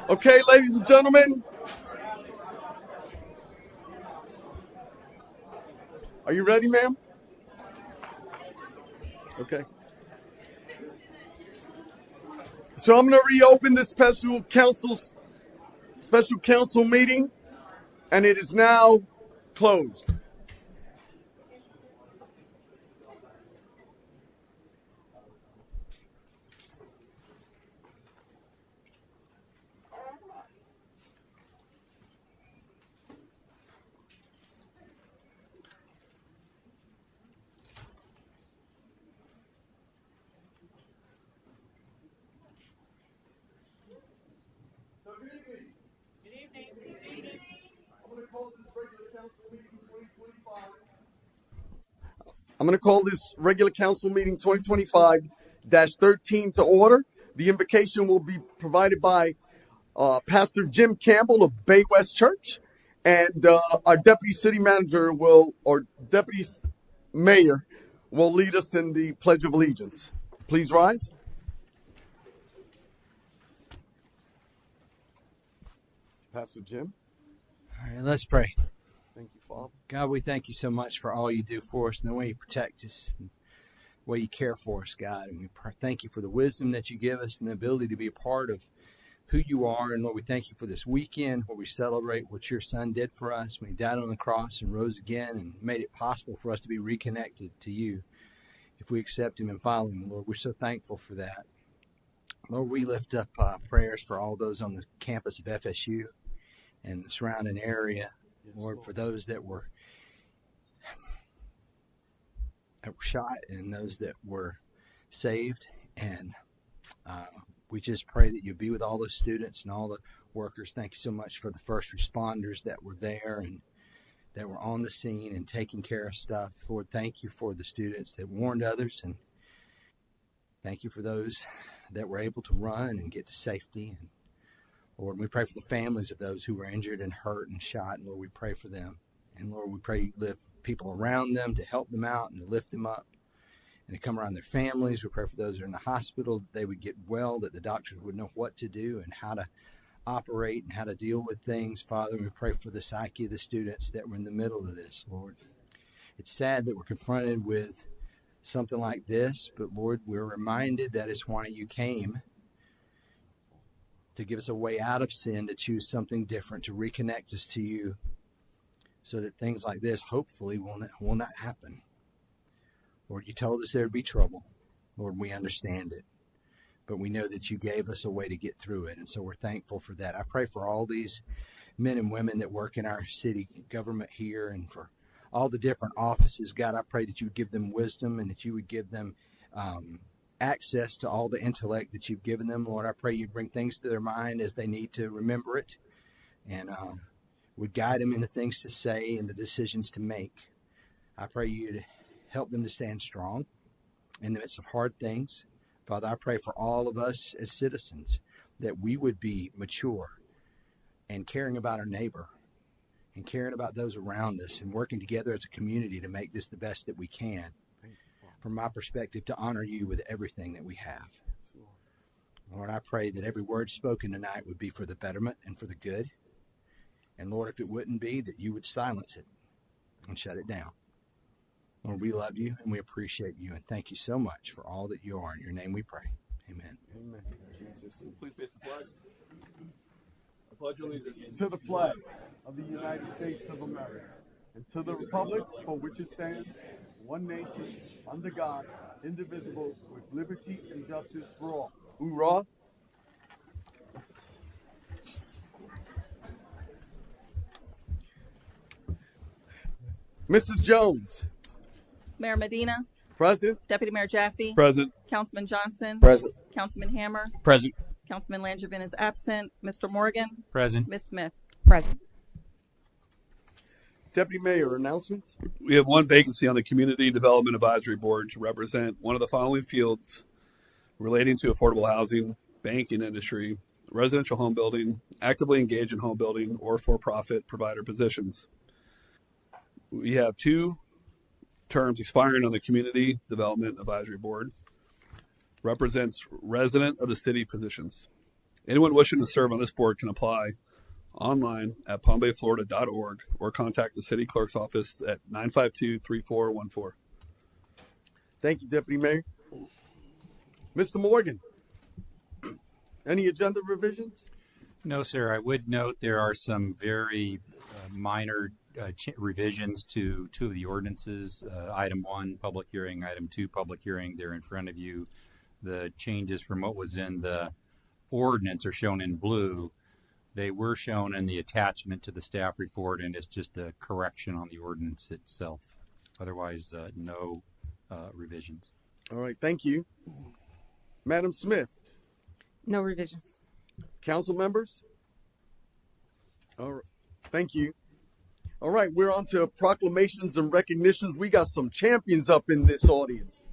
Okay, ladies and gentlemen. Are you ready, ma'am? Okay. So I'm going to reopen this special council meeting, and it is now closed. So good evening. Good evening. I'm going to call this regular council meeting 2025. I'm going to call this regular council meeting 2025-13 to order. The invocation will be provided by Pastor Jim Campbell of Bay West Church, and our deputy city manager deputy mayor will lead us in the Pledge of Allegiance. Please rise. Pastor Jim. All right, let's pray. Thank you, Father. God, we thank you so much for all you do for us and the way you protect us, and the way you care for us, God. And we thank you for the wisdom that you give us and the ability to be a part of who you are. And Lord, we thank you for this weekend where we celebrate what your son did for us when he died on the cross and rose again and made it possible for us to be reconnected to you if we accept him and follow him. Lord, we're so thankful for that. Lord, we lift up prayers for all those on the campus of FSU and the surrounding area. Lord, for those that were shot and those that were saved. And we just pray that you be with all the students and all the workers. Thank you so much for the first responders that were there and that were on the scene and taking care of stuff. Lord, thank you for the students that warned others. And thank you for those that were able to run and get to safety. And Lord, we pray for the families of those who were injured and hurt and shot. And Lord, we pray for them. And Lord, we pray you lift people around them to help them out and to lift them up and to come around their families. We pray for those that are in the hospital, that they would get well, that the doctors would know what to do and how to operate and how to deal with things. Father, we pray for the psyche of the students that were in the middle of this, Lord. It's sad that we're confronted with something like this, but Lord, we're reminded that is why you came, to give us a way out of sin, to choose something different, to reconnect us to you, so that things like this hopefully will not happen. Lord, you told us there would be trouble. Lord, we understand it, but we know that you gave us a way to get through it, and so we're thankful for that. I pray for all these men and women that work in our city government here and for all the different offices. God, I pray that you would give them wisdom and that you would give them access to all the intellect that you've given them. Lord, I pray you bring things to their mind as they need to remember it, and would guide them in the things to say and the decisions to make. I pray you to help them to stand strong in the midst of hard things. Father, I pray for all of us as citizens that we would be mature and caring about our neighbor and caring about those around us and working together as a community to make this the best that we can. From my perspective, to honor you with everything that we have. Lord, I pray that every word spoken tonight would be for the betterment and for the good. And Lord, if it wouldn't be, that you would silence it and shut it down. Lord, we love you and we appreciate you, and thank you so much for all that you are. In your name we pray. Amen. Amen. Jesus. Please face the flag. I pledge allegiance To the flag of the United States of America and to the republic for which it stands, one nation, under God, indivisible, with liberty and justice for all. Hoorah. Mrs. Jones. Mayor Medina, Present. Deputy Mayor Jaffe, present. Councilman Johnson, Present. Councilman Hammer, Present. Councilman Langevin is absent, Mr. Morgan, Present. Ms. Smith. Present. Deputy Mayor, announcements? We have one vacancy on the Community Development Advisory Board to represent one of the following fields relating to affordable housing, banking industry, residential home building, actively engaged in home building, or for-profit provider positions. We have 2 terms expiring on the Community Development Advisory Board. Represents resident of the city positions. Anyone wishing to serve on this board can apply online at palmbayflorida.org or contact the city clerk's office at 952-3414. Thank you, Deputy Mayor. Mr. Morgan, any agenda revisions? No, sir. I would note there are some very minor revisions to two of the ordinances. Item 1, public hearing. Item 2, public hearing. They're in front of you. The changes from what was in the ordinance are shown in blue. They were shown in the attachment to the staff report, and it's just a correction on the ordinance itself. Otherwise, no revisions. All right, thank you. Madam Smith. No revisions. Council members? All right, thank you. All right, we're on to proclamations and recognitions. We got some champions up in this audience.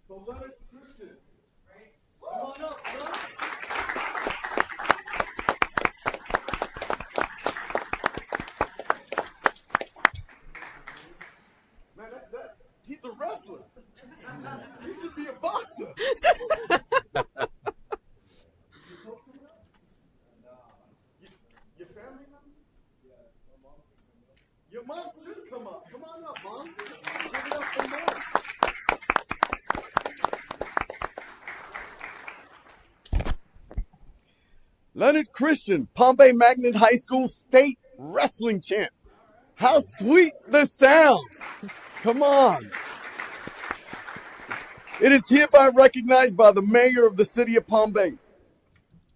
So Leonard Christian, come on up, son. Man, he's a wrestler. He should be a boxer. Your family member? Your mom should come up. Come on up, Mom. Give it up for Mom. Leonard Christian, Palm Bay Magnet High School state wrestling champ. How sweet the sound. Come on. It is hereby recognized by the mayor of the city of Palm Bay,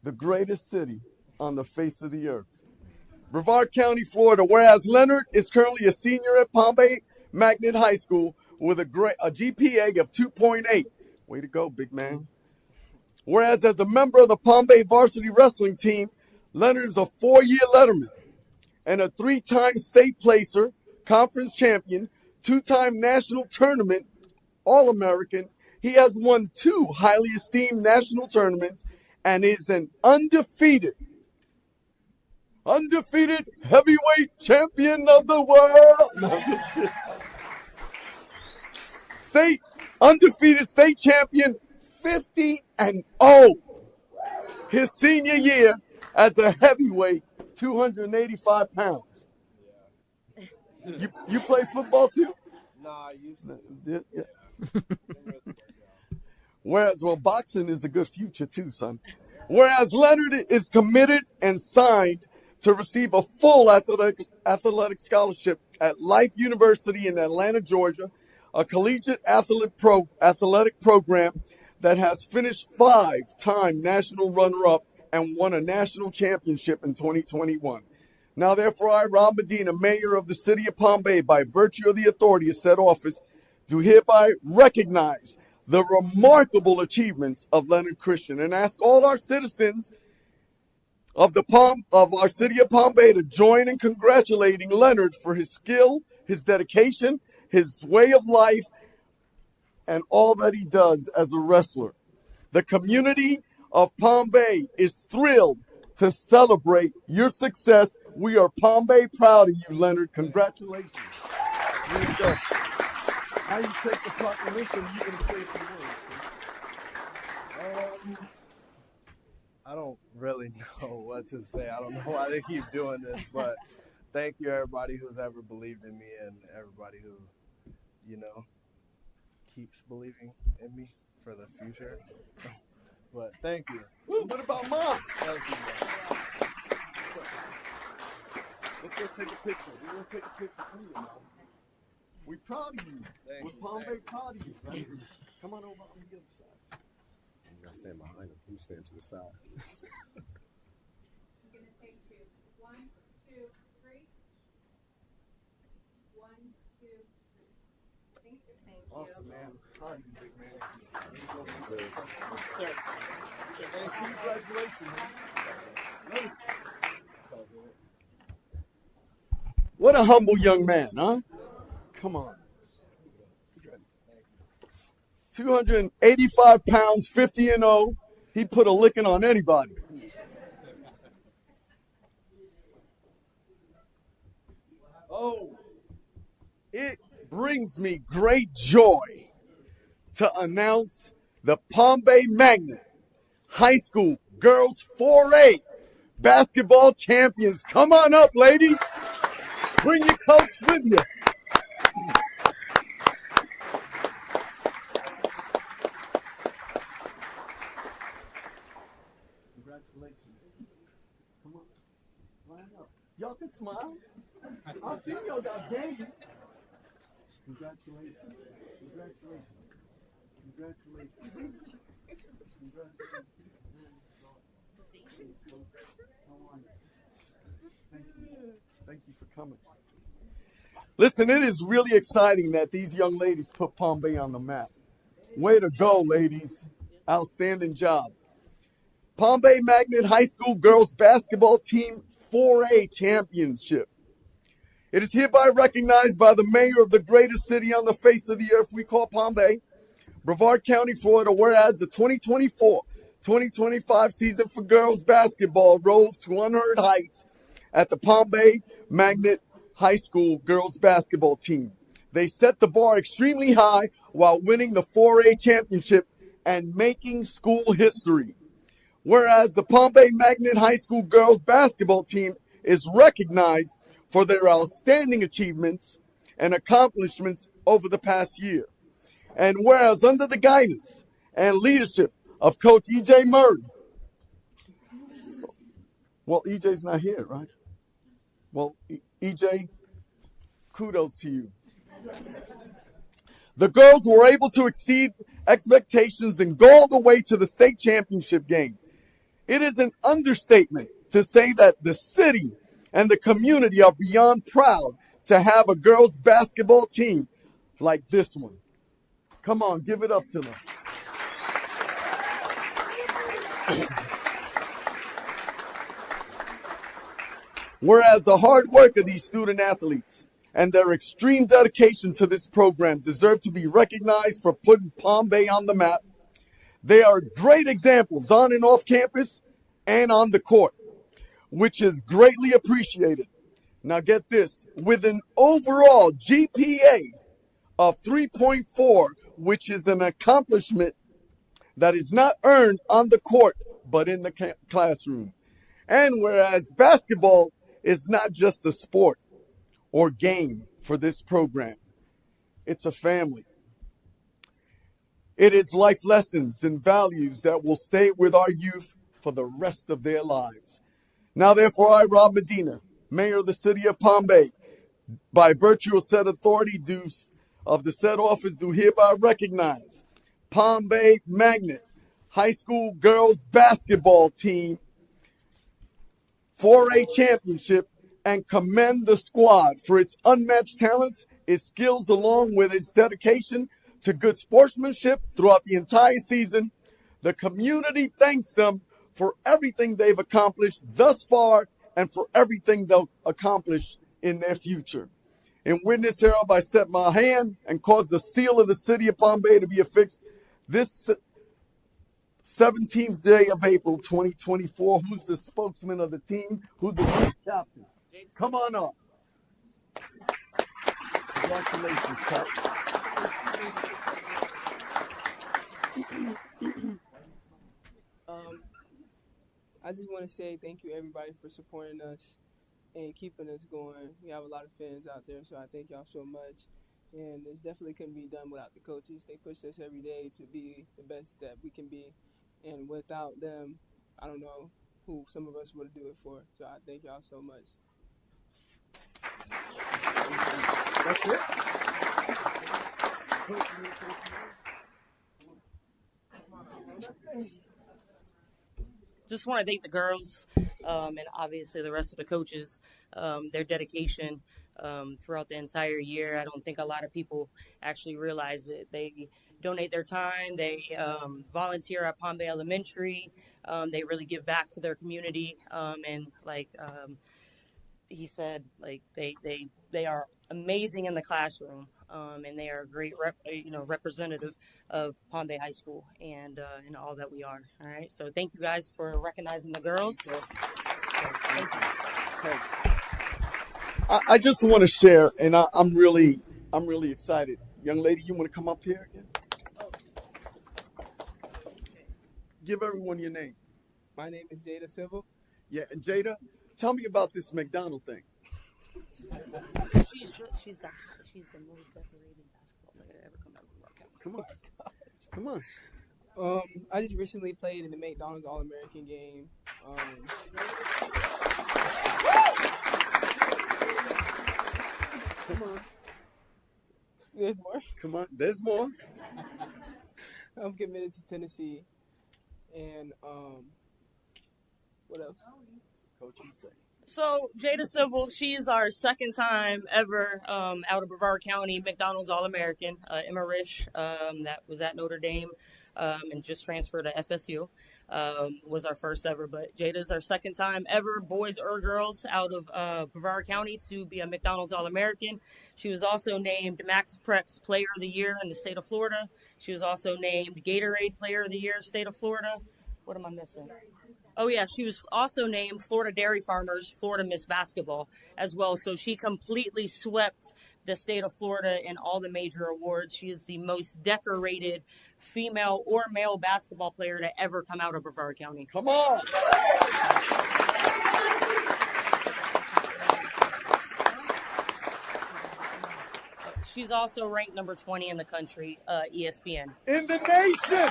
the greatest city on the face of the earth. Brevard County, Florida, whereas Leonard is currently a senior at Palm Bay Magnet High School with a GPA of 2.8. Way to go, big man. Whereas as a member of the Palm Bay varsity wrestling team, Leonard is a 4-year letterman and a 3-time state placer, conference champion, 2-time national tournament All-American. He has won 2 highly esteemed national tournaments and is an undefeated heavyweight champion of the world. No, I'm just kidding. Undefeated state champion, 50-0. His senior year as a heavyweight, 285 pounds. You play football too? Nah, I used to. Yeah. Well, boxing is a good future too, son. Whereas Leonard is committed and signed to receive a full athletic scholarship at Life University in Atlanta, Georgia, a collegiate athletic program that has finished 5-time national runner-up and won a national championship in 2021. Now, therefore, I, Rob Medina, mayor of the city of Palm Bay, by virtue of the authority of said office, do hereby recognize the remarkable achievements of Leonard Christian and ask all our citizens of our city of Palm Bay to join in congratulating Leonard for his skill, his dedication, his way of life, and all that he does as a wrestler. The community of Palm Bay is thrilled to celebrate your success. We are Palm Bay proud of you, Leonard. Congratulations. Here you go. How you take the proclamation, you're going to say some words. I don't really know what to say. I don't know why they keep doing this, but thank you, everybody who's ever believed in me and everybody who, keeps believing in me for the future. But thank you. What about Mom? Thank you, man. Let's go take a picture. We're going to take a picture of you, Mom. We're proud of you. Thank We're you, Palm man. Bay proud of you. Right? Come on over on the other side. You gotta stand behind him. You stand to the side. You're going to take 2. 1, 2, 3. 1, 2, 3. Thank you. Awesome, man. Proud of you, big man. Congratulations, man. What a humble young man, huh? Come on. 285 pounds, 50-0. He put a licking on anybody. Oh, it brings me great joy to announce the Palm Bay Magnet High School Girls 4A basketball champions. Come on up, ladies. Bring your coach with you. Congratulations. Come on. Line up. Y'all can smile. I'll see y'all got game. Congratulations. Congratulations. Congratulations. Congratulations. How are you? Thank you. Thank you for coming. Listen, it is really exciting that these young ladies put Palm Bay on the map. Way to go, ladies. Outstanding job. Palm Bay Magnet High School Girls Basketball Team 4A Championship. It is hereby recognized by the mayor of the greatest city on the face of the earth we call Palm Bay, Brevard County, Florida, whereas the 2024-2025 season for girls basketball rose to unheard heights at the Palm Bay Magnet High School girls basketball team. They set the bar extremely high while winning the 4A championship and making school history. Whereas the Palm Bay Magnet High School girls basketball team is recognized for their outstanding achievements and accomplishments over the past year. And whereas under the guidance and leadership of Coach E.J. Murray, well, E.J.'s not here, right? Well, E.J., kudos to you. The girls were able to exceed expectations and go all the way to the state championship game. It is an understatement to say that the city and the community are beyond proud to have a girls basketball team like this one. Come on, give it up to them. Whereas the hard work of these student athletes and their extreme dedication to this program deserve to be recognized for putting Palm Bay on the map, they are great examples on and off campus and on the court, which is greatly appreciated. Now get this, with an overall GPA of 3.4, which is an accomplishment that is not earned on the court, but in the classroom. And whereas basketball is not just a sport or game for this program, it's a family. It is life lessons and values that will stay with our youth for the rest of their lives. Now, therefore, I, Rob Medina, Mayor of the City of Palm Bay, by virtue of said authority dues of the said office, do hereby recognize Palm Bay Magnet High School Girls Basketball Team 4A Championship and commend the squad for its unmatched talents, its skills, along with its dedication to good sportsmanship throughout the entire season. The community thanks them for everything they've accomplished thus far and for everything they'll accomplish in their future. In witness hereof, I set my hand and cause the seal of the city of Palm Bay to be affixed this 17th day of April 2024. Who's the spokesman of the team? Who's the team captain? Come on up. Congratulations, Cap. I just want to say thank you, everybody, for supporting us and keeping us going. We have a lot of fans out there, so I thank y'all so much. And this definitely couldn't be done without the coaches. They push us every day to be the best that we can be. And without them, I don't know who some of us would do it for. So I thank y'all so much. That's it. Just want to thank the girls and obviously the rest of the coaches, their dedication throughout the entire year. I don't think a lot of people actually realize it. They donate their time. They volunteer at Palm Bay Elementary. They really give back to their community. And like he said, like they are amazing in the classroom. And they are a great representative of Palm Bay High School and all that we are. All right. So thank you guys for recognizing the girls. Thank you. I just want to share, and I'm really excited. Young lady, you want to come up here again? Give everyone your name. My name is Jada Civil. Yeah, and Jada, tell me about this McDonald thing. She's the most decorated basketball player to ever come out of the workout. Come on. I just recently played in the McDonald's All-American game. Come on. There's more. Come on. There's more. I'm committed to Tennessee. And what else? Coach, you say. So Jada Civil, she's our second time ever out of Brevard County McDonald's All-American. Emma Risch, that was at Notre Dame and just transferred to FSU, was our first ever. But Jada's our second time ever, boys or girls, out of Brevard County to be a McDonald's All-American. She was also named Max Preps Player of the Year in the state of Florida. She was also named Gatorade Player of the Year, state of Florida. What am I missing? Oh, yeah, she was also named Florida Dairy Farmers, Florida Miss Basketball as well. So she completely swept the state of Florida in all the major awards. She is the most decorated female or male basketball player to ever come out of Brevard County. Come on. She's also ranked number 20 in the country, ESPN. In the nation.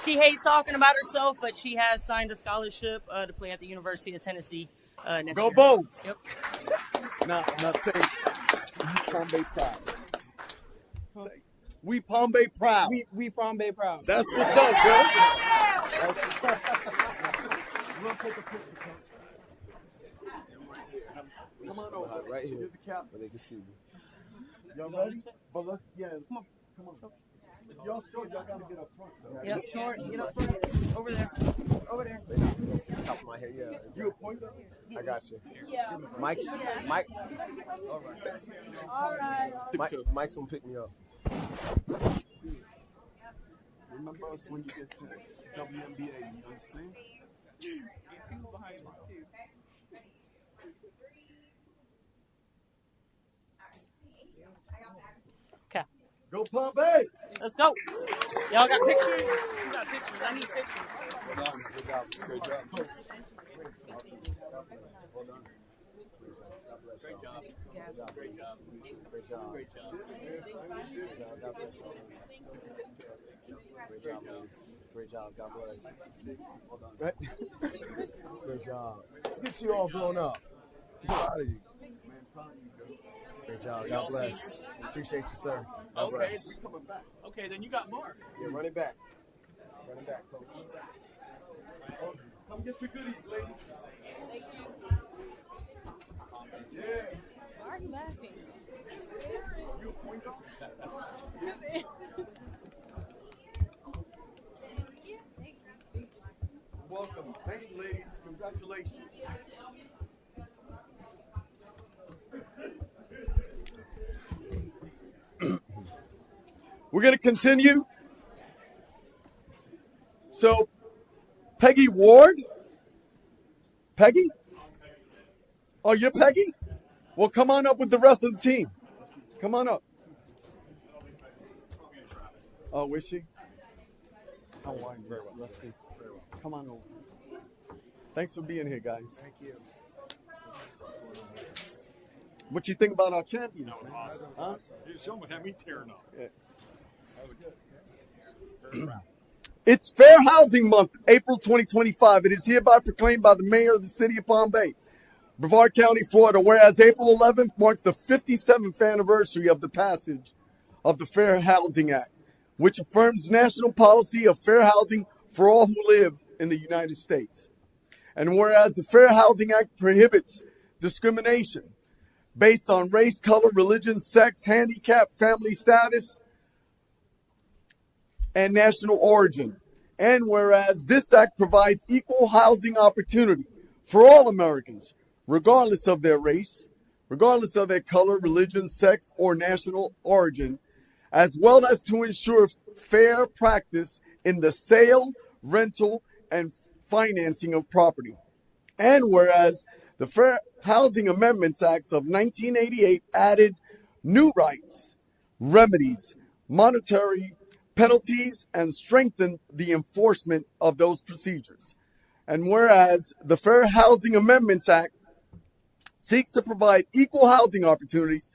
She hates talking about herself, but she has signed a scholarship to play at the University of Tennessee next Go year. Bulls. Yep. Now say, we Palm Bay proud. Say, we Palm Bay proud. We Palm Bay proud. That's what's up, girl. That's what's up. We'll take a picture, Coach. Come on over. Right here. Get the cap. Where they can see you. Y'all ready? But let's, come on. Y'all short, y'all gotta get up front, though. Yep, short. Get up front. Over there. Over there. They don't see the top of my head. Yeah. You a pointer? I got you. Yeah. Mike. All right. Mike's gonna pick me up. Remember us when you get to WNBA, you understand? Okay. Go Palm Bay! Let's go. Y'all got pictures? You got pictures. I need pictures. Well done. Good job. Great job. Well done. Great job. Great job. Great job. Great job. Great job, ladies. Great job. God bless. Well done. Right? Great job. Get you all blown up. Proud of you. Great job. God bless. Appreciate you, sir. God bless. Okay, then you got more. Yeah, run it back. Run it back, coach. Come get your goodies, ladies. Thank you. Yeah. Why are you laughing? You a pointer? Welcome. Thank you, ladies. Congratulations. We're going to continue. So, Peggy Ward. Peggy? Oh, you're Peggy? Well, come on up with the rest of the team. Come on up. Oh, is she? How are you? Very well. Rusty. Very well. Come on over. Thanks for being here, guys. Thank you. What you think about our champions? That was man? awesome. Huh? You almost had me tearing up. Yeah. That was good. It's Fair Housing Month, April 2025. It is hereby proclaimed by the mayor of the city of Palm Bay, Brevard County, Florida, whereas April 11th marks the 57th anniversary of the passage of the Fair Housing Act, which affirms national policy of fair housing for all who live in the United States. And whereas the Fair Housing Act prohibits discrimination based on race, color, religion, sex, handicap, family status, and national origin. And whereas this act provides equal housing opportunity for all Americans, regardless of their race, regardless of their color, religion, sex, or national origin, as well as to ensure fair practice in the sale, rental, and financing of property. And whereas the Fair Housing Amendments Acts of 1988 added new rights, remedies, monetary penalties, and strengthened the enforcement of those procedures. And whereas the Fair Housing Amendments Act seeks to provide equal housing opportunities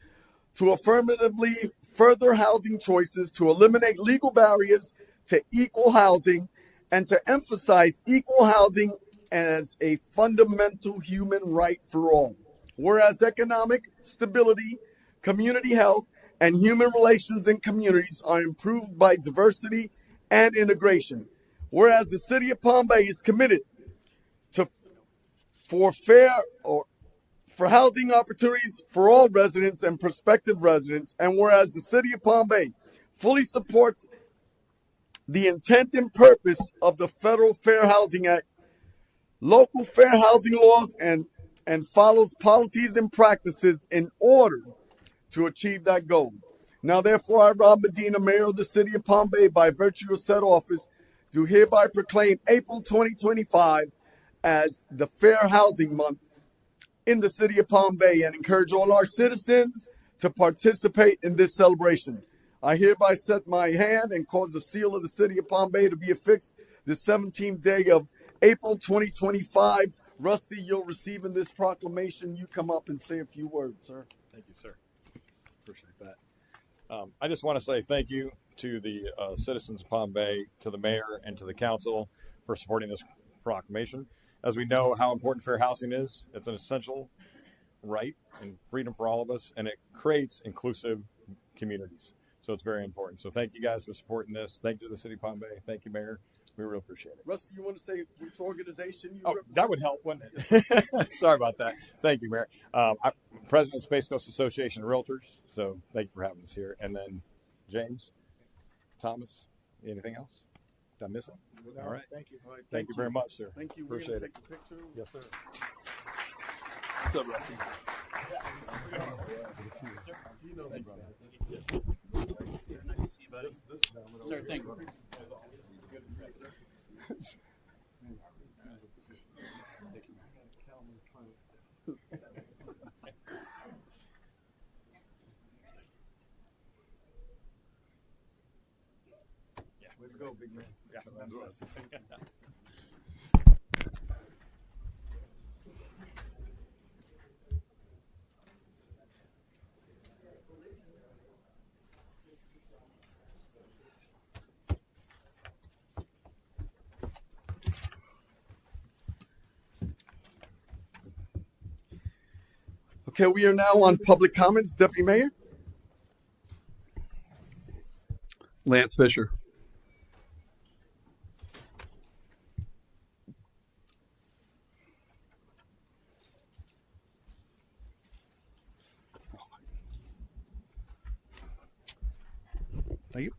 to affirmatively further housing choices, to eliminate legal barriers to equal housing, and to emphasize equal housing as a fundamental human right for all. Whereas economic stability, community health, and human relations in communities are improved by diversity and integration. Whereas the city of Palm Bay is committed to for housing opportunities for all residents and prospective residents, and whereas the city of Palm Bay fully supports the intent and purpose of the Federal Fair Housing Act, local fair housing laws, and follows policies and practices in order to achieve that goal. Now, therefore, I, Rob Medina, Mayor of the City of Palm Bay, by virtue of said office, do hereby proclaim April 2025 as the Fair Housing Month in the City of Palm Bay and encourage all our citizens to participate in this celebration. I hereby set my hand and cause the seal of the City of Palm Bay to be affixed the 17th day of April 2025. Rusty, you'll receive in this proclamation. You come up and say a few words, sir. Thank you, sir. Appreciate that. I just want to say thank you to the citizens of Palm Bay, to the mayor, and to the council for supporting this proclamation. As we know how important fair housing is, it's an essential right and freedom for all of us, and it creates inclusive communities. So it's very important. So thank you guys for supporting this. Thank you to the City of Palm Bay. Thank you, Mayor. We really appreciate it. Rusty, you want to say which organization you represent? That would help, wouldn't it? Sorry about that. Thank you, Mayor. I'm President of Space Coast Association of Realtors, so thank you for having us here. And then James, Thomas, anything else? Did I miss it? No, all right. Thank you. All right, thank you very much, sir. Thank you. Appreciate it. Take a picture. Yes, sir. What's up, Rusty? Sir, thank you. Way to go, big man. Yeah, that's Rusty. Okay, we are now on public comments. Deputy Mayor? Lance Fisher. Thank you.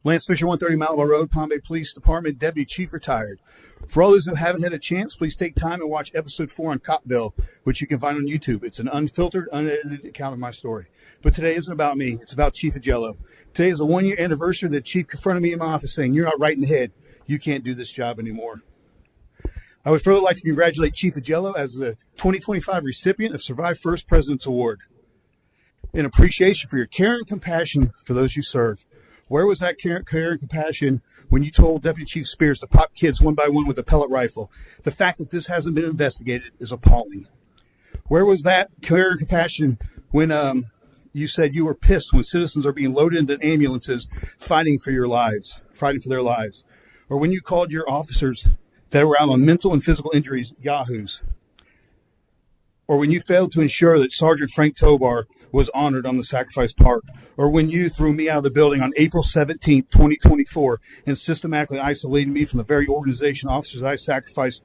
Lance Fisher, 130 Malibu Road, Palm Bay Police Department, Deputy Chief Retired. For all those who haven't had a chance, please take time and watch episode 4 on Copville, which you can find on YouTube. It's an unfiltered, unedited account of my story. But today isn't about me. It's about Chief Agello. Today is the 1-year anniversary that Chief confronted me in my office saying, "You're not right in the head. You can't do this job anymore." I would further like to congratulate Chief Agello as the 2025 recipient of Survive First President's Award. In appreciation for your care and compassion for those you serve. Where was that care and compassion when you told Deputy Chief Spears to pop kids one by one with a pellet rifle? The fact that this hasn't been investigated is appalling. Where was that care and compassion when you said you were pissed when citizens are being loaded into ambulances fighting for their lives? Or when you called your officers that were out on mental and physical injuries yahoos? Or when you failed to ensure that Sergeant Frank Tobar was honored on the Sacrifice Park, or when you threw me out of the building on April 17th, 2024, and systematically isolated me from the very organization officers I sacrificed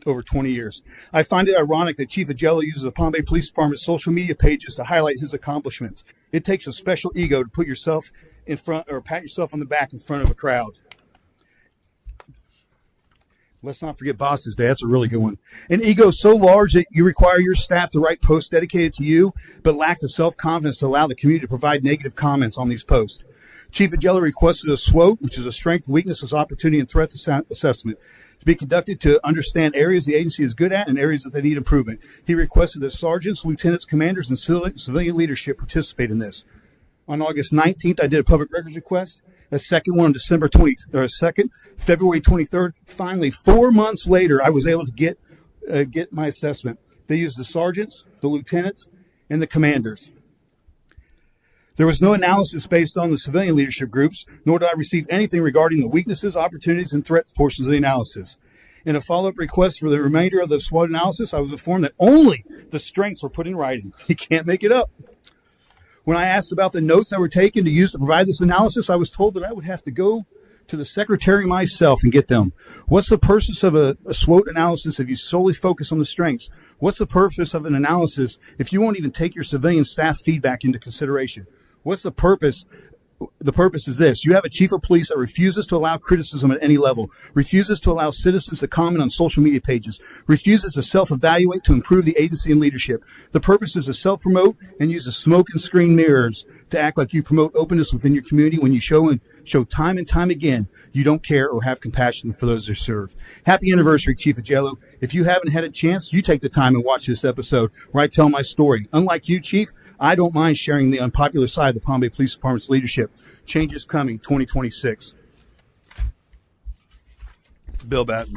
over 20 years. I find it ironic that Chief Agello uses the Palm Bay Police Department's social media pages to highlight his accomplishments. It takes a special ego to put yourself in front or pat yourself on the back in front of a crowd. Let's not forget Boss's Day. That's a really good one. An ego so large that you require your staff to write posts dedicated to you, but lack the self-confidence to allow the community to provide negative comments on these posts. Chief Agello requested a SWOT, which is a strength, weaknesses, opportunity, and threats assessment, to be conducted to understand areas the agency is good at and areas that they need improvement. He requested that sergeants, lieutenants, commanders, and civilian leadership participate in this. On August 19th, I did a public records request. A second one on February 23rd. Finally, 4 months later, I was able to get my assessment. They used the sergeants, the lieutenants, and the commanders. There was no analysis based on the civilian leadership groups, nor did I receive anything regarding the weaknesses, opportunities, and threats portions of the analysis. In a follow-up request for the remainder of the SWOT analysis, I was informed that only the strengths were put in writing. You can't make it up. When I asked about the notes that were taken to use to provide this analysis, I was told that I would have to go to the secretary myself and get them. What's the purpose of a SWOT analysis if you solely focus on the strengths? What's the purpose of an analysis if you won't even take your civilian staff feedback into consideration? What's the purpose? The purpose is this. You have a chief of police that refuses to allow criticism at any level, refuses to allow citizens to comment on social media pages, refuses to self-evaluate to improve the agency and leadership. The purpose is to self-promote and use the smoke and screen mirrors to act like you promote openness within your community when you show time and time again you don't care or have compassion for those you serve. Happy anniversary, Chief Agello. If you haven't had a chance, you take the time and watch this episode where I tell my story. Unlike you, Chief, I don't mind sharing the unpopular side of the Palm Bay Police Department's leadership. Change is coming, 2026. Bill Batten.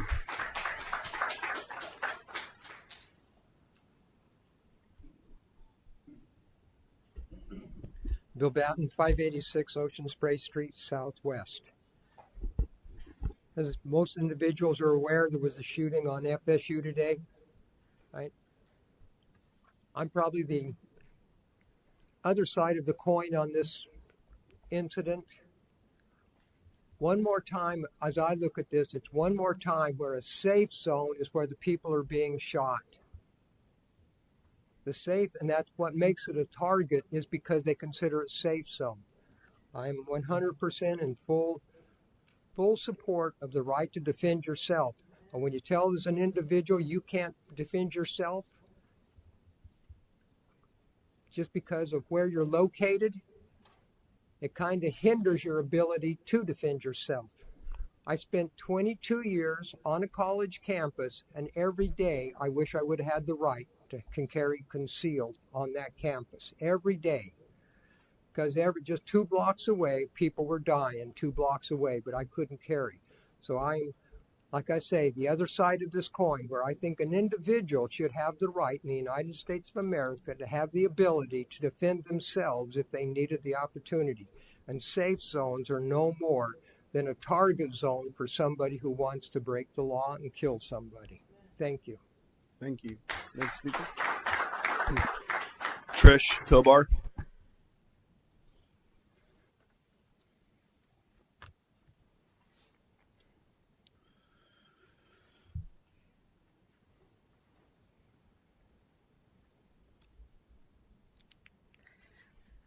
Bill Batten, 586 Ocean Spray Street, Southwest. As most individuals are aware, there was a shooting on FSU today. Right? I'm probably the other side of the coin on this incident. One more time, as I look at this, it's one more time where a safe zone is where the people are being shot. The safe, and that's what makes it a target, is because they consider it safe zone. I'm 100% in full support of the right to defend yourself. And when you tell as an individual you can't defend yourself just because of where you're located, it kind of hinders your ability to defend yourself. I spent 22 years on a college campus, and every day I wish I would have had the right to carry concealed on that campus. Every day. Because just 2 blocks away, people were dying 2 blocks away, but I couldn't carry. So I'm, like I say, the other side of this coin, where I think an individual should have the right in the United States of America to have the ability to defend themselves if they needed the opportunity. And safe zones are no more than a target zone for somebody who wants to break the law and kill somebody. Thank you. Thank you. Next speaker. Trish Tobar.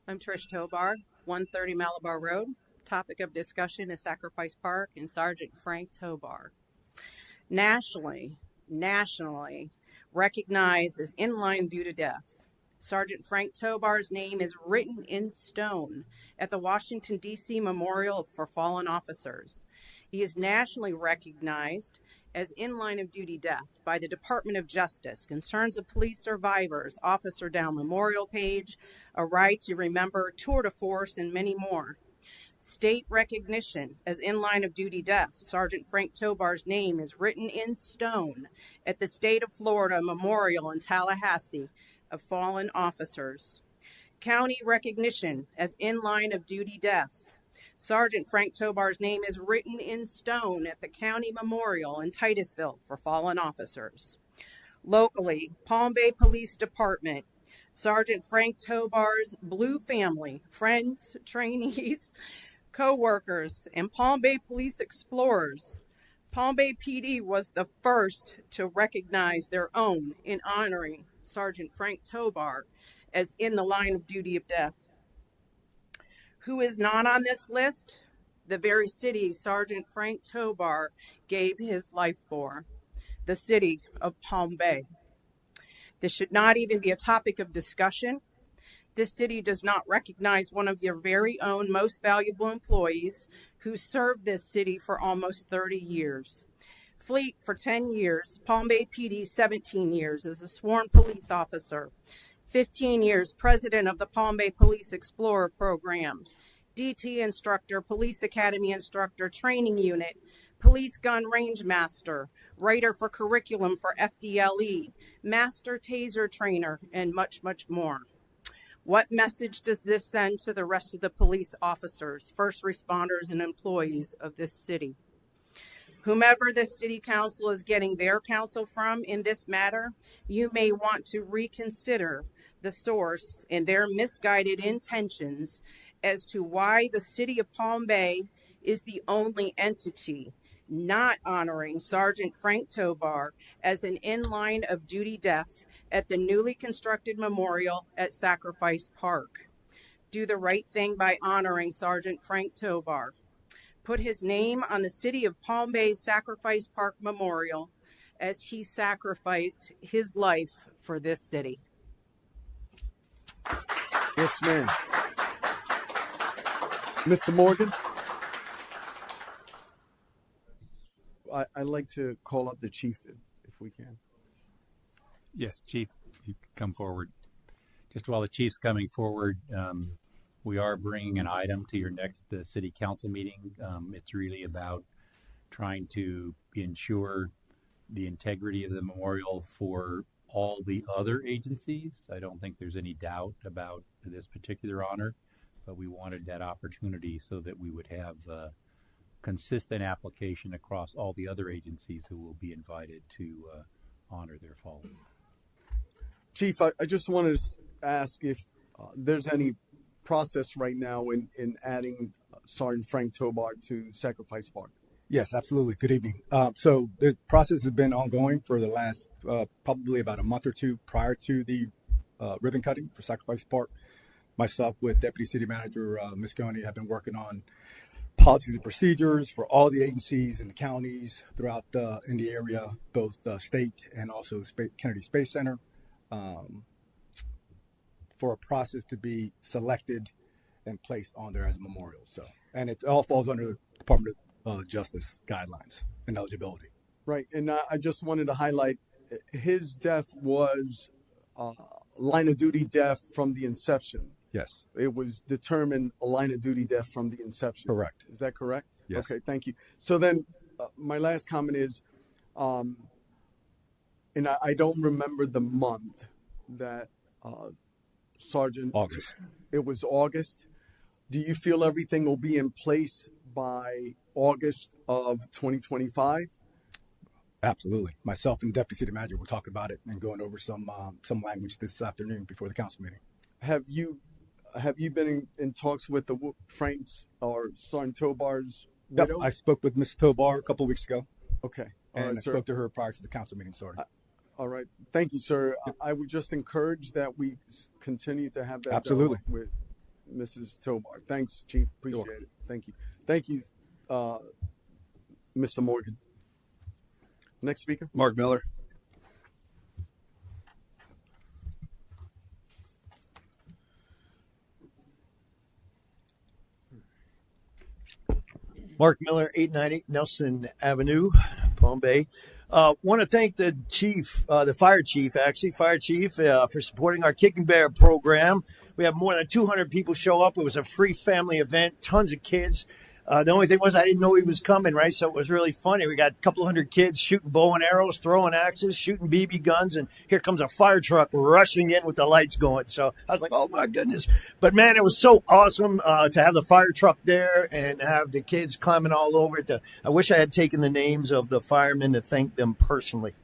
I'm Trish Tobar, 130 Malabar Road. Topic of discussion is Sacrifice Park and Sergeant Frank Tobar. Nationally recognized as in line due to death, Sergeant Frank Tobar's name is written in stone at the Washington, D.C. Memorial for Fallen Officers. He is nationally recognized as in line of duty death by the Department of Justice, Concerns of Police Survivors, Officer Down Memorial Page, A Right to Remember, Tour de Force, and many more. State recognition as in line of duty death, Sergeant Frank Tobar's name is written in stone at the State of Florida Memorial in Tallahassee of Fallen Officers. County recognition as in line of duty death, Sergeant Frank Tobar's name is written in stone at the County Memorial in Titusville for Fallen Officers. Locally, Palm Bay Police Department, Sergeant Frank Tobar's Blue family, friends, trainees, co-workers, and Palm Bay Police Explorers. Palm Bay PD was the first to recognize their own in honoring Sergeant Frank Tobar as in the line of duty of death. Who is not on this list? The very city Sergeant Frank Tobar gave his life for, the city of Palm Bay. This should not even be a topic of discussion. This city does not recognize one of your very own most valuable employees who served this city for almost 30 years. Fleet for 10 years, Palm Bay PD 17 years as a sworn police officer, 15 years president of the Palm Bay Police Explorer Program, DT instructor, police academy instructor, training unit, police gun range master, writer for curriculum for FDLE, master taser trainer, and much, much more. What message does this send to the rest of the police officers, first responders, and employees of this city? Whomever this city council is getting their counsel from in this matter, you may want to reconsider the source and their misguided intentions as to why the city of Palm Bay is the only entity not honoring Sergeant Frank Tobar as an in-line of duty death at the newly constructed memorial at Sacrifice Park. Do the right thing by honoring Sergeant Frank Tobar. Put his name on the City of Palm Bay's Sacrifice Park Memorial as he sacrificed his life for this city. Yes, ma'am. Mr. Morgan? I'd like to call up the chief if we can. Yes, Chief, you can come forward. Just while the chief's coming forward, we are bringing an item to your next city council meeting. It's really about trying to ensure the integrity of the memorial for all the other agencies. I don't think there's any doubt about this particular honor, but we wanted that opportunity so that we would have consistent application across all the other agencies who will be invited to honor their fallen. Chief, I just wanted to ask if there's any process right now in adding Sergeant Frank Tobar to Sacrifice Park. Yes, absolutely. Good evening. So the process has been ongoing for the last probably about a month or two prior to the ribbon cutting for Sacrifice Park. Myself with Deputy City Manager Ms. Coney have been working on policies and procedures for all the agencies and the counties throughout in the area, both state and also Kennedy Space Center, for a process to be selected and placed on there as a memorial. So, and it all falls under the Department of Justice guidelines and eligibility. Right, and I just wanted to highlight his death was line of duty death from the inception. Yes. It was determined a line of duty death from the inception. Correct. Is that correct? Yes. Okay, thank you. So then my last comment is, and I don't remember the month that Sergeant... August. It was August. Do you feel everything will be in place by August of 2025? Absolutely. Myself and Deputy City Manager will talk about it and going over some language this afternoon before the council meeting. Have you been in talks with the Franks or Sergeant Tobar's widow? Yep, I spoke with Ms. Tobar a couple of weeks ago. Okay. And I spoke to her prior to the council meeting starting. All right. Thank you, sir. I would just encourage that we continue to have that Absolutely with Mrs. Tobar. Thanks, Chief. Appreciate it. Thank you. Thank you, Mr. Morgan. Next speaker. Mark Miller. Mark Miller, 898 Nelson Avenue, Palm Bay. Want to thank the chief, the fire chief, for supporting our Kicking Bear program. We have more than 200 people show up. It was a free family event, tons of kids. The only thing was I didn't know he was coming, right? So it was really funny. We got a couple hundred kids shooting bow and arrows, throwing axes, shooting BB guns, and here comes a fire truck rushing in with the lights going. So I was like, oh, my goodness. But, man, it was so awesome to have the fire truck there and have the kids climbing all over it. I wish I had taken the names of the firemen to thank them personally.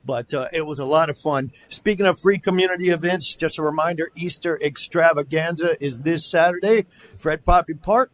But it was a lot of fun. Speaking of free community events, just a reminder, Easter Extravaganza is this Saturday, Fred Poppy Park.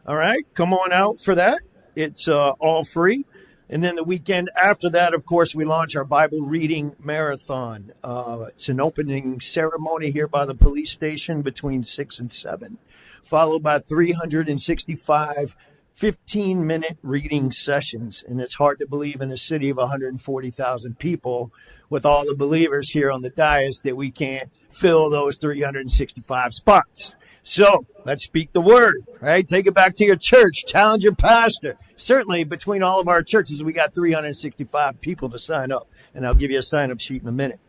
All right, come on out for that. It's all free. And then the weekend after that, of course, we launch our Bible reading marathon. It's an opening ceremony here by the police station between 6 and 7, followed by 365 15-minute reading sessions. And it's hard to believe in a city of 140,000 people with all the believers here on the dais that we can't fill those 365 spots. So let's speak the word, right? Take it back to your church. Challenge your pastor. Certainly between all of our churches, we got 365 people to sign up. And I'll give you a sign-up sheet in a minute.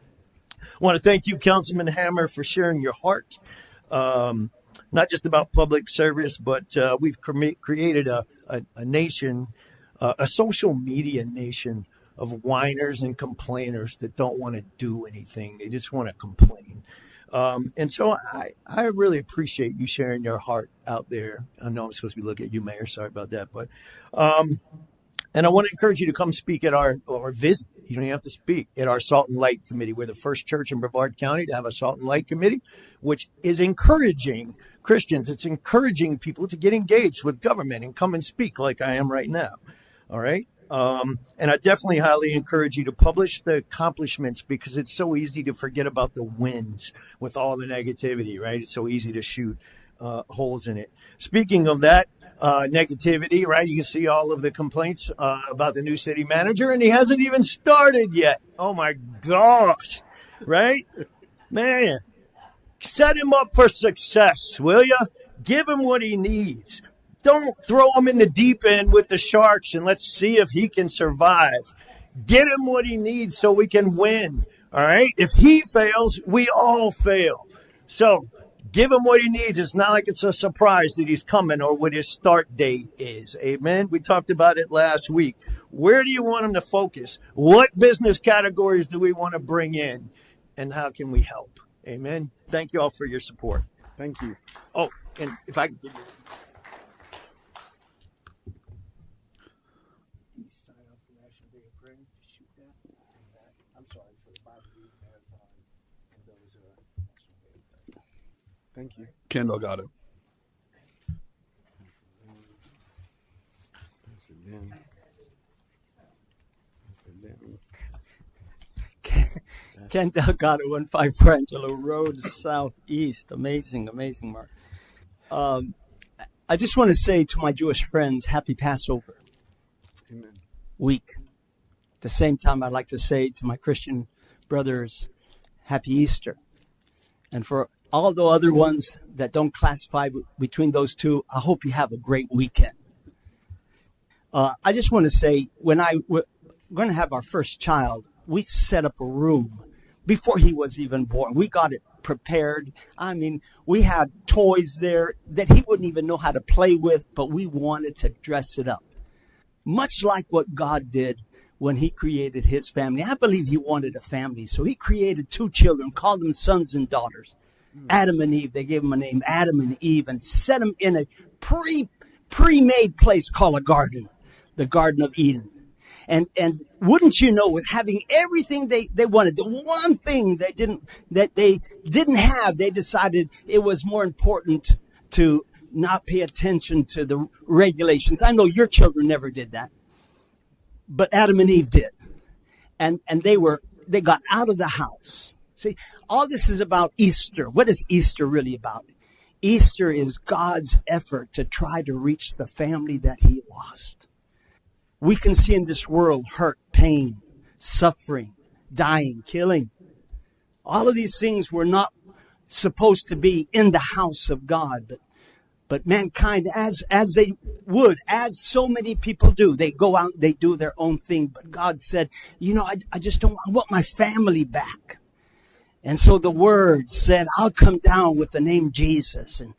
I want to thank you, Councilman Hammer, for sharing your heart. Not just about public service, but we've created a nation, a social media nation of whiners and complainers that don't want to do anything. They just want to complain. And so I really appreciate you sharing your heart out there. I know I'm supposed to be looking at you, Mayor. Sorry about that. But and I want to encourage you to come speak at or visit. You don't even have to speak at our Salt and Light Committee. We're the first church in Brevard County to have a Salt and Light Committee, which is encouraging Christians. It's encouraging people to get engaged with government and come and speak like I am right now. All right. And I definitely highly encourage you to publish the accomplishments because it's so easy to forget about the wins with all the negativity, right? It's so easy to shoot holes in it. Speaking of that negativity, right? You can see all of the complaints about the new city manager, and he hasn't even started yet. Oh my gosh, right? Man, set him up for success, will you? Give him what he needs. Don't throw him in the deep end with the sharks and let's see if he can survive. Get him what he needs so we can win. All right. If he fails, we all fail. So give him what he needs. It's not like it's a surprise that he's coming or what his start date is. Amen. We talked about it last week. Where do you want him to focus? What business categories do we want to bring in? And how can we help? Amen. Thank you all for your support. Thank you. Oh, and if I could. Thank you. Ken Delgado. Ken Delgado, 15 Frangelo Road, Southeast. Amazing, Mark. I just want to say to my Jewish friends, happy Passover Amen. week. At the same time, I'd like to say to my Christian brothers, happy Easter. And for all the other ones that don't classify between those two, I hope you have a great weekend. I just want to say, when we're going to have our first child, we set up a room before he was even born. We got it prepared. I mean, we had toys there that he wouldn't even know how to play with, but we wanted to dress it up. Much like what God did when he created his family. I believe he wanted a family, so he created 2 children, called them sons and daughters. Adam and Eve, they gave them a name, Adam and Eve, and set them in a pre-made place called a garden, the Garden of Eden. And wouldn't you know, with having everything they wanted, the one thing they didn't have, they decided it was more important to not pay attention to the regulations. I know your children never did that, but Adam and Eve did. And they got out of the house. See, all this is about Easter. What is Easter really about? Easter is God's effort to try to reach the family that he lost. We can see in this world hurt, pain, suffering, dying, killing. All of these things were not supposed to be in the house of God, but mankind, as they would, as so many people do, they go out, they do their own thing. But God said, I want my family back. And so the word said, I'll come down with the name Jesus, and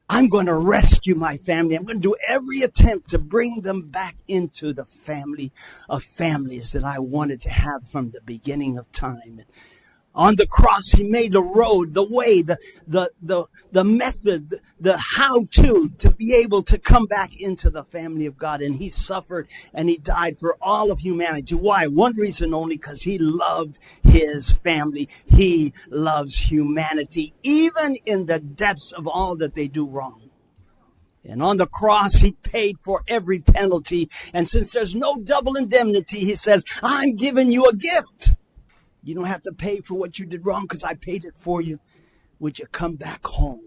I'm going to rescue my family. I'm going to do every attempt to bring them back into the family of families that I wanted to have from the beginning of time. On the cross, he made the road, the way, the method, the how-to be able to come back into the family of God. And he suffered and he died for all of humanity. Why? One reason only, because he loved his family. He loves humanity, even in the depths of all that they do wrong. And on the cross, he paid for every penalty. And since there's no double indemnity, he says, I'm giving you a gift. You don't have to pay for what you did wrong because I paid it for you. Would you come back home?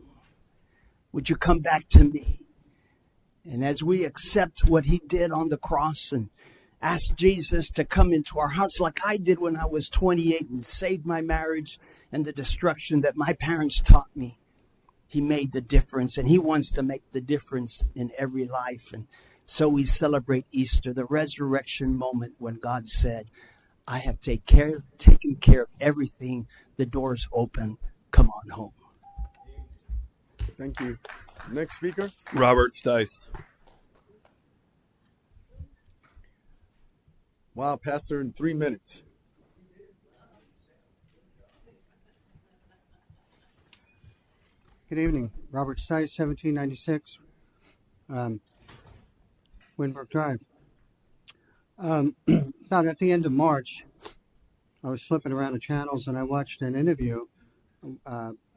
Would you come back to me? And as we accept what he did on the cross and ask Jesus to come into our hearts like I did when I was 28 and save my marriage and the destruction that my parents taught me, he made the difference, and he wants to make the difference in every life. And so we celebrate Easter, the resurrection moment when God said, I have taken care of everything. The door's open. Come on home. Thank you. Next speaker. Robert Stice. Wow, Pastor, in 3 minutes. Good evening. Robert Stice, 1796, Windbrook Drive. About at the end of March, I was flipping around the channels and I watched an interview.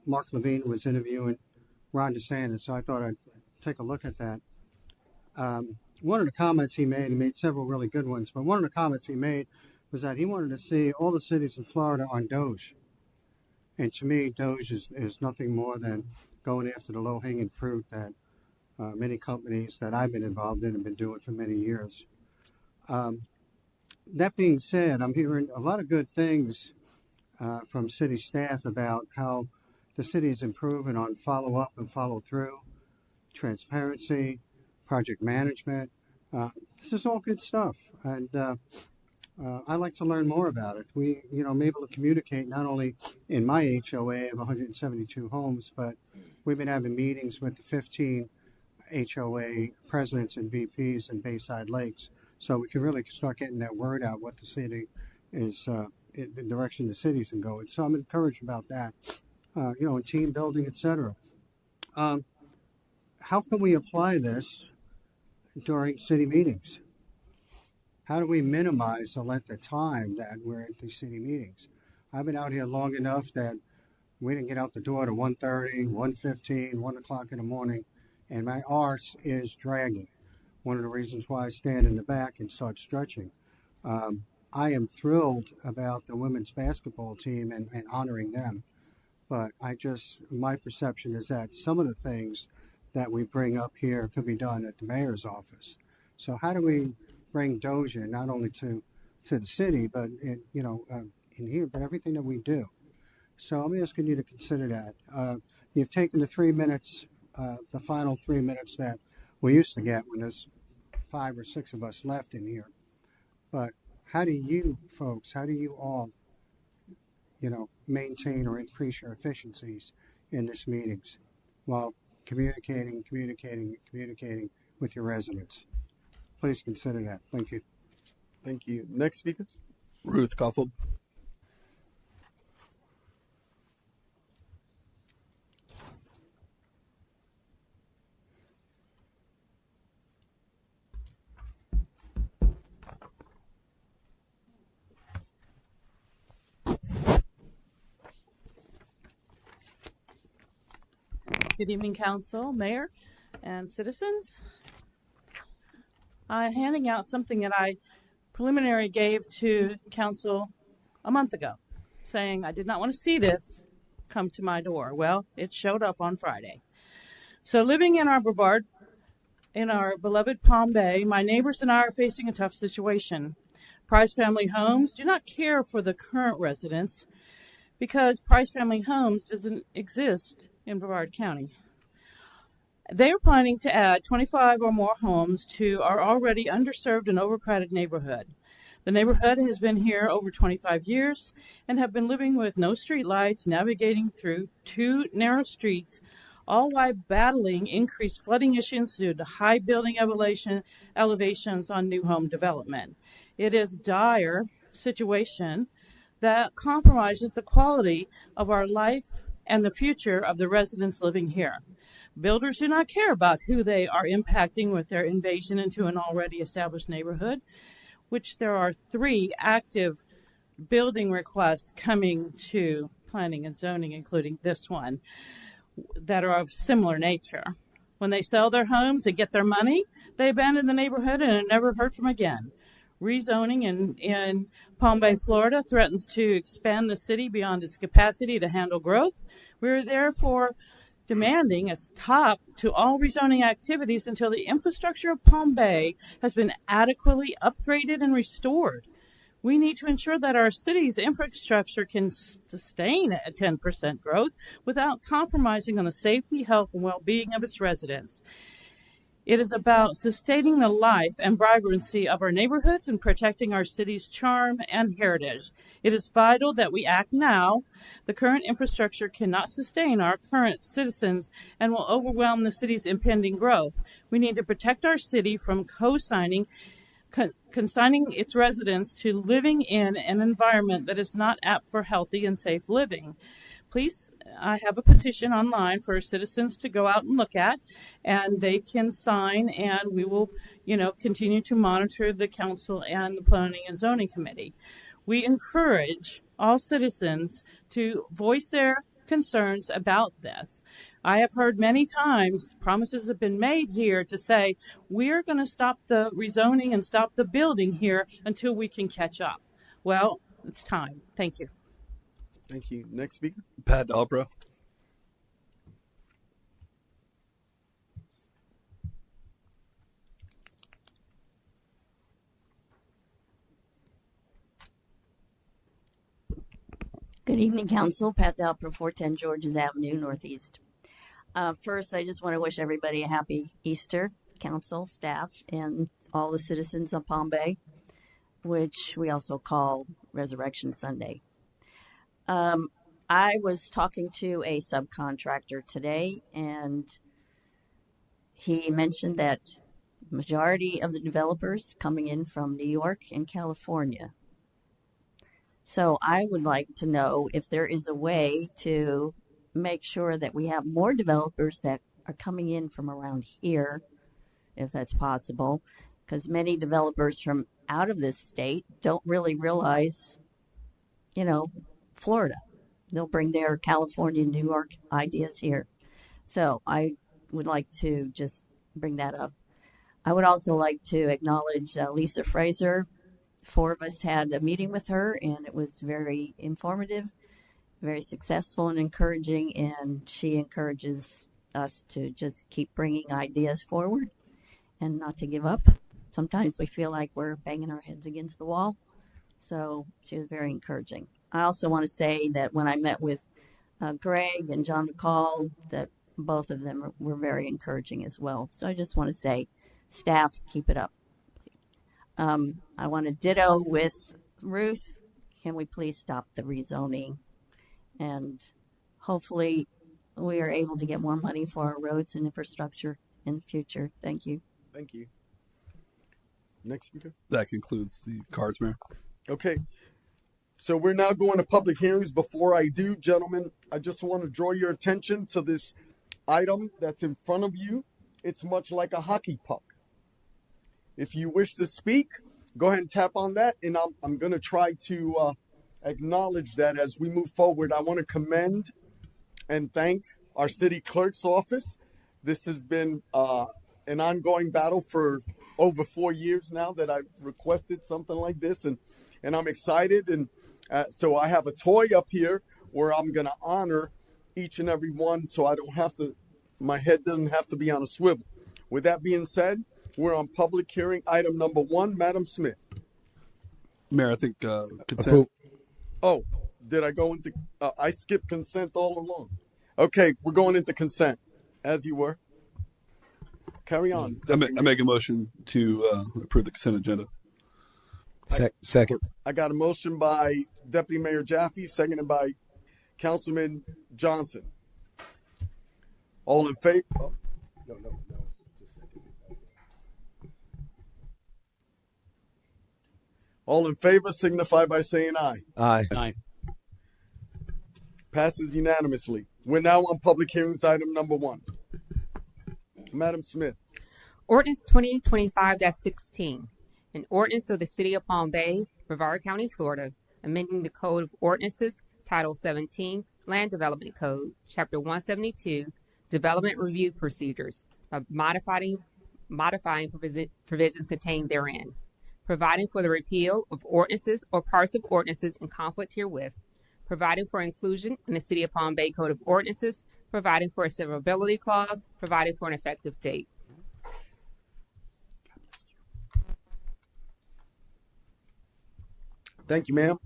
Mark Levine was interviewing Ron DeSantis, so I thought I'd take a look at that. One of the comments he made several really good ones, but one of the comments he made was that he wanted to see all the cities in Florida on Doge. And to me, Doge is nothing more than going after the low-hanging fruit that many companies that I've been involved in have been doing for many years. That being said, I'm hearing a lot of good things from city staff about how the city is improving on follow-up and follow-through, transparency, project management. This is all good stuff, and I like to learn more about it. I'm able to communicate not only in my HOA of 172 homes, but we've been having meetings with the 15 HOA presidents and VPs in Bayside Lakes, so we can really start getting that word out what the city is, the direction the city's going. So I'm encouraged about that. And team building, etc. How can we apply this during city meetings? How do we minimize the length of time that we're at these city meetings? I've been out here long enough that we didn't get out the door to 1:30, 1:15, 1 o'clock in the morning, and my arse is dragging. One of the reasons why I stand in the back and start stretching. I am thrilled about the women's basketball team and honoring them. But my perception is that some of the things that we bring up here could be done at the mayor's office. So how do we bring Doge in, not only to the city, but in here, but everything that we do? So I'm asking you to consider that. You've taken the 3 minutes, the final 3 minutes that we used to get when there's 5 or 6 of us left in here. But how do you all maintain or increase your efficiencies in these meetings while communicating with your residents? Please consider that. Thank you. Thank you. Next speaker. Ruth Koffold. Good evening, Council, Mayor, and citizens. I'm handing out something that I preliminary gave to Council a month ago, saying I did not want to see this come to my door. Well, it showed up on Friday. So living in our Brevard, in our beloved Palm Bay, my neighbors and I are facing a tough situation. Price Family Homes do not care for the current residents because Price Family Homes doesn't exist in Brevard County. They are planning to add 25 or more homes to our already underserved and overcrowded neighborhood. The neighborhood has been here over 25 years and have been living with no street lights, navigating through 2 narrow streets, all while battling increased flooding issues due to high building elevations on new home development. It is a dire situation that compromises the quality of our life and the future of the residents living here. Builders do not care about who they are impacting with their invasion into an already established neighborhood, which there are 3 active building requests coming to planning and zoning, including this one, that are of similar nature. When they sell their homes and get their money, they abandon the neighborhood and are never heard from again. Rezoning in Palm Bay, Florida threatens to expand the city beyond its capacity to handle growth. We're therefore demanding a stop to all rezoning activities until the infrastructure of Palm Bay has been adequately upgraded and restored. We need to ensure that our city's infrastructure can sustain a 10% growth without compromising on the safety, health, and well-being of its residents. It is about sustaining the life and vibrancy of our neighborhoods and protecting our city's charm and heritage. It is vital that we act now. The current infrastructure cannot sustain our current citizens and will overwhelm the city's impending growth. We need to protect our city from consigning its residents to living in an environment that is not apt for healthy and safe living. Please, I have a petition online for citizens to go out and look at, and they can sign, and we will, continue to monitor the council and the planning and zoning committee. We encourage all citizens to voice their concerns about this. I have heard many times promises have been made here to say, we're going to stop the rezoning and stop the building here until we can catch up. Well, it's time. Thank you. Thank you. Next speaker. Pat Dalbro. Good evening, Council. Pat Dalper, 410 Georges Avenue, Northeast. First, I just want to wish everybody a happy Easter, Council, staff, and all the citizens of Palm Bay, which we also call Resurrection Sunday. I was talking to a subcontractor today, and he mentioned that majority of the developers coming in from New York and California. So I would like to know if there is a way to make sure that we have more developers that are coming in from around here, if that's possible, because many developers from out of this state don't really realize, Florida. They'll bring their California, New York ideas here. So I would like to just bring that up. I would also like to acknowledge Lisa Fraser. 4 of us had a meeting with her, and it was very informative, very successful and encouraging, and she encourages us to just keep bringing ideas forward and not to give up. Sometimes we feel like we're banging our heads against the wall, so she was very encouraging. I also want to say that when I met with Greg and John McCall, that both of them were very encouraging as well. So I just want to say, staff, keep it up. I want to ditto with Ruth. Can we please stop the rezoning? And hopefully we are able to get more money for our roads and infrastructure in the future. Thank you. Thank you. Next speaker. That concludes the cards, Mayor. Okay. So we're now going to public hearings. Before I do, gentlemen, I just want to draw your attention to this item that's in front of you. It's much like a hockey puck. If you wish to speak, go ahead and tap on that, and I'm going to try to acknowledge that as we move forward. I want to commend and thank our city clerk's office. This has been an ongoing battle for over 4 years now that I've requested something like this, and I'm excited. And so I have a toy up here where I'm going to honor each and every one, so I don't have to, my head doesn't have to be on a swivel. With that being said, we're on public hearing item number 1, Madam Smith. Mayor, I think consent. Oh, did I go into? I skipped consent all along. Okay, we're going into consent, as you were. Carry on. I make a motion to approve the consent agenda. Second. I got a motion by Deputy Mayor Jaffe, seconded by Councilman Johnson. All in favor? Oh, no. Just second. All in favor signify by saying aye. Aye. Passes unanimously. We're now on public hearings item number 1. Madam Smith. Ordinance 2025-16, an ordinance of the City of Palm Bay, Brevard County, Florida, amending the Code of Ordinances, Title 17, Land Development Code, Chapter 172, Development Review Procedures, by modifying provisions contained therein, providing for the repeal of ordinances or parts of ordinances in conflict herewith, providing for inclusion in the City of Palm Bay Code of Ordinances providing for a severability clause, providing for an effective date. Thank you, ma'am.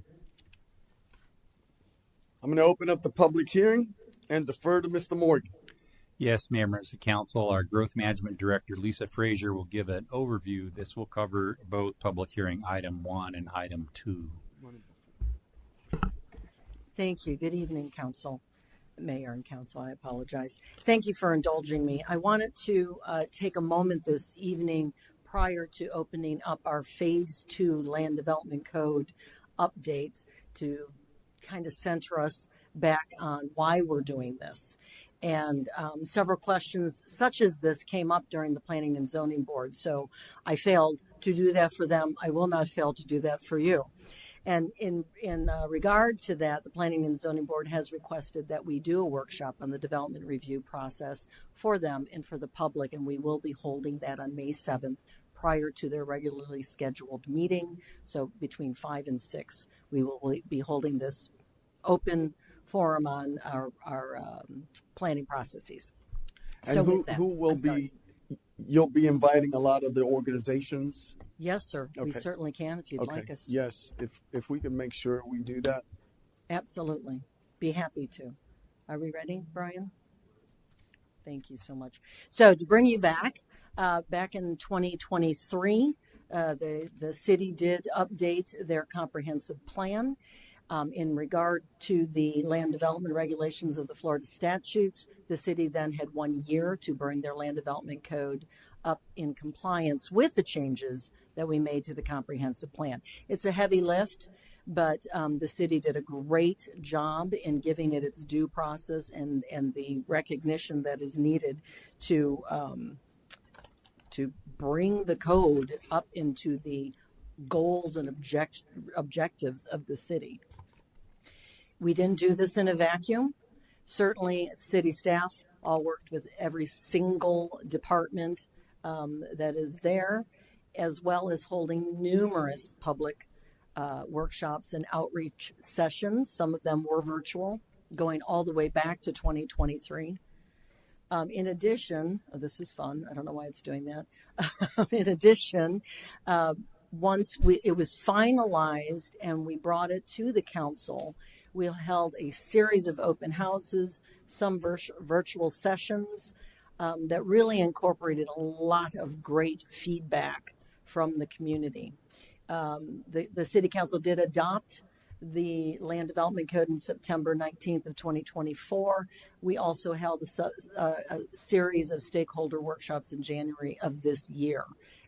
I'm going to open up the public hearing and defer to Mr. Morgan. Yes, Mayor, members of the council, our growth management director, Lisa Frazier, will give an overview. This will cover both public hearing item 1 and item 2. Thank you. Good evening, council, mayor and council. I apologize. Thank you for indulging me. I wanted to take a moment this evening prior to opening up our phase 2 land development code updates to kind of center us back on why we're doing this. And several questions such as this came up during the Planning and Zoning Board. So I failed to do that for them. I will not fail to do that for you. And in regard to that, the Planning and Zoning Board has requested that we do a workshop on the development review process for them and for the public. And we will be holding that on May 7th prior to their regularly scheduled meeting. So between 5 and 6, we will be holding this open forum on our planning processes. And So who, with that, who will I'm sorry. be, you'll be inviting a lot of the organizations? Yes, sir. We Okay. certainly can if you'd Okay. like us to. Yes, if we can make sure we do that. Absolutely. Be happy to. Are we ready, Brian? Thank you so much. So to bring you back, back in 2023, the city did update their comprehensive plan. In regard to the land development regulations of the Florida statutes, the city then had 1 year to bring their land development code up in compliance with the changes that we made to the comprehensive plan. It's a heavy lift, but the city did a great job in giving it its due process and the recognition that is needed to bring the code up into the goals and objectives of the city. We didn't do this in a vacuum. Certainly, city staff all worked with every single department that is there, as well as holding numerous public workshops and outreach sessions. Some of them were virtual, going all the way back to 2023. In addition, this is fun. I don't know why it's doing that. In addition, once it was finalized and we brought it to the council, we held a series of open houses, some virtual sessions that really incorporated a lot of great feedback from the community. The city council did adopt the land development code in September 19th of 2024. We also held a series of stakeholder workshops in January of this year,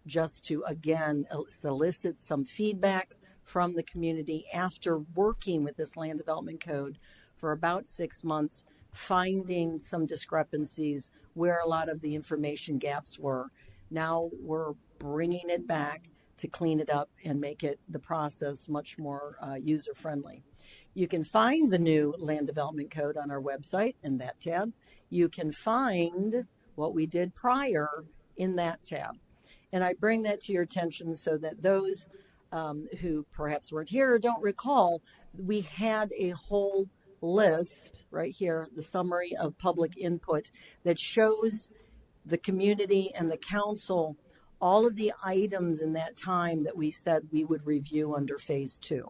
just to, again, solicit some feedback from the community after working with this land development code for about 6 months, finding some discrepancies where a lot of the information gaps were. Now we're bringing it back to clean it up and make it the process much more user-friendly. You can find the new land development code on our website in that tab. You can find what we did prior in that tab. And I bring that to your attention so that those who perhaps weren't here or don't recall, we had a whole list right here, the summary of public input that shows the community and the council all of the items in that time that we said we would review under phase 2.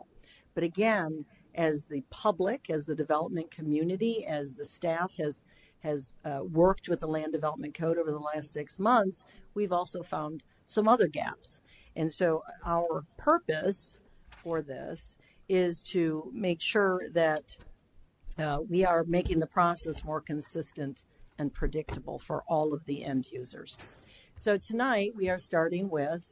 But again, as the public, as the development community, as the staff has worked with the land development code over the last 6 months, we've also found some other gaps. And so our purpose for this is to make sure that we are making the process more consistent and predictable for all of the end users. So tonight we are starting with,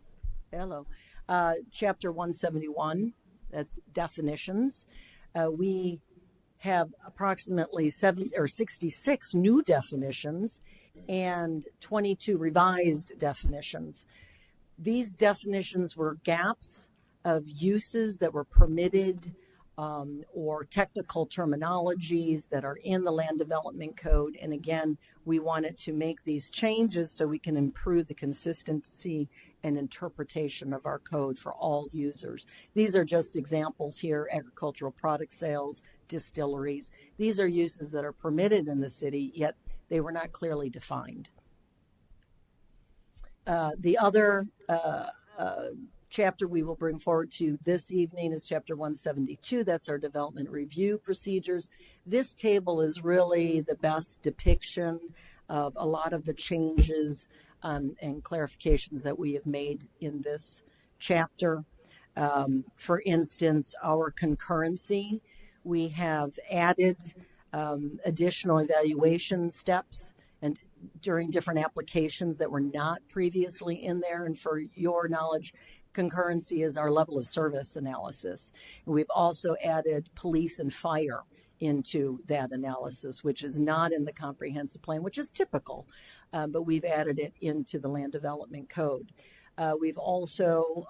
chapter 171, that's definitions. We have approximately 66 new definitions and 22 revised definitions. These definitions were gaps of uses that were permitted or technical terminologies that are in the land development code. And again, we wanted to make these changes so we can improve the consistency and interpretation of our code for all users. These are just examples here: agricultural product sales, distilleries. These are uses that are permitted in the city, yet they were not clearly defined. The other chapter we will bring forward to this evening is chapter 172. That's our development review procedures. This table is really the best depiction of a lot of the changes and clarifications that we have made in this chapter. For instance, our concurrency, we have added additional evaluation steps and during different applications that were not previously in there. And for your knowledge, concurrency is our level of service analysis. And we've also added police and fire into that analysis, which is not in the comprehensive plan, which is typical, but we've added it into the land development code. We've also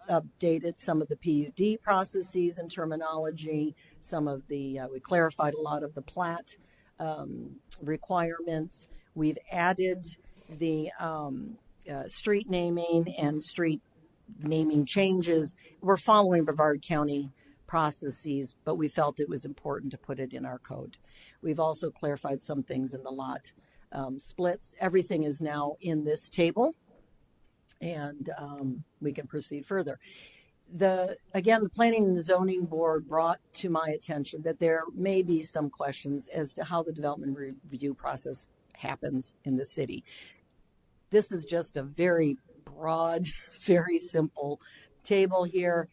updated some of the PUD processes and terminology. We clarified a lot of the plat requirements. We've added the street naming and street naming changes. We're following Brevard County processes, but we felt it was important to put it in our code. We've also clarified some things in the lot splits. Everything is now in this table, and we can proceed further. The Planning and Zoning Board brought to my attention that there may be some questions as to how the development review process happens in the city. This is just a very broad, very simple table here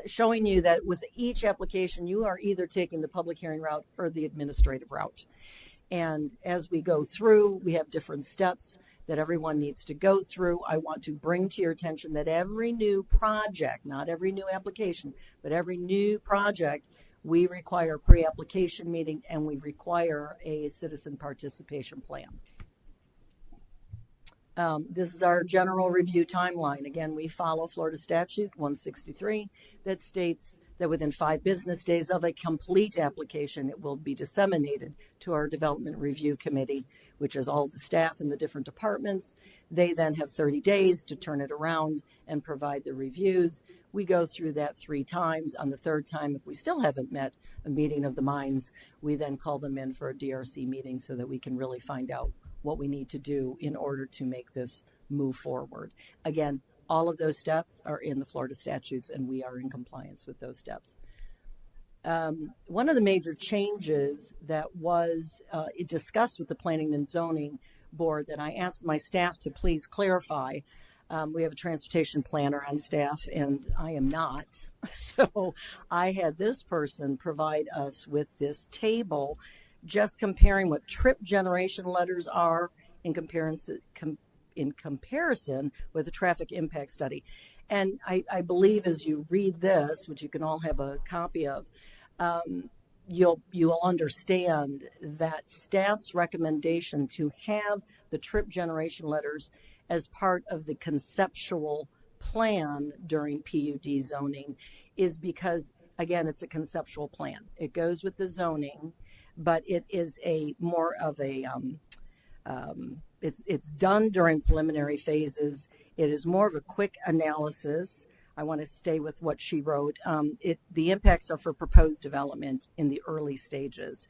showing you that with each application, you are either taking the public hearing route or the administrative route. And as we go through, we have different steps that everyone needs to go through. I want to bring to your attention that every new project, not every new application, but every new project, we require a pre-application meeting and we require a citizen participation plan. This is our general review timeline. Again, we follow Florida Statute 163 that states that within 5 business days of a complete application, it will be disseminated to our Development Review Committee, which is all the staff in the different departments. They then have 30 days to turn it around and provide the reviews. We go through that 3 times. On the 3rd time, if we still haven't met a meeting of the minds, we then call them in for a DRC meeting so that we can really find out what we need to do in order to make this move forward. Again, all of those steps are in the Florida statutes, and we are in compliance with those steps. One of the major changes that was discussed with the Planning and Zoning Board that I asked my staff to please clarify. We have a transportation planner on staff, and I am not. So I had this person provide us with this table just comparing what trip generation letters are in comparison with the traffic impact study. And I believe as you read this, which you can all have a copy of, you'll understand that staff's recommendation to have the trip generation letters as part of the conceptual plan during PUD zoning is because, again, it's a conceptual plan. It goes with the zoning, but it is a more of a it's done during preliminary phases. It is more of a quick analysis. I want to stay with what she wrote. The impacts are for proposed development in the early stages.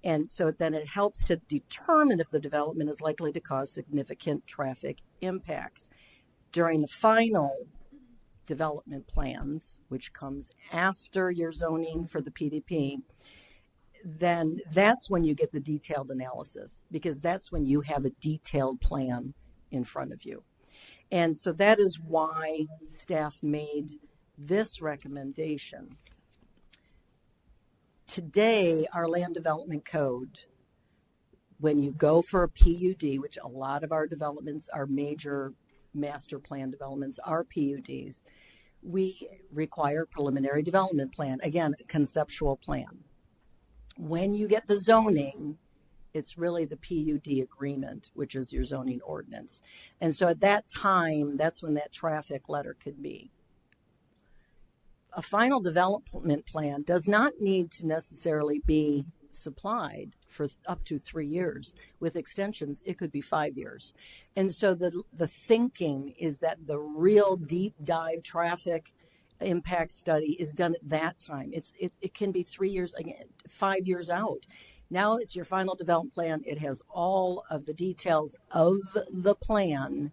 And so then it helps to determine if the development is likely to cause significant traffic impacts. During the final development plans, which comes after your zoning for the PDP, then that's when you get the detailed analysis, because that's when you have a detailed plan in front of you. And so that is why staff made this recommendation. Today, our land development code, when you go for a PUD, which a lot of our developments, our major master plan developments are PUDs, we require preliminary development plan. Again, a conceptual plan. When you get the zoning, it's really the PUD agreement, which is your zoning ordinance. And so at that time, that's when that traffic letter could be. a final development plan does not need to necessarily be supplied for up to 3 years. With extensions, it could be 5 years. And so the thinking is that the real deep dive traffic impact study is done at that time. It can be 3 years, again, 5 years out. Now it's your final development plan. It has all of the details of the plan,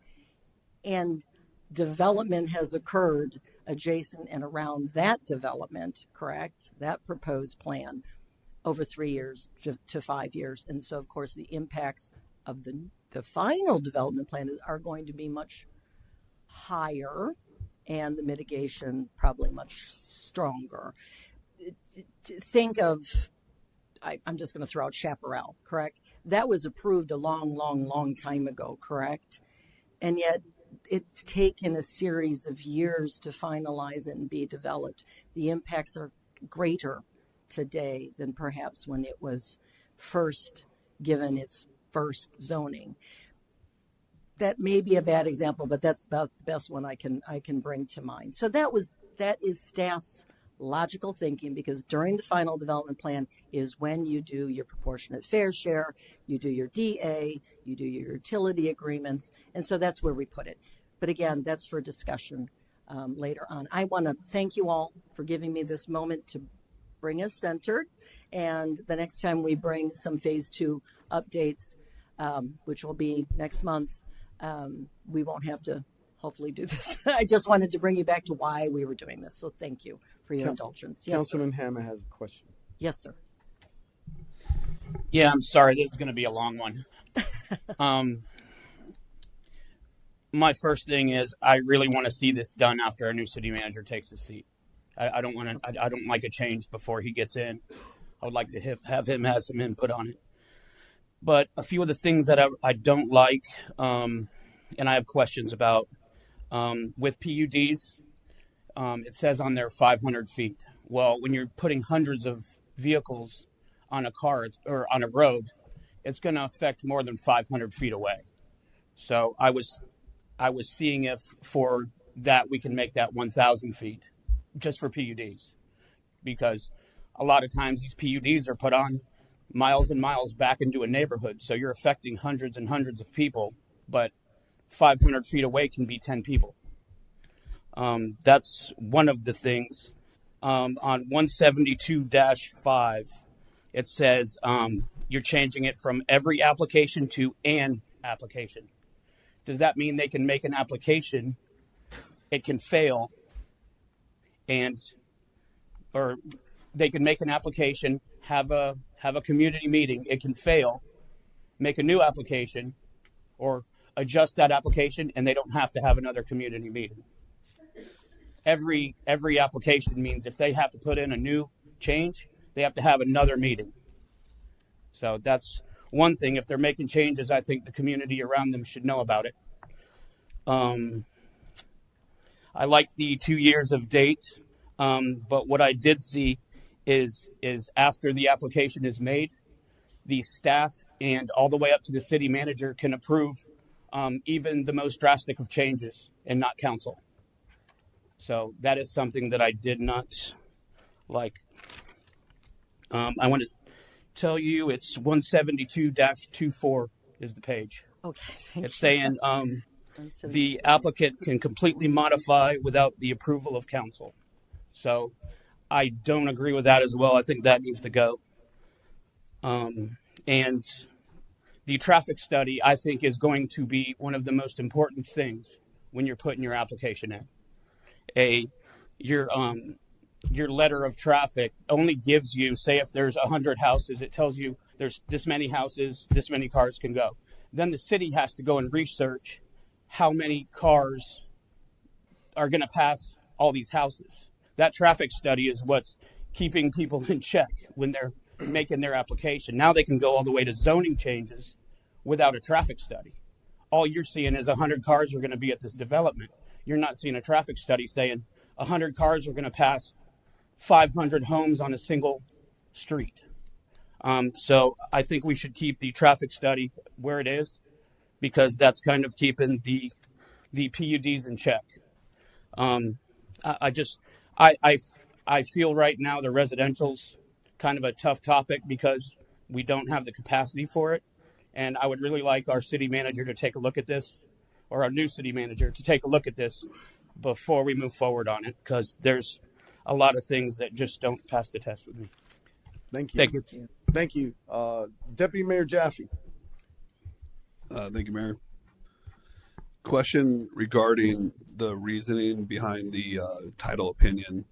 and development has occurred adjacent and around that development, correct? That proposed plan over 3 years to 5 years. And so, of course, the impacts of the final development plan are going to be much higher, and the mitigation probably much stronger. Think of, I'm just going to throw out Chaparral, correct? That was approved a long time ago, correct? And yet it's taken a series of years to finalize it and be developed. The impacts are greater today than perhaps when it was first given its first zoning. That may be a bad example, but that's about the best one I can bring to mind. So that is staff's logical thinking, because during the final development plan is when you do your proportionate fair share, you do your DA, you do your utility agreements, and so that's where we put it. But again, that's for discussion later on. I want to thank you all for giving me this moment to bring us centered, and the next time we bring some phase 2 updates, which will be next month, we won't have to hopefully do this. I just wanted to bring you back to why we were doing this, so thank you for your indulgence. Yes, Councilman Hammer has a question. Yes, sir. Yeah, I'm sorry. This is going to be a long one. My first thing is I really want to see this done after our new city manager takes his seat. I don't like a change before he gets in. I would like to have him have some input on it. But a few of the things that I don't like, and I have questions about, with PUDs, it says on there 500 feet. Well, when you're putting hundreds of vehicles on a car or on a road, it's going to affect more than 500 feet away. So I was seeing if for that we can make that 1,000 feet just for PUDs, because a lot of times these PUDs are put on miles and miles back into a neighborhood, so you're affecting hundreds and hundreds of people, but 500 feet away can be 10 people. That's one of the things. On 172-5, it says you're changing it from every application to an application. Does that mean they can make an application, it can fail, or they can make an application, have a community meeting, it can fail, make a new application, or adjust that application, and they don't have to have another community meeting? Every application means if they have to put in a new change, they have to have another meeting. So that's one thing. If they're making changes, I think the community around them should know about it. I like the 2 years of date, but what I did see is after the application is made, the staff and all the way up to the city manager can approve even the most drastic of changes, and not council. So that is something that I did not like. I want to tell you it's 172-24 is the page. Okay, thank it's you. saying the applicant can completely modify without the approval of council. So I don't agree with that as well. I think that needs to go. And the traffic study, I think, is going to be one of the most important things when you're putting your application in. Your letter of traffic only gives you, say if there's 100 houses, it tells you there's this many houses, this many cars can go. Then the city has to go and research how many cars are going to pass all these houses. That traffic study is what's keeping people in check when they're making their application. Now they can go all the way to zoning changes without a traffic study. All you're seeing is 100 cars are going to be at this development. You're not seeing a traffic study saying 100 cars are going to pass 500 homes on a single street. So I think we should keep the traffic study where it is, because that's kind of keeping the PUDs in check. I I feel right now the residential's kind of a tough topic because we don't have the capacity for it. And I would really like our city manager to take a look at this, or our new city manager to take a look at this before we move forward on it, because there's a lot of things that just don't pass the test with me. Thank you. Thank you. Thank you. Deputy Mayor Jaffe. Thank you, Mayor. Question regarding the reasoning behind the title opinion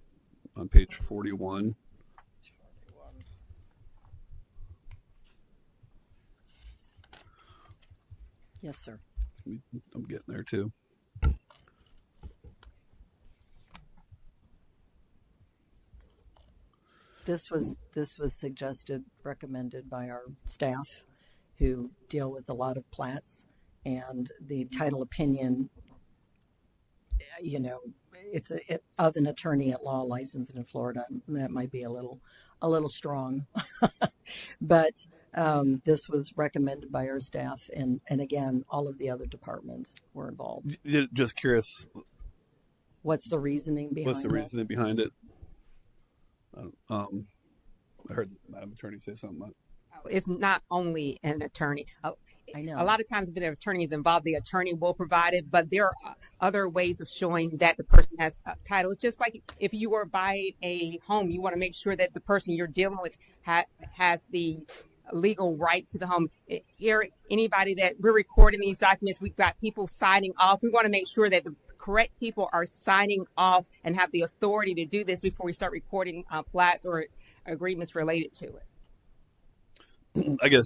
on page 41. Yes, sir. I'm getting there too. This was suggested, recommended by our staff who deal with a lot of plats, and the title opinion, you know, it's of an attorney at law licensed in Florida. That might be a little strong, but this was recommended by our staff, and again, all of the other departments were involved. Just curious. What's the reasoning behind it? What's the reasoning behind it? I heard Madam Attorney say something. It's not only an attorney. I know. A lot of times when the attorney is involved, the attorney will provide it, but there are other ways of showing that the person has a title. It's just like if you were buying a home, you want to make sure that the person you're dealing with has the legal right to the home. Here, anybody that we're recording these documents, we've got people signing off. We want to make sure that the correct people are signing off and have the authority to do this before we start recording plats or agreements related to it. I guess,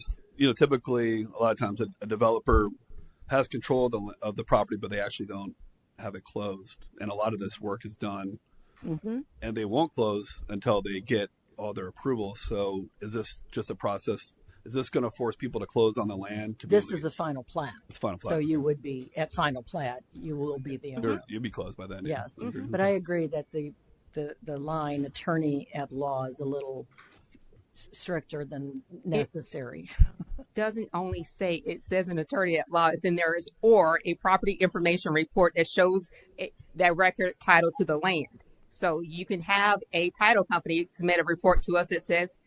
typically a lot of times a developer has control of the property, but they actually don't have it closed. And a lot of this work is done, and they won't close until they get all their approvals. So is this just a process? Is this going to force people to close on the land? This is a final plat. It's final plat. So you would be at final plat. You will be the owner. You'll be closed by then. Yes, Yeah. but I agree that the line attorney at law is a little stricter than necessary. It doesn't only say, it says an attorney at law, then there is or a property information report that shows that record title to the land. So you can have a title company submit a report to us that says,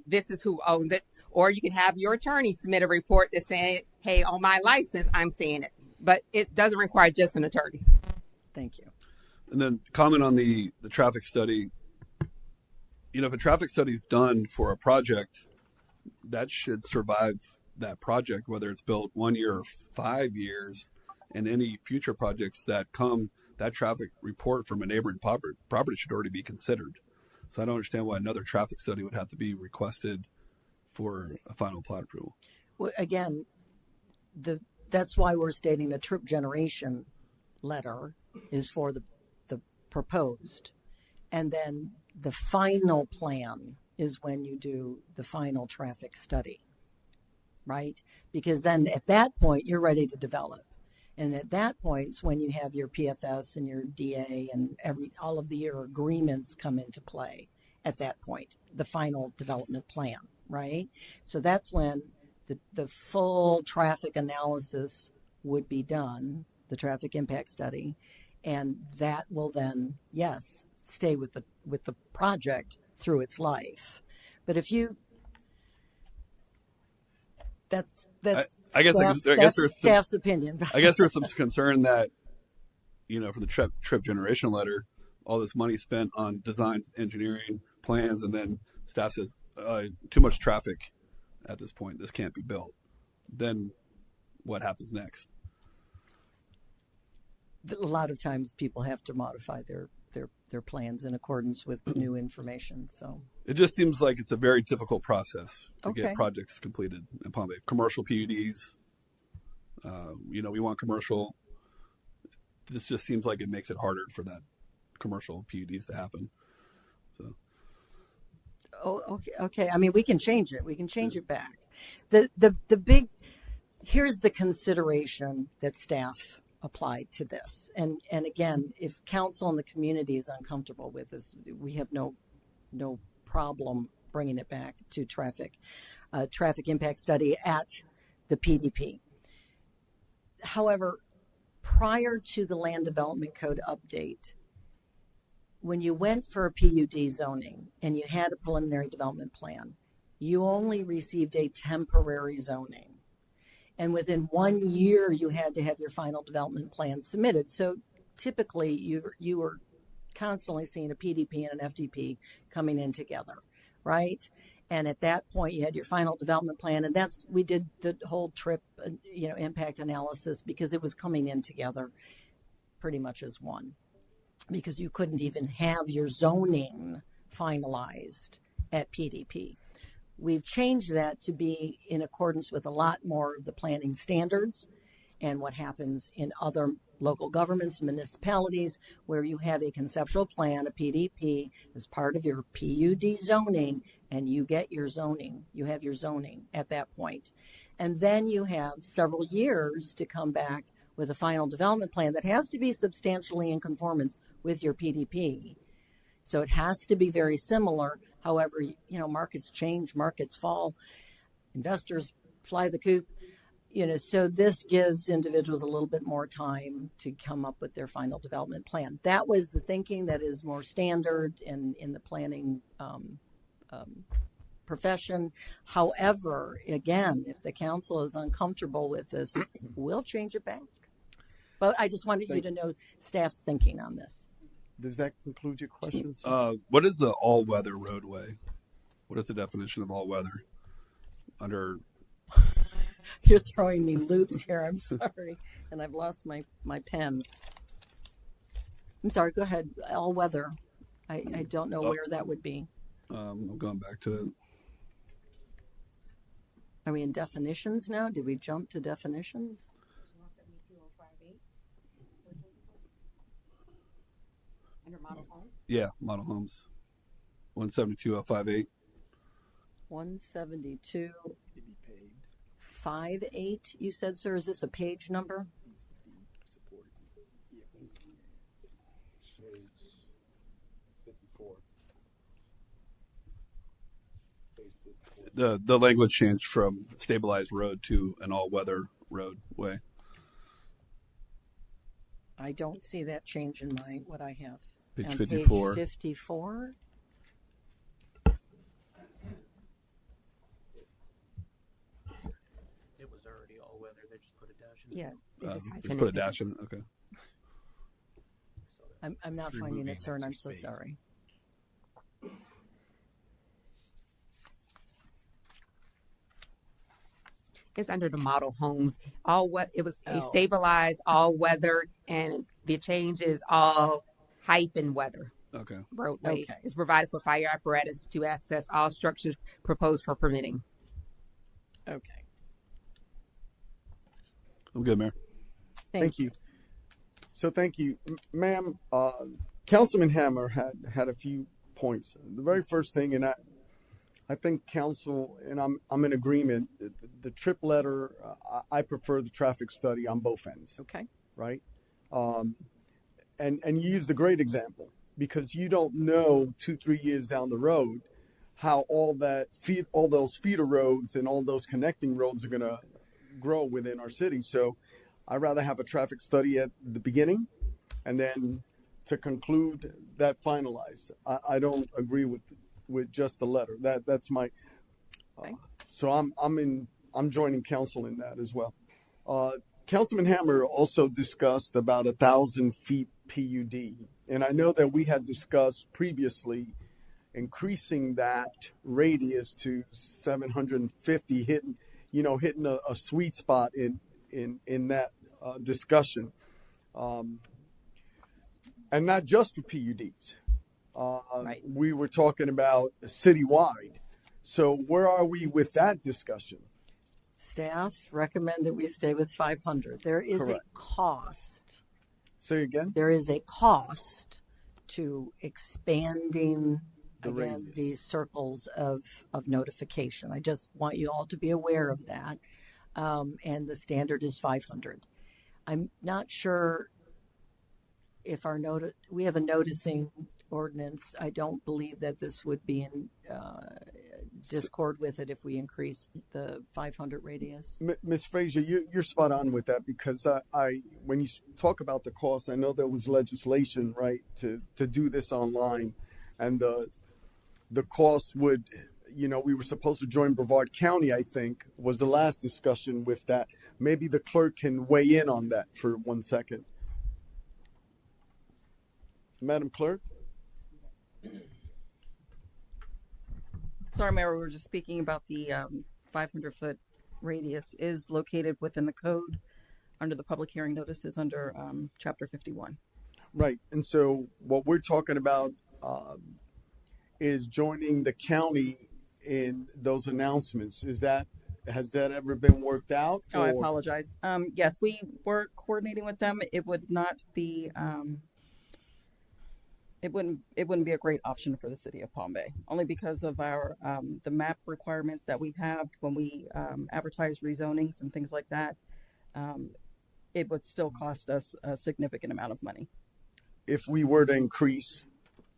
this is who owns it. Or you can have your attorney submit a report that's saying, hey, on my license, I'm seeing it. But it doesn't require just an attorney. Thank you. And then comment on the traffic study. If a traffic study is done for a project, that should survive that project, whether it's built 1 year or 5 years, and any future projects that come, that traffic report from a neighboring property should already be considered. So I don't understand why another traffic study would have to be requested for a final plat approval. Well, again, that's why we're stating the trip generation letter is for the proposed, and then the final plan is when you do the final traffic study, right? Because then at that point you're ready to develop, and at that point it's when you have your PFS and your DA and all of your agreements come into play. At that point, the final development plan, right? So that's when the full traffic analysis would be done, the traffic impact study, and that will then, yes, stay with the project through its life. But if you, that's I guess there's staff's opinion. I guess there's some concern that, from the trip generation letter, all this money spent on design, engineering, plans, and then staff says too much traffic at this point. This can't be built. Then what happens next? A lot of times people have to modify their plans in accordance with new information. So it just seems like it's a very difficult process to Okay. get projects completed in Palm Bay. Commercial PUDs, we want commercial. This just seems like it makes it harder for that commercial PUDs to happen. So. Okay. I mean, we can change it. We can change it back. Here's the consideration that staff applied to this. And again, if council and the community is uncomfortable with this, we have no problem bringing it back to traffic impact study at the PDP. However, prior to the land development code update, when you went for a PUD zoning and you had a preliminary development plan, you only received a temporary zoning. And within 1 year, you had to have your final development plan submitted. So typically, you were constantly seeing a PDP and an FDP coming in together, right? And at that point, you had your final development plan, and we did the whole trip, impact analysis, because it was coming in together pretty much as one, because you couldn't even have your zoning finalized at PDP. We've changed that to be in accordance with a lot more of the planning standards and what happens in other local governments, municipalities, where you have a conceptual plan, a PDP, as part of your PUD zoning, and you get your zoning. You have your zoning at that point. And then you have several years to come back with a final development plan that has to be substantially in conformance with your PDP. So it has to be very similar. However, markets change, markets fall, investors fly the coop. So this gives individuals a little bit more time to come up with their final development plan. That was the thinking that is more standard in the planning profession. However, again, if the council is uncomfortable with this, we'll change it back. But I just wanted you to know staff's thinking on this. Does that conclude your questions? What is an all-weather roadway? What is the definition of all-weather? You're throwing me loops here. I'm sorry. And I've lost my pen. I'm sorry. Go ahead. All weather. I don't know where that would be. I'm going back to it. Are we in definitions now? Did we jump to definitions? Under model homes? Yeah, model homes. 172.058. 172.58. You said, sir, is this a page number? The language changed from stabilized road to an all-weather roadway. I don't see that change in what I have. Page On 54. Page 54. It was already all weather. They just put a dash in. Yeah, Just put a dash in. Okay. I'm not finding it, sir, and I'm so sorry. It's under the model homes. It was a stabilized all weather, and the change is all hyphen weather. Okay. Roadway Okay. is provided for fire apparatus to access all structures proposed for permitting. Okay. I'm good, Mayor. Thank you. So thank you, ma'am. Councilman Hammer had a few points. The very first thing, and I think council, and I'm in agreement, the trip letter, I prefer the traffic study on both ends. Okay. Right? And you used a great example, because you don't know 2-3 years down the road how all those feeder roads and all those connecting roads are going to grow within our city. So I'd rather have a traffic study at the beginning, and then to conclude that finalized. I don't agree with just the letter. That's my. So I'm joining council in that as well. Councilman Hammer also discussed about 1,000 feet PUD, and I know that we had discussed previously increasing that radius to 750, hitting a sweet spot in that discussion, and not just for PUDs. Right. We were talking about citywide. So where are we with that discussion? Staff recommend that we stay with 500. There is Correct. a cost. Say again? There is a cost to expanding The again, radius. these circles of notification. I just want you all to be aware of that. And the standard is 500. I'm not sure if we have a noticing ordinance. I don't believe that this would be discord with it if we increase the 500 radius. Ms. Frazier, you're spot on with that, because I when you talk about the cost, I know there was legislation, right, to do this online, and the cost would, we were supposed to join Brevard County, I think, was the last discussion with that. Maybe the clerk can weigh in on that for 1 second. Madam Clerk? Sorry, Mayor, we were just speaking about the 500-foot radius is located within the code under the public hearing notices under Chapter 51. Right. And so what we're talking about is joining the county in those announcements. Has that ever been worked out? Oh, I apologize. Yes, we were coordinating with them. It would not be... It wouldn't be a great option for the city of Palm Bay, only because of our the map requirements that we have when we advertise rezonings and things like that. It would still cost us a significant amount of money. If we were to increase,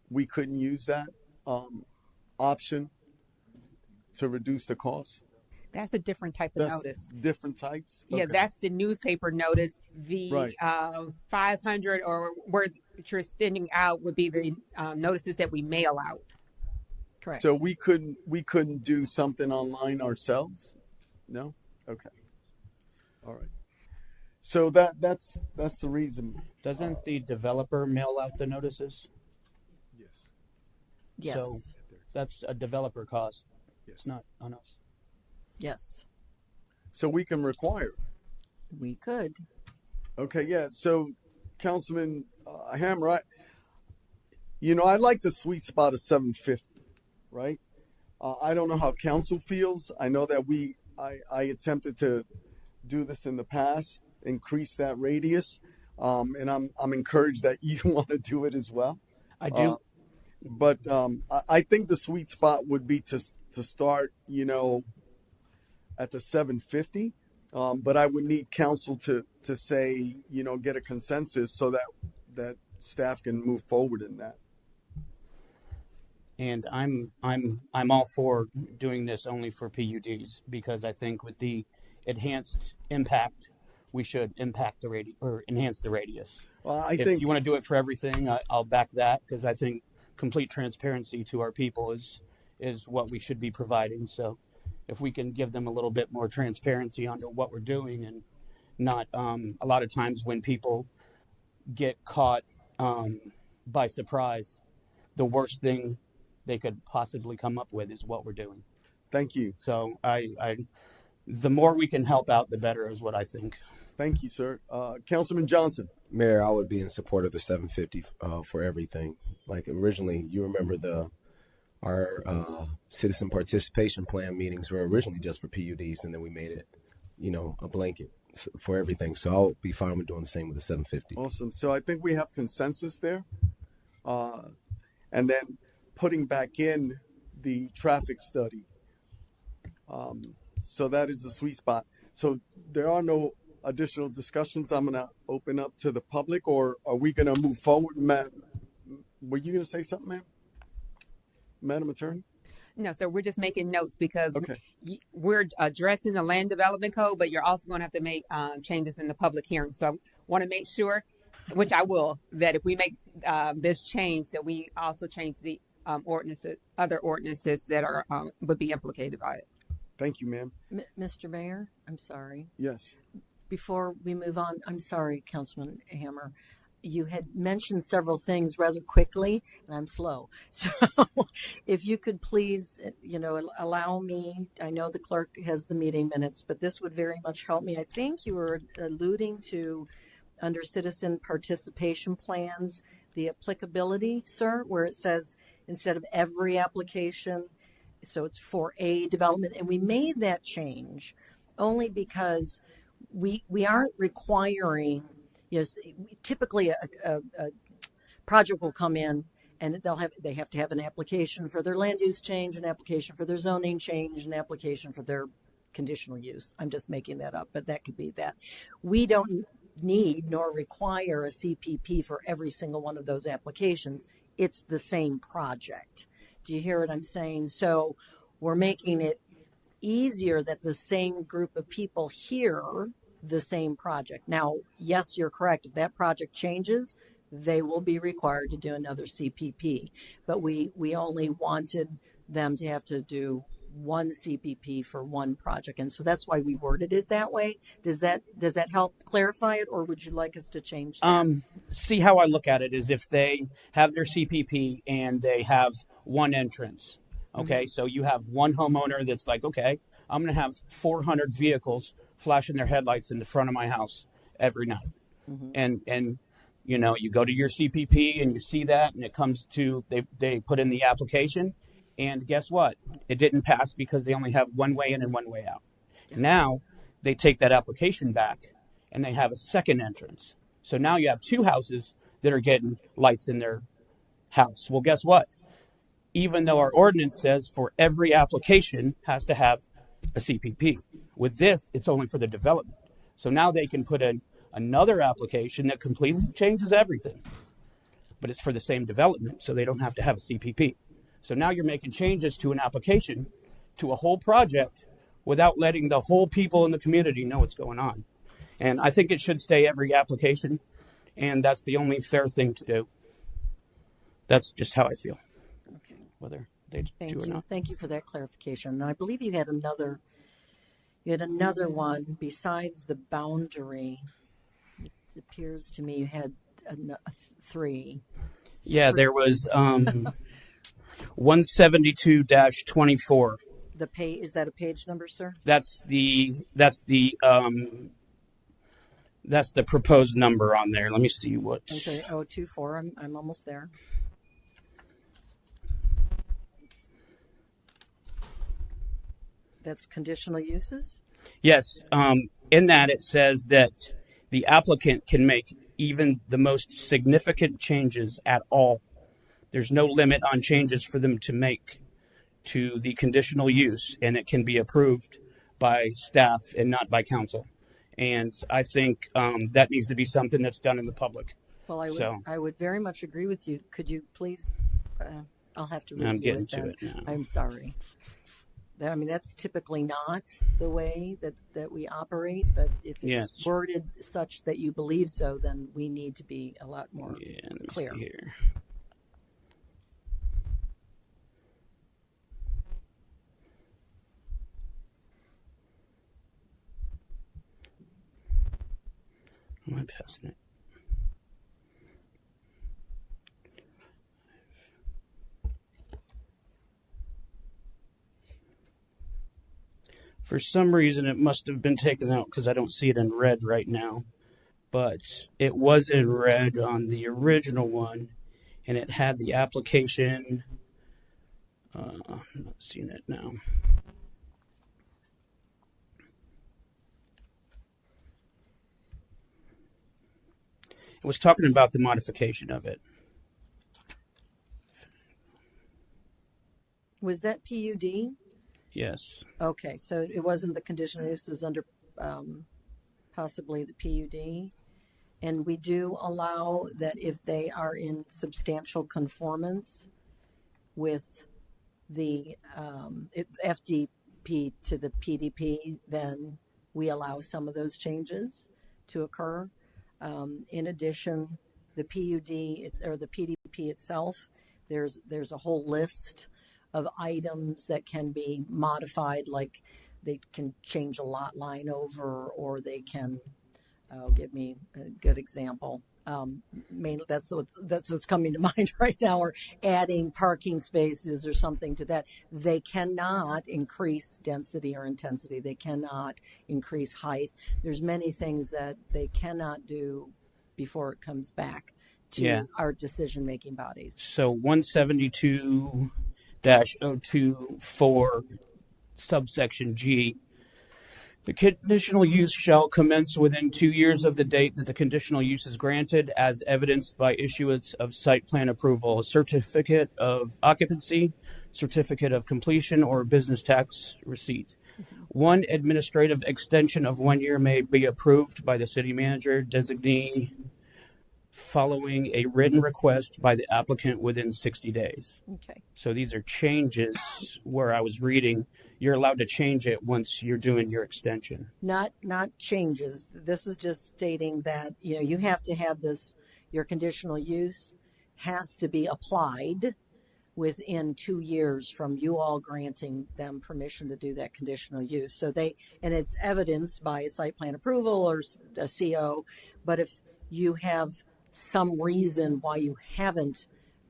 we couldn't use that option to reduce the cost? That's a different type of notice. Different types? Okay. Yeah, that's the newspaper notice. The Right. 500 or where you're sending out would be the notices that we mail out. Correct. So we couldn't do something online ourselves? No? Okay. All right. So that's the reason. Doesn't the developer mail out the notices? Yes. So that's a developer cost. It's not on us. Yes. So we can require. We could. Okay, yeah. So, Councilman Hammer, I like the sweet spot of 750, right? I don't know how council feels. I know that I attempted to do this in the past, increase that radius, and I'm encouraged that you want to do it as well. I do. But I think the sweet spot would be to start, at the 750. But I would need council to say, get a consensus so that staff can move forward in that. And I'm all for doing this only for PUDs, because I think with the enhanced impact, we should impact the enhance the radius. Well, if you want to do it for everything, I'll back that, because I think complete transparency to our people is what we should be providing. So if we can give them a little bit more transparency onto what we're doing, and not a lot of times when people get caught by surprise, the worst thing they could possibly come up with is what we're doing. Thank you. So the more we can help out, the better is what I think. Thank you, sir. Councilman Johnson. Mayor, I would be in support of the 750 for everything. Like originally, you remember our citizen participation plan meetings were originally just for PUDs, and then we made it, a blanket for everything. So I'll be fine with doing the same with the 750. Awesome. So I think we have consensus there. And then putting back in the traffic study. So that is the sweet spot. So there are no additional discussions. I'm going to open up to the public, or are we going to move forward? Were you going to say something, ma'am? Madam Attorney? No, so we're just making notes because we're addressing the land development code, but you're also going to have to make changes in the public hearing. So I want to make sure, which I will, that if we make this change, that we also change the other ordinances that are would be implicated by it. Thank you, ma'am. Mr. Mayor, I'm sorry. Yes. Before we move on, I'm sorry, Councilman Hammer. You had mentioned several things rather quickly, and I'm slow. So if you could please, allow me, I know the clerk has the meeting minutes, but this would very much help me. I think you were alluding to, under citizen participation plans, the applicability, sir, where it says instead of every application, so it's for a development. And we made that change only because we aren't requiring, typically a project will come in and they have to have an application for their land use change, an application for their zoning change, an application for their conditional use. I'm just making that up, but that could be that. We don't need nor require a CPP for every single one of those applications. It's the same project. Do you hear what I'm saying? So we're making it easier that the same group of people hear the same project. Now, yes, you're correct. If that project changes, they will be required to do another CPP. But we only wanted them to have to do one CPP for one project, and so that's why we worded it that way. Does that help clarify it, or would you like us to change that? See, how I look at it is if they have their CPP and they have one entrance, okay, so you have one homeowner that's like, okay, I'm going to have 400 vehicles flashing their headlights in the front of my house every night. And you know, you go to your CPP and you see that, and it comes to, they put in the application, and guess what? It didn't pass because they only have one way in and one way out. Now they take that application back and they have a second entrance. So now you have two houses that are getting lights in their house. Well, guess what? Even though our ordinance says for every application has to have a CPP, with this, it's only for the development. So now they can put in another application that completely changes everything, but it's for the same development, so they don't have to have a CPP. So now you're making changes to an application, to a whole project, without letting the whole people in the community know what's going on. And I think it should stay every application, and that's the only fair thing to do. That's just how I feel. Okay. Whether they Thank do or you. not. Thank you for that clarification. And I believe you had another one besides the boundary. It appears to me you had three. Yeah, there was 172-24. The page, is that a page number, sir? That's the proposed number on there. Let me see what. Okay, 024. I'm almost there. That's conditional uses? Yes. In that it says that the applicant can make even the most significant changes at all. There's no limit on changes for them to make to the conditional use, and it can be approved by staff and not by council. And I think that needs to be something that's done in the public. Well, I would very much agree with you. Could you please? I'll have to review I'm getting it to then. it now. I'm sorry. I mean, that's typically not the way that we operate, but if it's worded such that you believe so, then we need to be a lot more clear. See here. Am I passing it? For some reason, it must have been taken out because I don't see it in red right now. But it was in red on the original one, and it had the application. I'm not seeing it now. It was talking about the modification of it. Was that PUD? Yes. Okay, so it wasn't the conditional use, it was under possibly the PUD. And we do allow that if they are in substantial conformance with the FDP to the PDP, then we allow some of those changes to occur. In addition, the PUD or the PDP itself, there's a whole list of items that can be modified, like they can change a lot line over, or they can give me a good example. Mainly that's what's coming to mind right now, or adding parking spaces or something to that. They cannot increase density or intensity. They cannot increase height. There's many things that they cannot do before it comes back to our decision-making bodies. So 172-024 subsection G. The conditional use shall commence within 2 years of the date that the conditional use is granted, as evidenced by issuance of site plan approval, a certificate of occupancy, certificate of completion, or business tax receipt. One administrative extension of 1 year may be approved by the city manager, designee, following a written request by the applicant within 60 days. Okay. So these are changes where I was reading, you're allowed to change it once you're doing your extension. Not changes. This is just stating that, you have to have this, your conditional use has to be applied within 2 years from you all granting them permission to do that conditional use. So and it's evidenced by a site plan approval or a CO, but if you have some reason why you haven't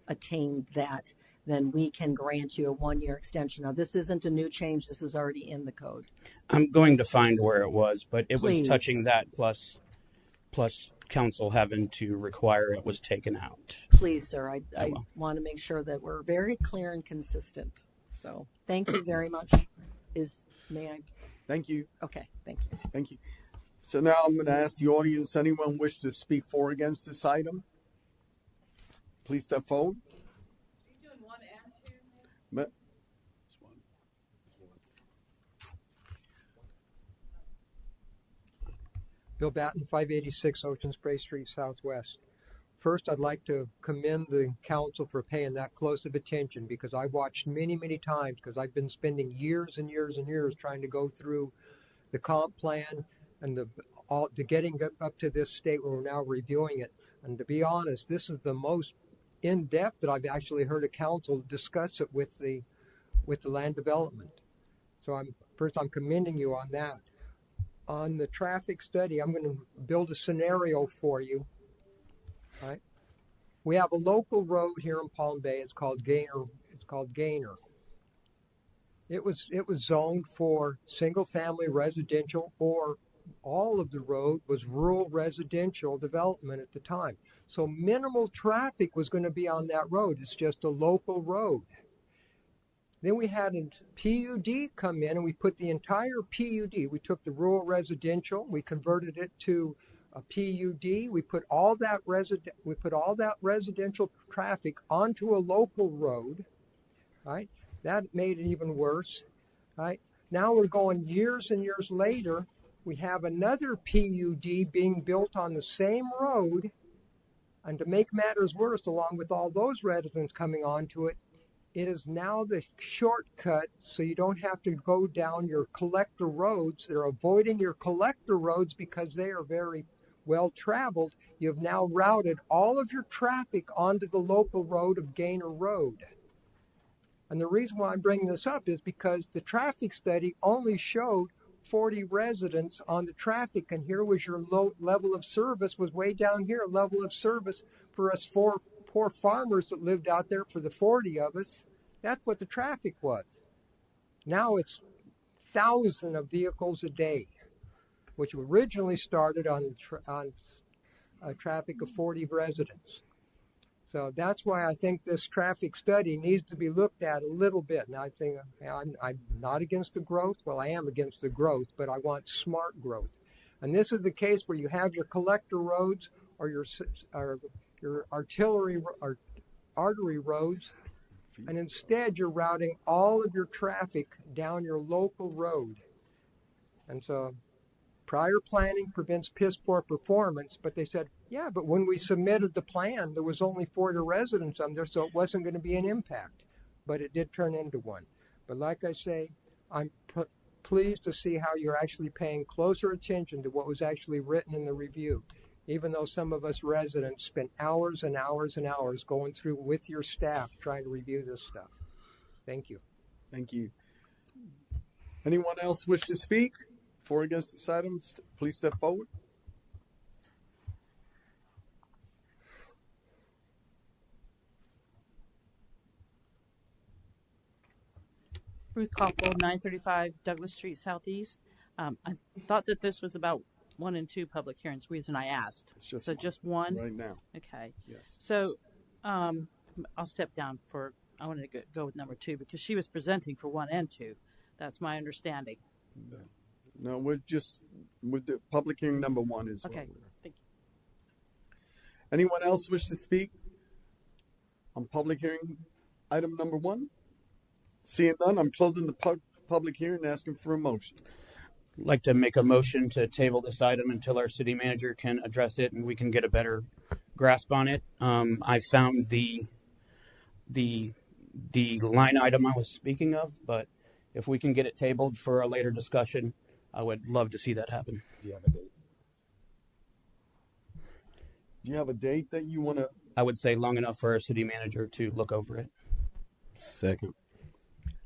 attained that, then we can grant you a 1-year extension. Now, this isn't a new change. This is already in the code. I'm going to find where it was, but it Please. was touching that plus council having to require it was taken out. Please, sir, I want to make sure that we're very clear and consistent. So thank you very much. May I? Thank you. Okay, thank you. Thank you. So now I'm going to ask the audience, anyone wish to speak for or against this item? Please step forward. But Bill Batten, 586 Ocean Spray Street, Southwest. First, I'd like to commend the council for paying that close of attention, because I've watched many, many times, because I've been spending years and years and years trying to go through the comp plan and the getting up to this state where we're now reviewing it. And to be honest, this is the most in-depth that I've actually heard a council discuss it with the land development. So I'm commending you on that. On the traffic study, I'm going to build a scenario for you. Right? We have a local road here in Palm Bay. It's called Gaynor. It was zoned for single-family residential, or all of the road was rural residential development at the time. So minimal traffic was going to be on that road. It's just a local road. Then we had a PUD come in, and we put the entire PUD. We took the rural residential, we converted it to a PUD. We put all that residential traffic onto a local road. Right? That made it even worse. Right? Now we're going years and years later. We have another PUD being built on the same road, and to make matters worse, along with all those residents coming onto it, it is now the shortcut, so you don't have to go down your collector roads. They're avoiding your collector roads because they are very well traveled. You've now routed all of your traffic onto the local road of Gaynor Road. And the reason why I'm bringing this up is because the traffic study only showed 40 residents on the traffic, and here was your low level of service was way down here, level of service for us poor farmers that lived out there, for the 40 of us. That's what the traffic was. Now it's thousands of vehicles a day, which originally started on a traffic of 40 residents. So that's why I think this traffic study needs to be looked at a little bit. And I think I'm not against the growth. Well, I am against the growth, but I want smart growth. And this is the case where you have your collector roads or your artillery or artery roads, and instead you're routing all of your traffic down your local road. And so prior planning prevents piss poor performance, but they said, yeah, but when we submitted the plan, there was only 40 residents on there, so it wasn't going to be an impact. But it did turn into one. But like I say, I'm pleased to see how you're actually paying closer attention to what was actually written in the review, even though some of us residents spent hours and hours and hours going through with your staff trying to review this stuff. Thank you. Thank you. Anyone else wish to speak for or against this item? Please step forward. Ruth Koppel, 935 Douglas Street Southeast. I thought that this was about 1 and 2 public hearings. Reason I asked. It's just one right now. Okay. Yes. So I'll step down for. I wanted to go with number 2 because she was presenting for 1 and 2. That's my understanding. No, we're just with the public hearing number 1 is okay. Thank you. Anyone else wish to speak on public hearing item number 1? Seeing none, I'm closing the public hearing and asking for a motion. I'd like to make a motion to table this item until our city manager can address it and we can get a better grasp on it. I found the line item I was speaking of, but if we can get it tabled for a later discussion, I would love to see that happen. Do you have a date? Do you have a date that you want to? I would say long enough for our city manager to look over it. Second.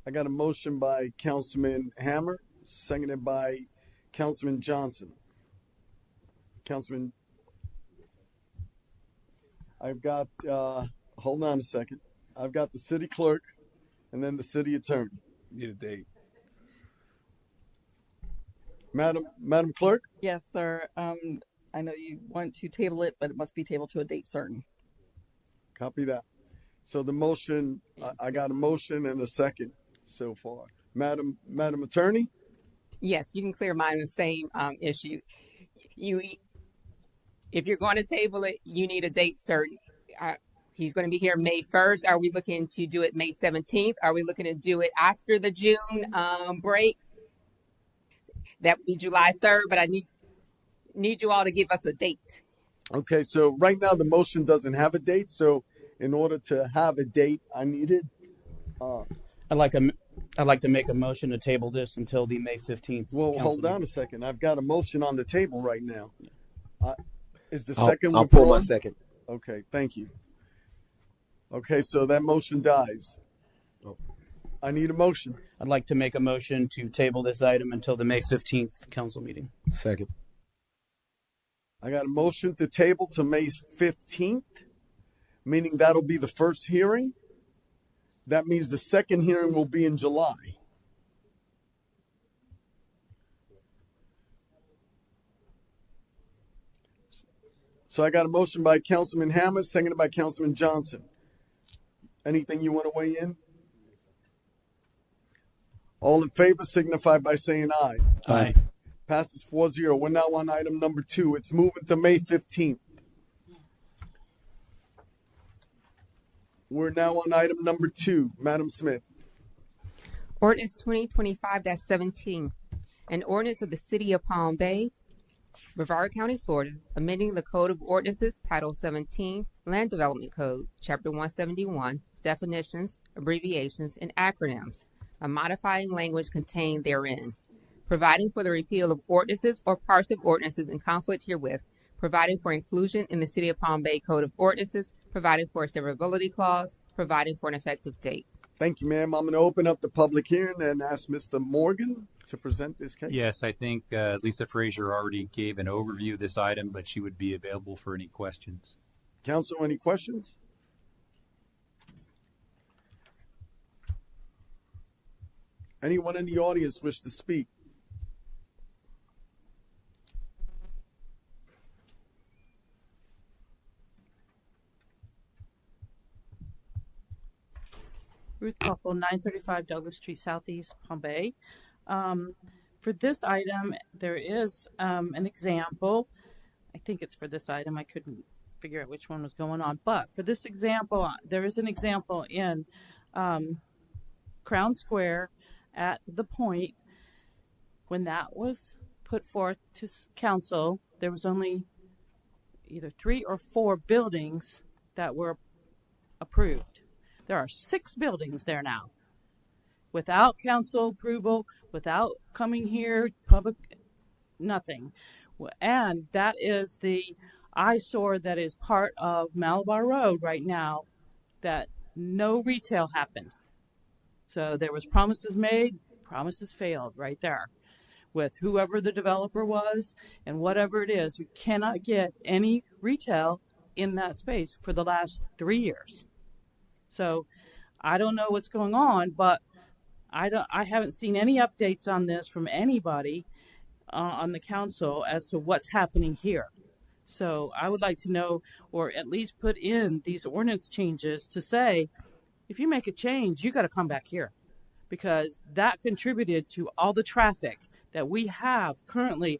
I got a motion by Councilman Hammer, seconded by Councilman Johnson. Councilman, I've got, hold on a second. I've got the city clerk and then the city attorney. Need a date. Madam Clerk? Yes, sir. I know you want to table it, but it must be tabled to a date certain. Copy that. So the motion, I got a motion and a second so far. Madam Attorney? Yes, you can clear mine the same issue. If you're going to table it, you need a date certain. He's going to be here May 1st. Are we looking to do it May 17th? Are we looking to do it after the June break? That would be July 3rd, but I need you all to give us a date. Okay, so right now the motion doesn't have a date. So in order to have a date, I needed. I'd like to make a motion to table this until the May 15th. Well, hold meeting. on a second. I've got a motion on the table right now. Is the I'll second pull withdrawn? my second. Okay, thank you. Okay, so that motion dies. I need a motion. I'd like to make a motion to table this item until the May 15th council meeting. Second. I got a motion to table to May 15th, meaning that'll be the first hearing. That means the second hearing will be in July. So I got a motion by Councilman Hammond, seconded by Councilman Johnson. Anything you want to weigh in? All in favor signify by saying aye. Aye. Passes 4-0. We're now on item number 2. It's moving to May 15th. We're now on item number 2. Madam Smith. Ordinance 2025-17, an ordinance of the City of Palm Bay, Brevard County, Florida, amending the Code of Ordinances, Title 17, Land Development Code, Chapter 171, definitions, abbreviations, and acronyms, and modifying language contained therein, providing for the repeal of ordinances or parts of ordinances in conflict herewith, providing for inclusion in the City of Palm Bay Code of Ordinances, providing for a severability clause, providing for an effective date. Thank you, ma'am. I'm going to open up the public hearing and ask Mr. Morgan to present this case. Yes, I think Lisa Frazier already gave an overview of this item, but she would be available for any questions. Council, any questions? Anyone in the audience wish to speak? Ruth Koppel, 935 Douglas Street Southeast, Palm Bay. For this item, there is an example. I think it's for this item. I couldn't figure out which one was going on. But for this example, there is an example in Crown Square at the Point. When that was put forth to council, there was only either 3 or 4 buildings that were approved. There are 6 buildings there now, without council approval, without coming here, public, nothing. And that is the eyesore that is part of Malabar Road right now, that no retail happened. So there was promises made, promises failed right there. With whoever the developer was and whatever it is, you cannot get any retail in that space for the last 3 years. So I don't know what's going on, but I haven't seen any updates on this from anybody on the council as to what's happening here. So I would like to know, or at least put in these ordinance changes to say, if you make a change, you got to come back here, because that contributed to all the traffic that we have currently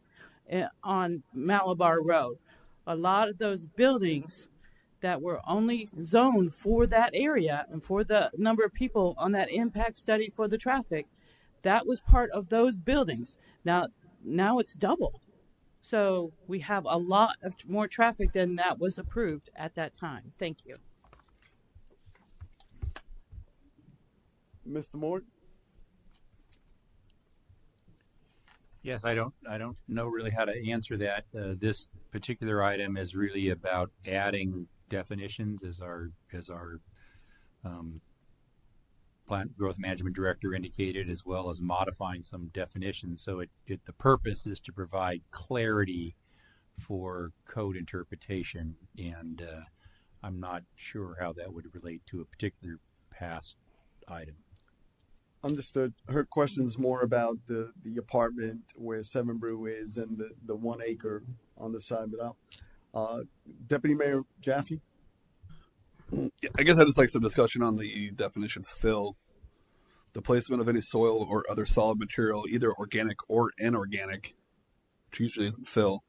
on Malabar Road. A lot of those buildings that were only zoned for that area and for the number of people on that impact study for the traffic, that was part of those buildings. Now it's double. So we have a lot of more traffic than that was approved at that time. Thank you. Mr. Moore? Yes, I don't know really how to answer that. This particular item is really about adding definitions, as our plant growth management director indicated, as well as modifying some definitions. So the purpose is to provide clarity for code interpretation, and I'm not sure how that would relate to a particular past item. Understood. Her question is more about the apartment where Seven Brew is and the 1 acre on the side. But Deputy Mayor Jaffe? Yeah, I guess I'd just like some discussion on the definition fill. The placement of any soil or other solid material, either organic or inorganic, which usually isn't fill,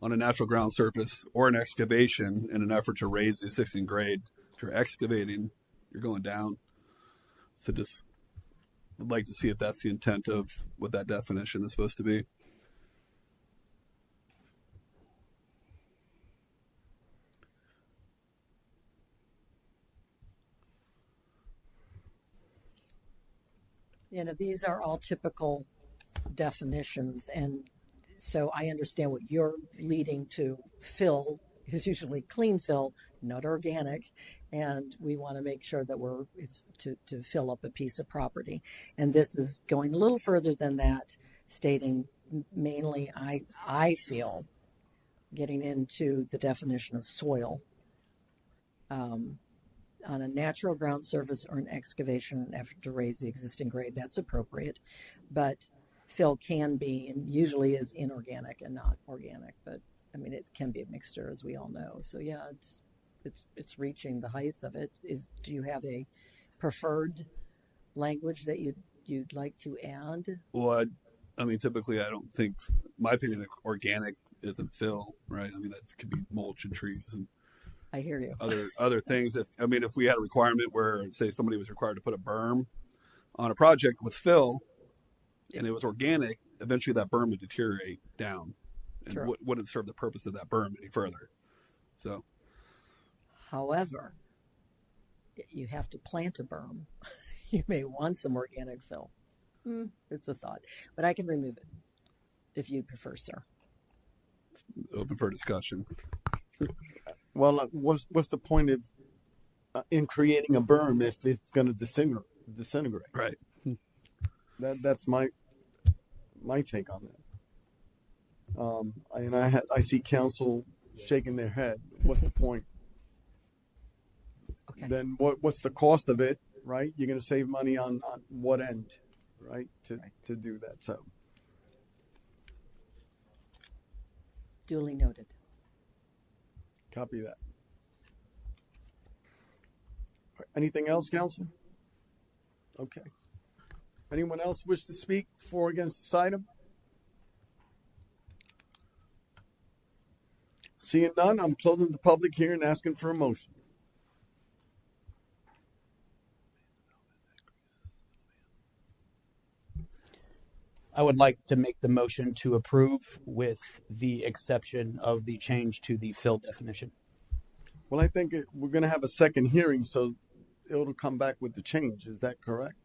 on a natural ground surface or an excavation in an effort to raise the existing grade. If you're excavating, you're going down. So just I'd like to see if that's the intent of what that definition is supposed to be. You know, these are all typical definitions, and so I understand what you're leading to. Fill is usually clean fill, not organic, and we want to make sure that it's to fill up a piece of property. And this is going a little further than that, stating mainly, I feel, getting into the definition of soil. On a natural ground surface or an excavation in an effort to raise the existing grade, that's appropriate. But fill can be, and usually is, inorganic and not organic. But I mean, it can be a mixture, as we all know. So yeah, it's reaching the height of it. Do you have a preferred language that you'd like to add? Well, I mean, typically, I don't think, my opinion, organic isn't fill, right? I mean, that could be mulch and trees and I hear you. Other things. If we had a requirement where, say, somebody was required to put a berm on a project with fill, and it was organic, eventually that berm would deteriorate down, and wouldn't serve the purpose of that berm any further. So, however, you have to plant a berm. You may want some organic fill. It's a thought, but I can remove it if you prefer, sir. Open for discussion. Well, what's the point of in creating a berm if it's going to disintegrate? Right. That's my take on that. And I see council shaking their head. What's the point? Okay. Then what's the cost of it? Right. You're going to save money on what end? Right. To do that. So. Duly noted. Copy that. Anything else, Council? Okay. Anyone else wish to speak for or against this item? Seeing none, I'm closing the public hearing and asking for a motion. I would like to make the motion to approve with the exception of the change to the fill definition. Well, I think we're going to have a second hearing, so it'll come back with the change. Is that correct?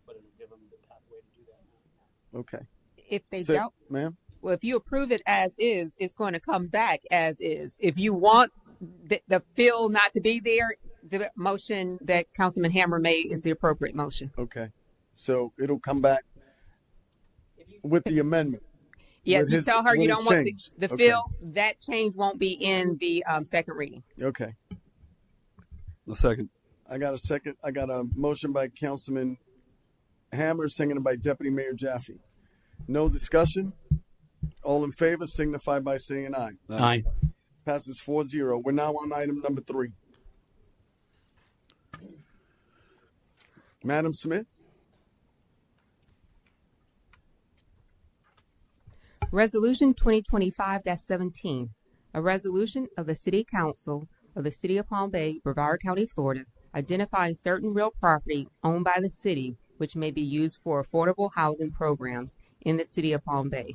But it'll give them the pathway to do that. Okay. If they don't, ma'am? Well, if you approve it as is, it's going to come back as is. If you want the fill not to be there, the motion that Councilman Hammer made is the appropriate motion. Okay. So it'll come back with the amendment. Yeah, if you tell her you don't want the okay. fill, that change won't be in the second reading. Okay. A second. I got a motion by Councilman Hammer, seconded by Deputy Mayor Jaffe. No discussion? All in favor signify by saying aye. Aye. Passes 4-0. We're now on item number 3. Madam Smith? Resolution 2025-17, a resolution of the City Council of the City of Palm Bay, Brevard County, Florida, identifying certain real property owned by the city which may be used for affordable housing programs in the City of Palm Bay.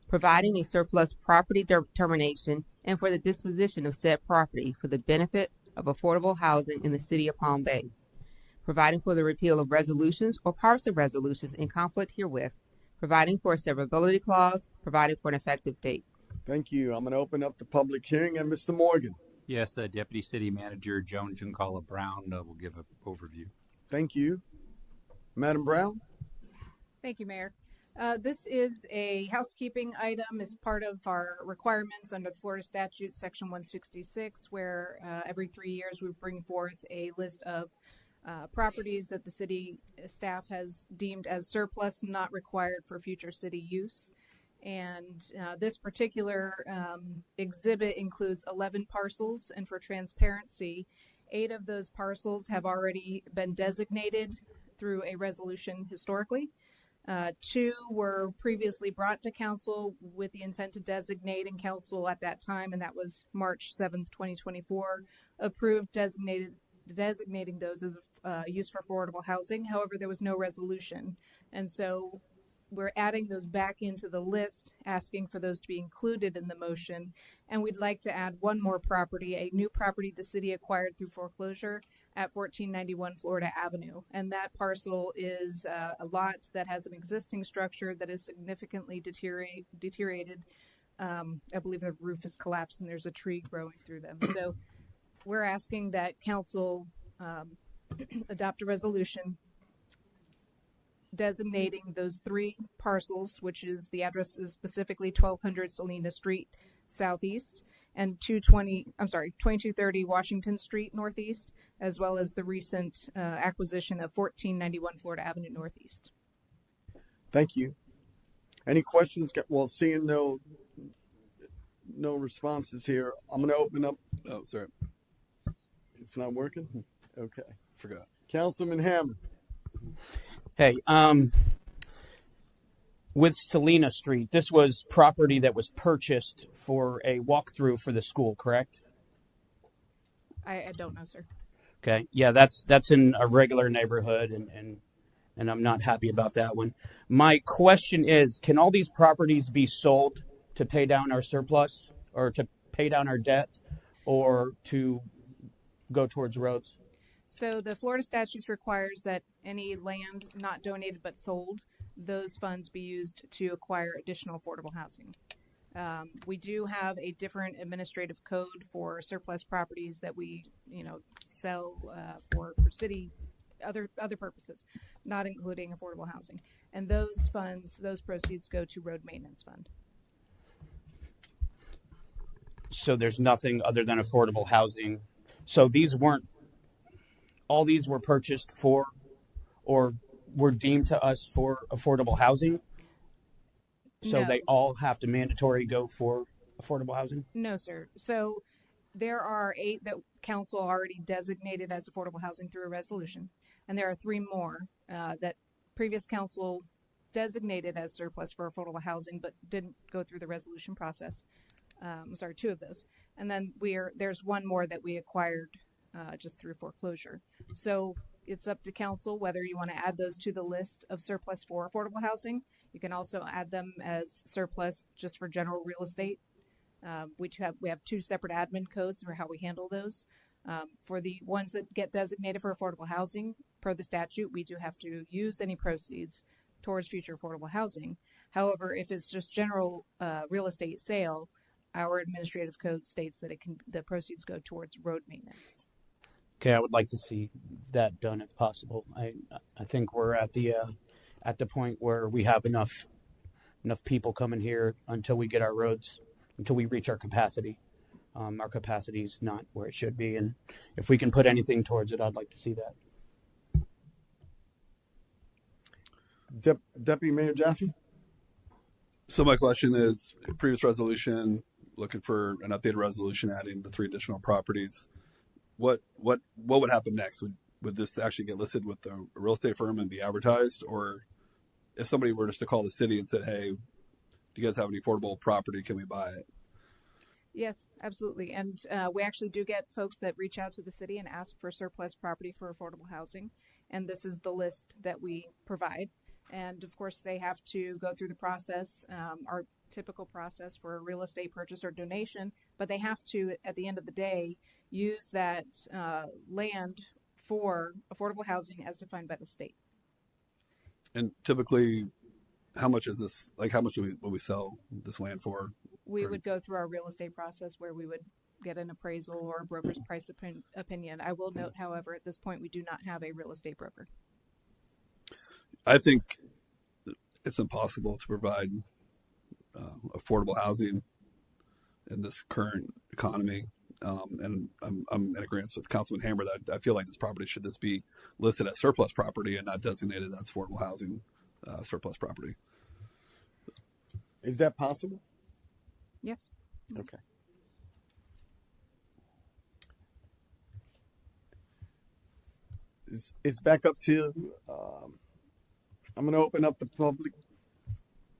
providing a surplus property determination, and for the disposition of said property for the benefit of affordable housing in the city of Palm Bay, providing for the repeal of resolutions or parts of resolutions in conflict herewith, providing for a severability clause, providing for an effective date. Thank you. I'm going to open up the public hearing, and Mr. Morgan. Yes, Deputy City Manager Joan Giancarlo Brown will give an overview. Thank you. Madam Brown? Thank you, Mayor. This is a housekeeping item as part of our requirements under the Florida statute, Section 166, where every 3 years we bring forth a list of properties that the city staff has deemed as surplus, not required for future city use. And this particular exhibit includes 11 parcels, and for transparency, 8 of those parcels have already been designated through a resolution historically. 2 were previously brought to council with the intent to designate, and council at that time, and that was March 7th, 2024, approved designating those as used for affordable housing. However, there was no resolution, and so we're adding those back into the list, asking for those to be included in the motion. And we'd like to add one more property, a new property the city acquired through foreclosure at 1491 Florida Avenue. And that parcel is a lot that has an existing structure that is significantly deteriorated. I believe the roof is collapsed and there's a tree growing through them. So we're asking that council adopt a resolution designating those 3 parcels, which is the address is specifically 1200 Salina Street Southeast and 2230 Washington Street Northeast, as well as the recent acquisition of 1491 Florida Avenue Northeast. Thank you. Any questions? Well, seeing no responses here, I'm going to open up. Oh, sorry. It's not working? Okay. Forgot. Councilman Hammond. Hey, with Salina Street, this was property that was purchased for a walkthrough for the school, correct? I don't know, sir. Okay, yeah, that's in a regular neighborhood, and I'm not happy about that one. My question is, can all these properties be sold to pay down our surplus, or to pay down our debt, or to go towards roads? So the Florida statute requires that any land not donated but sold, those funds be used to acquire additional affordable housing. We do have a different administrative code for surplus properties that we, sell for city other purposes, not including affordable housing. And those proceeds go to road maintenance fund. So there's nothing other than affordable housing. So all these were purchased for, or were deemed to us for affordable housing? So No. they all have to mandatory go for affordable housing? No, sir. So there are 8 that council already designated as affordable housing through a resolution. And there are 3 more that previous council designated as surplus for affordable housing, but didn't go through the resolution process. 2 of those. And then there's 1 more that we acquired just through foreclosure. So it's up to council whether you want to add those to the list of surplus for affordable housing. You can also add them as surplus just for general real estate. We have 2 separate admin codes for how we handle those. For the ones that get designated for affordable housing, per the statute, we do have to use any proceeds towards future affordable housing. However, if it's just general real estate sale, our administrative code states that the proceeds go towards road maintenance. Okay, I would like to see that done if possible. I think we're at the point where we have enough people coming here until we get our roads, until we reach our capacity. Our capacity is not where it should be, and if we can put anything towards it, I'd like to see that. Deputy Mayor Jaffe? So my question is, previous resolution, looking for an updated resolution adding the 3 additional properties. What would happen next? Would this actually get listed with the real estate firm and be advertised? Or if somebody were just to call the city and said, hey, do you guys have any affordable property? Can we buy it? Yes, absolutely. And we actually do get folks that reach out to the city and ask for surplus property for affordable housing. And this is the list that we provide. And of course, they have to go through the process. typical process for a real estate purchase or donation, but they have to, at the end of the day, use that land for affordable housing as defined by the state. And typically, how much is this? Like, how much will we sell this land for? We would go through our real estate process where we would get an appraisal or a broker's price opinion. I will note, however, at this point, we do not have a real estate broker. I think it's impossible to provide affordable housing in this current economy. And I'm in agreement with Councilman Hammer that I feel like this property should just be listed as surplus property and not designated as affordable housing surplus property. Is that possible? Yes. Okay. It's back up to, I'm going to open up the public.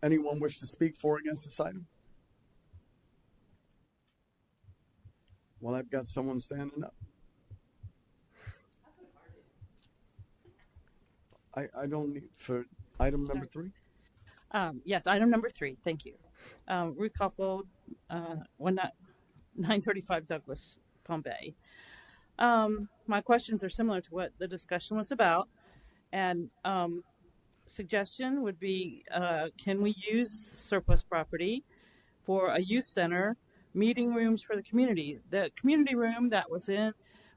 Anyone wish to speak for or against this item? Well, I've got someone standing up. I don't need, for item number 3? Yes, item number 3. Thank you. Ruth Caulfield, 935 Douglas, Palm Bay. My questions are similar to what the discussion was about. And suggestion would be, can we use surplus property for a youth center, meeting rooms for the community? The community room that was in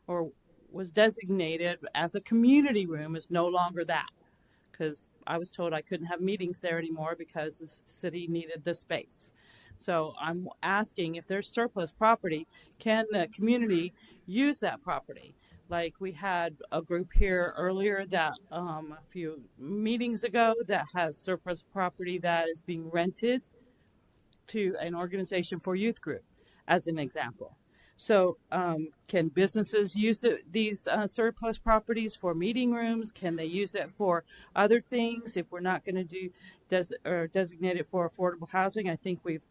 or was designated as a community room is no longer that, because I was told I couldn't have meetings there anymore because the city needed the space. So I'm asking, if there's surplus property, can the community use that property? Like we had a group here earlier that a few meetings ago that has surplus property that is being rented to an organization for youth group, as an example. So can businesses use these surplus properties for meeting rooms? Can they use it for other things? If we're not going to do designate it for affordable housing, I think we've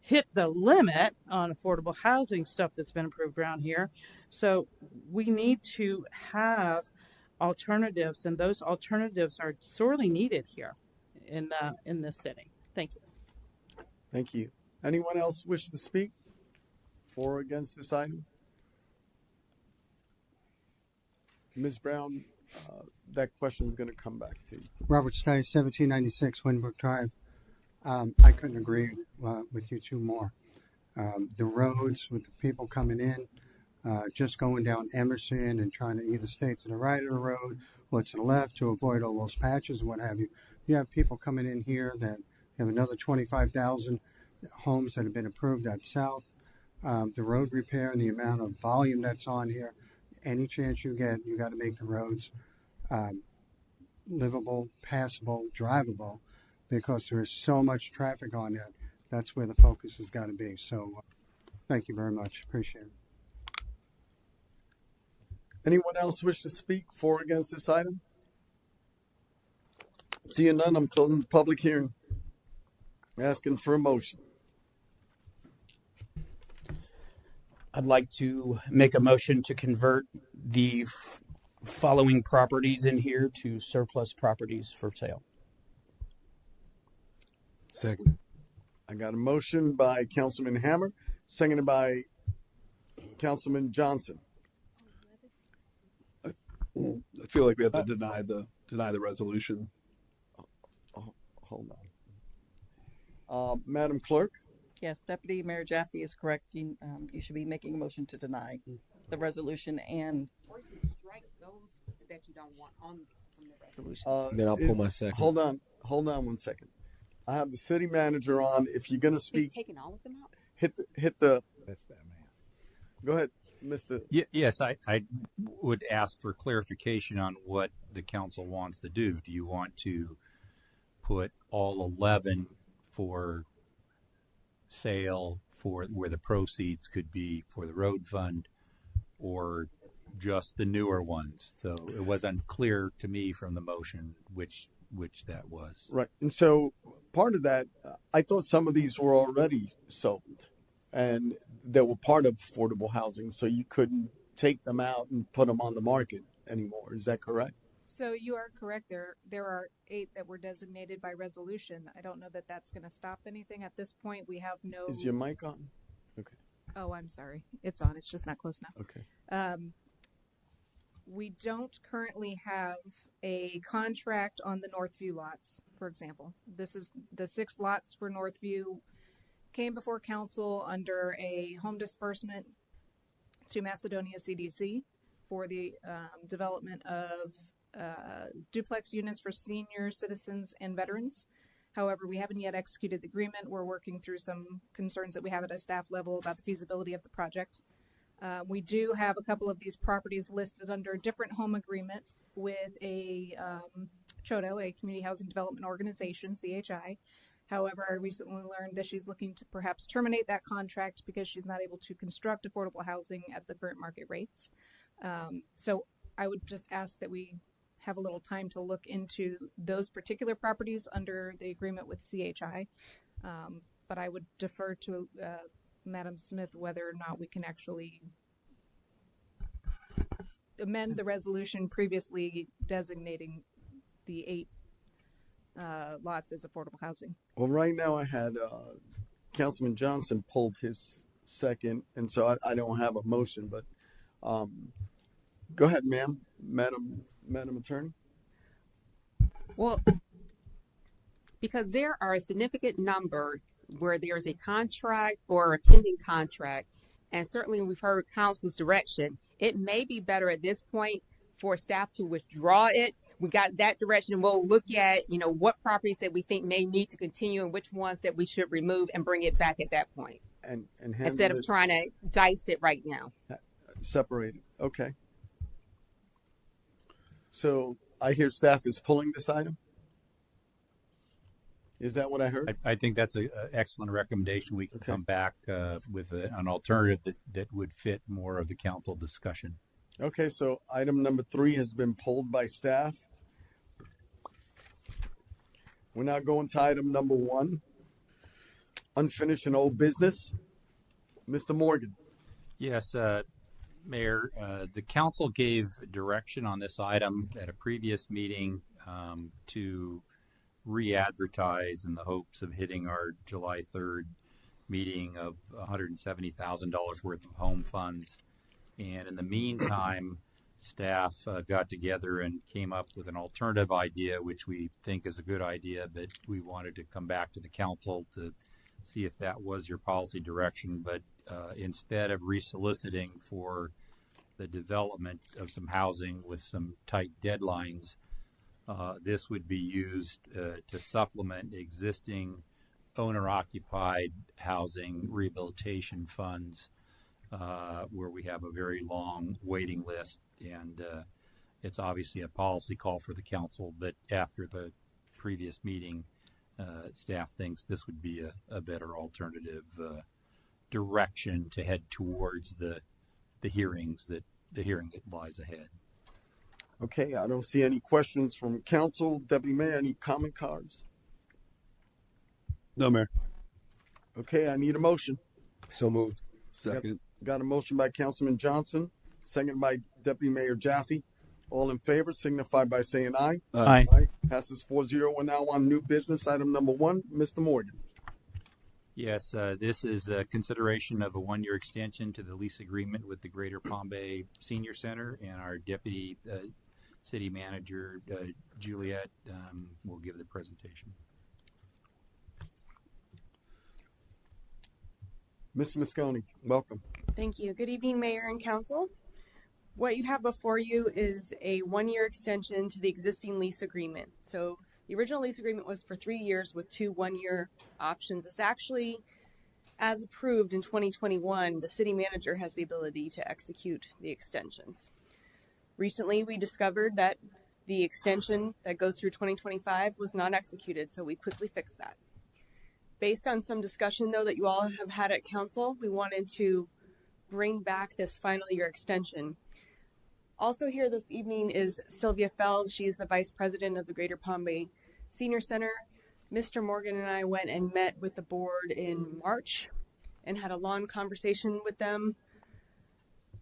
hit the limit on affordable housing stuff that's been approved around here. So we need to have alternatives, and those alternatives are sorely needed here in this city. Thank you. Thank you. Anyone else wish to speak for or against this item? Ms. Brown, that question is going to come back to you. Robert Stice, 1796 Winbrook Drive. I couldn't agree with you two more. The roads with the people coming in, just going down Emerson and trying to either stay to the right of the road or to the left to avoid all those patches and what have you. You have people coming in here that have another 25,000 homes that have been approved at south. The road repair and the amount of volume that's on here, any chance you get, you got to make the roads livable, passable, drivable, because there is so much traffic on that. That's where the focus has got to be. So thank you very much. Appreciate it. Anyone else wish to speak for or against this item? Seeing none, I'm closing the public hearing. Asking for a motion. I'd like to make a motion to convert the following properties in here to surplus properties for sale. Second. I got a motion by Councilman Hammer, seconded by Councilman Johnson. I feel like we have to deny the resolution. Hold on. Madam Clerk? Yes, Deputy Mayor Jaffe is correct. You should be making a motion to deny the resolution and or you can strike those that you don't want on from the resolution. Then I'll pull my second. Hold on 1 second. I have the city manager on. If you're going to speak, taking all of them out. hit the. That's that man. Go ahead, Mr. Yes, I would ask for clarification on what the council wants to do. Do you want to put all 11 for sale for where the proceeds could be for the road fund, or just the newer ones? So it was unclear to me from the motion which that was. Right. And so part of that, I thought some of these were already sold and they were part of affordable housing, so you couldn't take them out and put them on the market anymore. Is that correct? So you are correct. There are 8 that were designated by resolution. I don't know that that's going to stop anything at this point. We have no. Is your mic on? Okay. Oh, I'm sorry. It's on. It's just not close enough. Okay. We don't currently have a contract on the Northview lots, for example. This is the 6 lots for Northview came before council under a home disbursement to Macedonia CDC for the development of duplex units for senior citizens and veterans. However, we haven't yet executed the agreement. We're working through some concerns that we have at a staff level about the feasibility of the project. We do have a couple of these properties listed under a different home agreement with a CHODO, a Community Housing Development Organization, CHI. However, I recently learned that she's looking to perhaps terminate that contract because she's not able to construct affordable housing at the current market rates. So I would just ask that we have a little time to look into those particular properties under the agreement with CHI. But I would defer to Madam Smith whether or not we can actually amend the resolution previously designating the 8 lots as affordable housing. Well, right now I had Councilman Johnson pulled his second, and so I don't have a motion. But go ahead, ma'am, Madam Attorney. Well, because there are a significant number where there's a contract or a pending contract, and certainly we've heard council's direction, it may be better at this point for staff to withdraw it. We got that direction, and we'll look at, what properties that we think may need to continue and which ones that we should remove and bring it back at that point. And instead of trying to dice it right now. Separate it. Okay. So I hear staff is pulling this item. Is that what I heard? I think that's an excellent recommendation. We can come back with an alternative that would fit more of the council discussion. Okay, so item number 3 has been pulled by staff. We're now going to item number 1, unfinished and old business. Mr. Morgan. Yes, Mayor, the council gave direction on this item at a previous meeting to re-advertise in the hopes of hitting our July 3rd meeting of $170,000 worth of home funds. And in the meantime, staff got together and came up with an alternative idea, which we think is a good idea, but we wanted to come back to the council to see if that was your policy direction. But instead of resoliciting for the development of some housing with some tight deadlines, this would be used to supplement existing owner-occupied housing rehabilitation funds, where we have a very long waiting list. And it's obviously a policy call for the council, but after the previous meeting, staff thinks this would be a better alternative direction to head towards the hearing that lies ahead. Okay, I don't see any questions from council. Deputy Mayor, any comment cards? No, Mayor. Okay, I need a motion. So moved. Second. Got a motion by Councilman Johnson, second by Deputy Mayor Jaffe. All in favor signify by saying aye. Aye. Passes 4-0. We're now on new business. Item number 1, Mr. Morgan. Yes, this is a consideration of a 1-year extension to the lease agreement with the Greater Palm Bay Senior Center, and our Deputy City Manager, Juliet, will give the presentation. Ms. Mosconi, welcome. Thank you. Good evening, Mayor and Council. What you have before you is a 1-year extension to the existing lease agreement. So the original lease agreement was for 3 years with 2 1-year options. It's actually, as approved in 2021, the city manager has the ability to execute the extensions. Recently, we discovered that the extension that goes through 2025 was not executed, so we quickly fixed that. Based on some discussion, though, that you all have had at council, we wanted to bring back this final year extension. Also here this evening is Sylvia Fells. She is the Vice President of the Greater Palm Bay Senior Center. Mr. Morgan and I went and met with the board in March and had a long conversation with them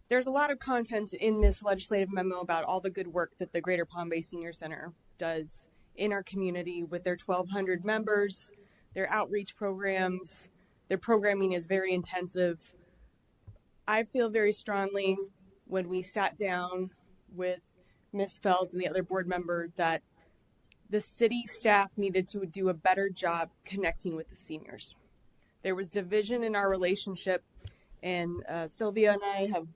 there's a lot of content in this legislative memo about all the good work that the Greater Palm Bay Senior Center does in our community with their 1,200 members, their outreach programs. Their programming is very intensive. I feel very strongly when we sat down with Ms. Fells and the other board member that the city staff needed to do a better job connecting with the seniors. There was division in our relationship, and Sylvia and I have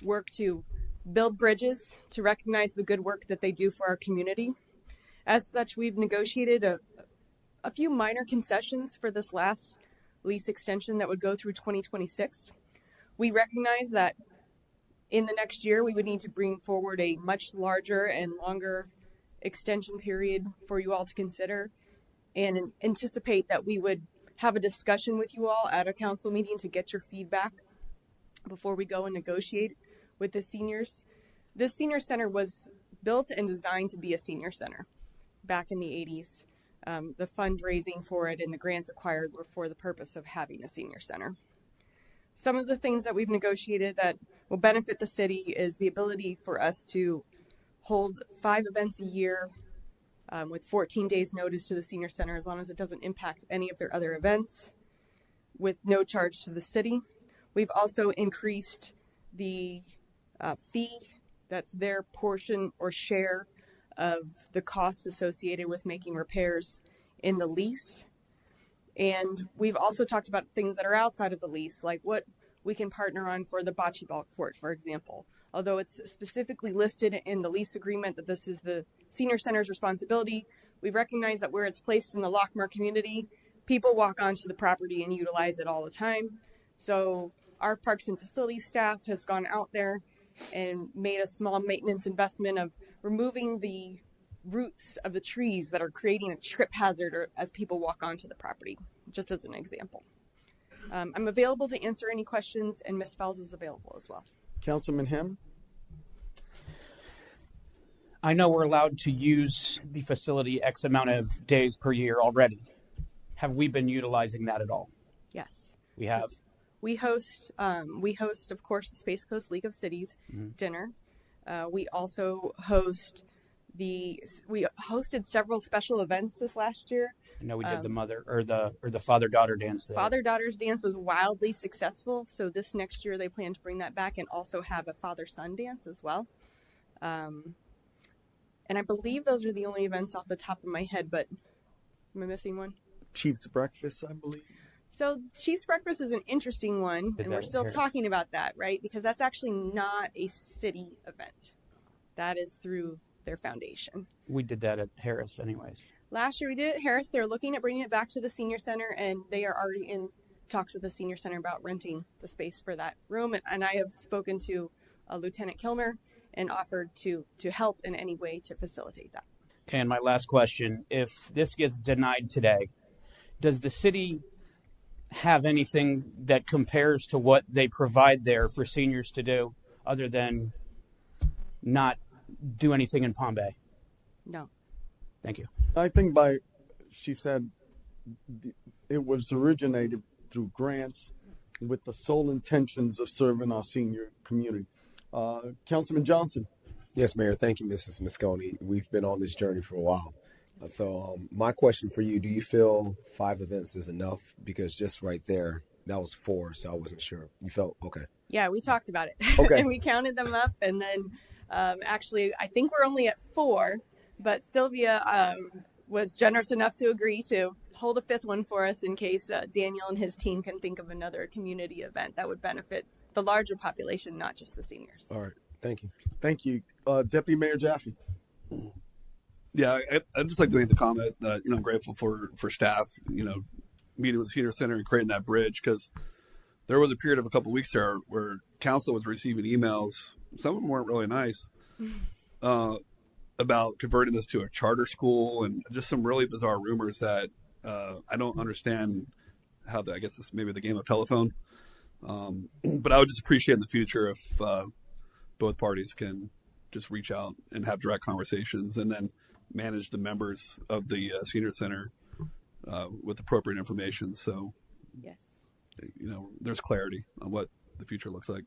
worked to build bridges to recognize the good work that they do for our community. As such, we've negotiated a few minor concessions for this last lease extension that would go through 2026. We recognize that in the next year, we would need to bring forward a much larger and longer extension period for you all to consider, and anticipate that we would have a discussion with you all at a council meeting to get your feedback before we go and negotiate with the seniors. This senior center was built and designed to be a senior center back in the 80s. The fundraising for it and the grants acquired were for the purpose of having a senior center. Some of the things that we've negotiated that will benefit the city is the ability for us to hold 5 events a year with 14 days notice to the senior center, as long as it doesn't impact any of their other events, with no charge to the city. We've also increased the fee that's their portion or share of the costs associated with making repairs in the lease. And we've also talked about things that are outside of the lease, like what we can partner on for the bocce ball court, for example. Although it's specifically listed in the lease agreement that this is the senior center's responsibility, we recognize that where it's placed in the Lockmore community, people walk onto the property and utilize it all the time. So our Parks and Facilities staff has gone out there and made a small maintenance investment of removing the roots of the trees that are creating a trip hazard as people walk onto the property, just as an example. I'm available to answer any questions, and Ms. Fells is available as well. Councilman Hamm? I know we're allowed to use the facility X amount of days per year already. Have we been utilizing that at all? Yes. We have. So we host, of course, the Space Coast League of Cities dinner. We also we hosted several special events this last year. I know we did the mother or the father-daughter dance. Father-daughter's dance was wildly successful, so this next year they plan to bring that back and also have a father-son dance as well. And I believe those are the only events off the top of my head, but am I missing one? Chief's Breakfast, I believe. So Chief's Breakfast is an interesting one, and we're still talking about that, right? Because that's actually not a city event. That is through their foundation. We did that at Harris anyways. Last year we did it at Harris. They're looking at bringing it back to the senior center, and they are already in talks with the senior center about renting the space for that room. And I have spoken to Lieutenant Kilmer and offered to help in any way to facilitate that. And my last question, if this gets denied today, does the city have anything that compares to what they provide there for seniors to do other than not do anything in Palm Bay? No. Thank you. I think she said it was originated through grants with the sole intentions of serving our senior community. Councilman Johnson. Yes, Mayor. Thank you, Mrs. Moscone. We've been on this journey for a while. So my question for you, do you feel 5 events is enough? Because just right there, that was 4, so I wasn't sure. You felt okay? Yeah, we talked about it. Okay. And we counted them up, and then actually, I think we're only at 4, but Sylvia was generous enough to agree to hold a 5th one for us in case Daniel and his team can think of another community event that would benefit the larger population, not just the seniors. All right. Thank you. Thank you. Deputy Mayor Jaffe. Yeah, I'd just like to make the comment that, I'm grateful for staff, meeting with the senior center and creating that bridge, because there was a period of a couple of weeks there where council was receiving emails. Some of them weren't really nice about converting this to a charter school and just some really bizarre rumors that I don't understand how I guess it's maybe the game of telephone. But I would just appreciate in the future if both parties can just reach out and have direct conversations and then manage the members of the senior center with appropriate information. So, yes, there's clarity on what the future looks like.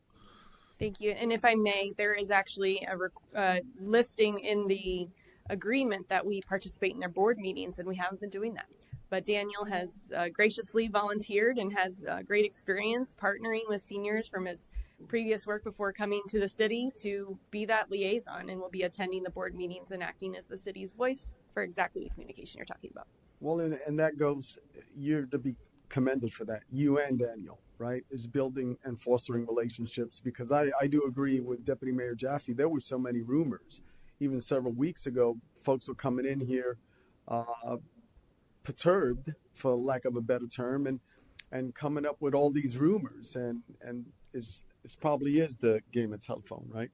Thank you. And if I may, there is actually a listing in the agreement that we participate in their board meetings, and we haven't been doing that. But Daniel has graciously volunteered and has great experience partnering with seniors from his previous work before coming to the city to be that liaison, and will be attending the board meetings and acting as the city's voice for exactly the communication you're talking about. Well, and that goes, you're to be commended for that. You and Daniel, right, is building and fostering relationships, because I do agree with Deputy Mayor Jaffe. There were so many rumors. Even several weeks ago, folks were coming in here perturbed, for lack of a better term, and coming up with all these rumors. And it's probably is the game of telephone, right?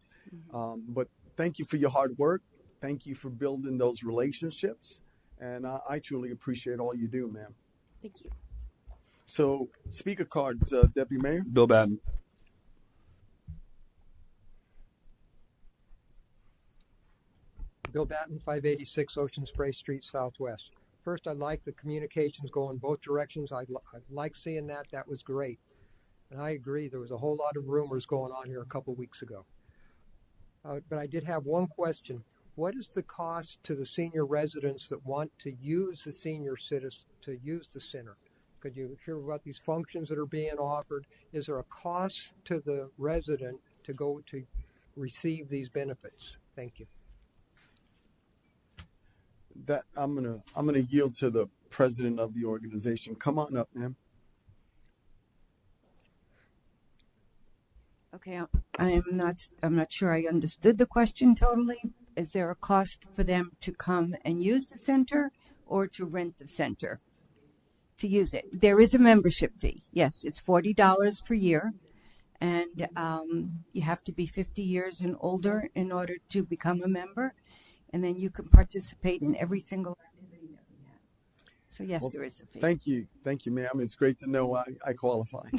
Mm-hmm. But thank you for your hard work. Thank you for building those relationships. And I truly appreciate all you do, ma'am. Thank you. So, speaker cards, Deputy Mayor. Bill Batten. Bill Batten, 586 Ocean Spray Street, Southwest. First, I like the communications going both directions. I like seeing that. That was great. And I agree, there was a whole lot of rumors going on here a couple weeks ago. But I did have one question. What is the cost to the senior residents that want to use the senior citizen, to use the center? Could you hear about these functions that are being offered? Is there a cost to the resident to go to receive these benefits? Thank you. That I'm gonna yield to the president of the organization. Come on up, ma'am. Okay, I'm not sure I understood the question totally. Is there a cost for them to come and use the center, or to rent the center to use it? There is a membership fee. Yes, it's $40 per year, and you have to be 50 years and older in order to become a member, and then you can participate in every single activity that we have. So yes, well, there is a fee. Thank you, ma'am. It's great to know I qualify.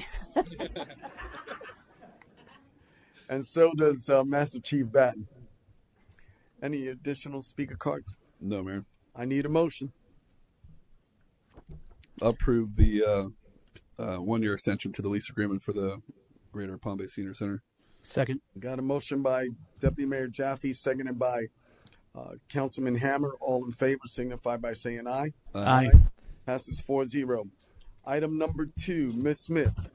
And so does Master Chief Batten. Any additional speaker cards? No, Mayor. I need a motion. Approve the 1-year extension to the lease agreement for the Greater Palm Bay Senior Center. Second. Got a motion by Deputy Mayor Jaffe, seconded by Councilman Hammer. All in favor signify by saying aye. Aye. Passes 4-0. Item number 2, Ms. Smith.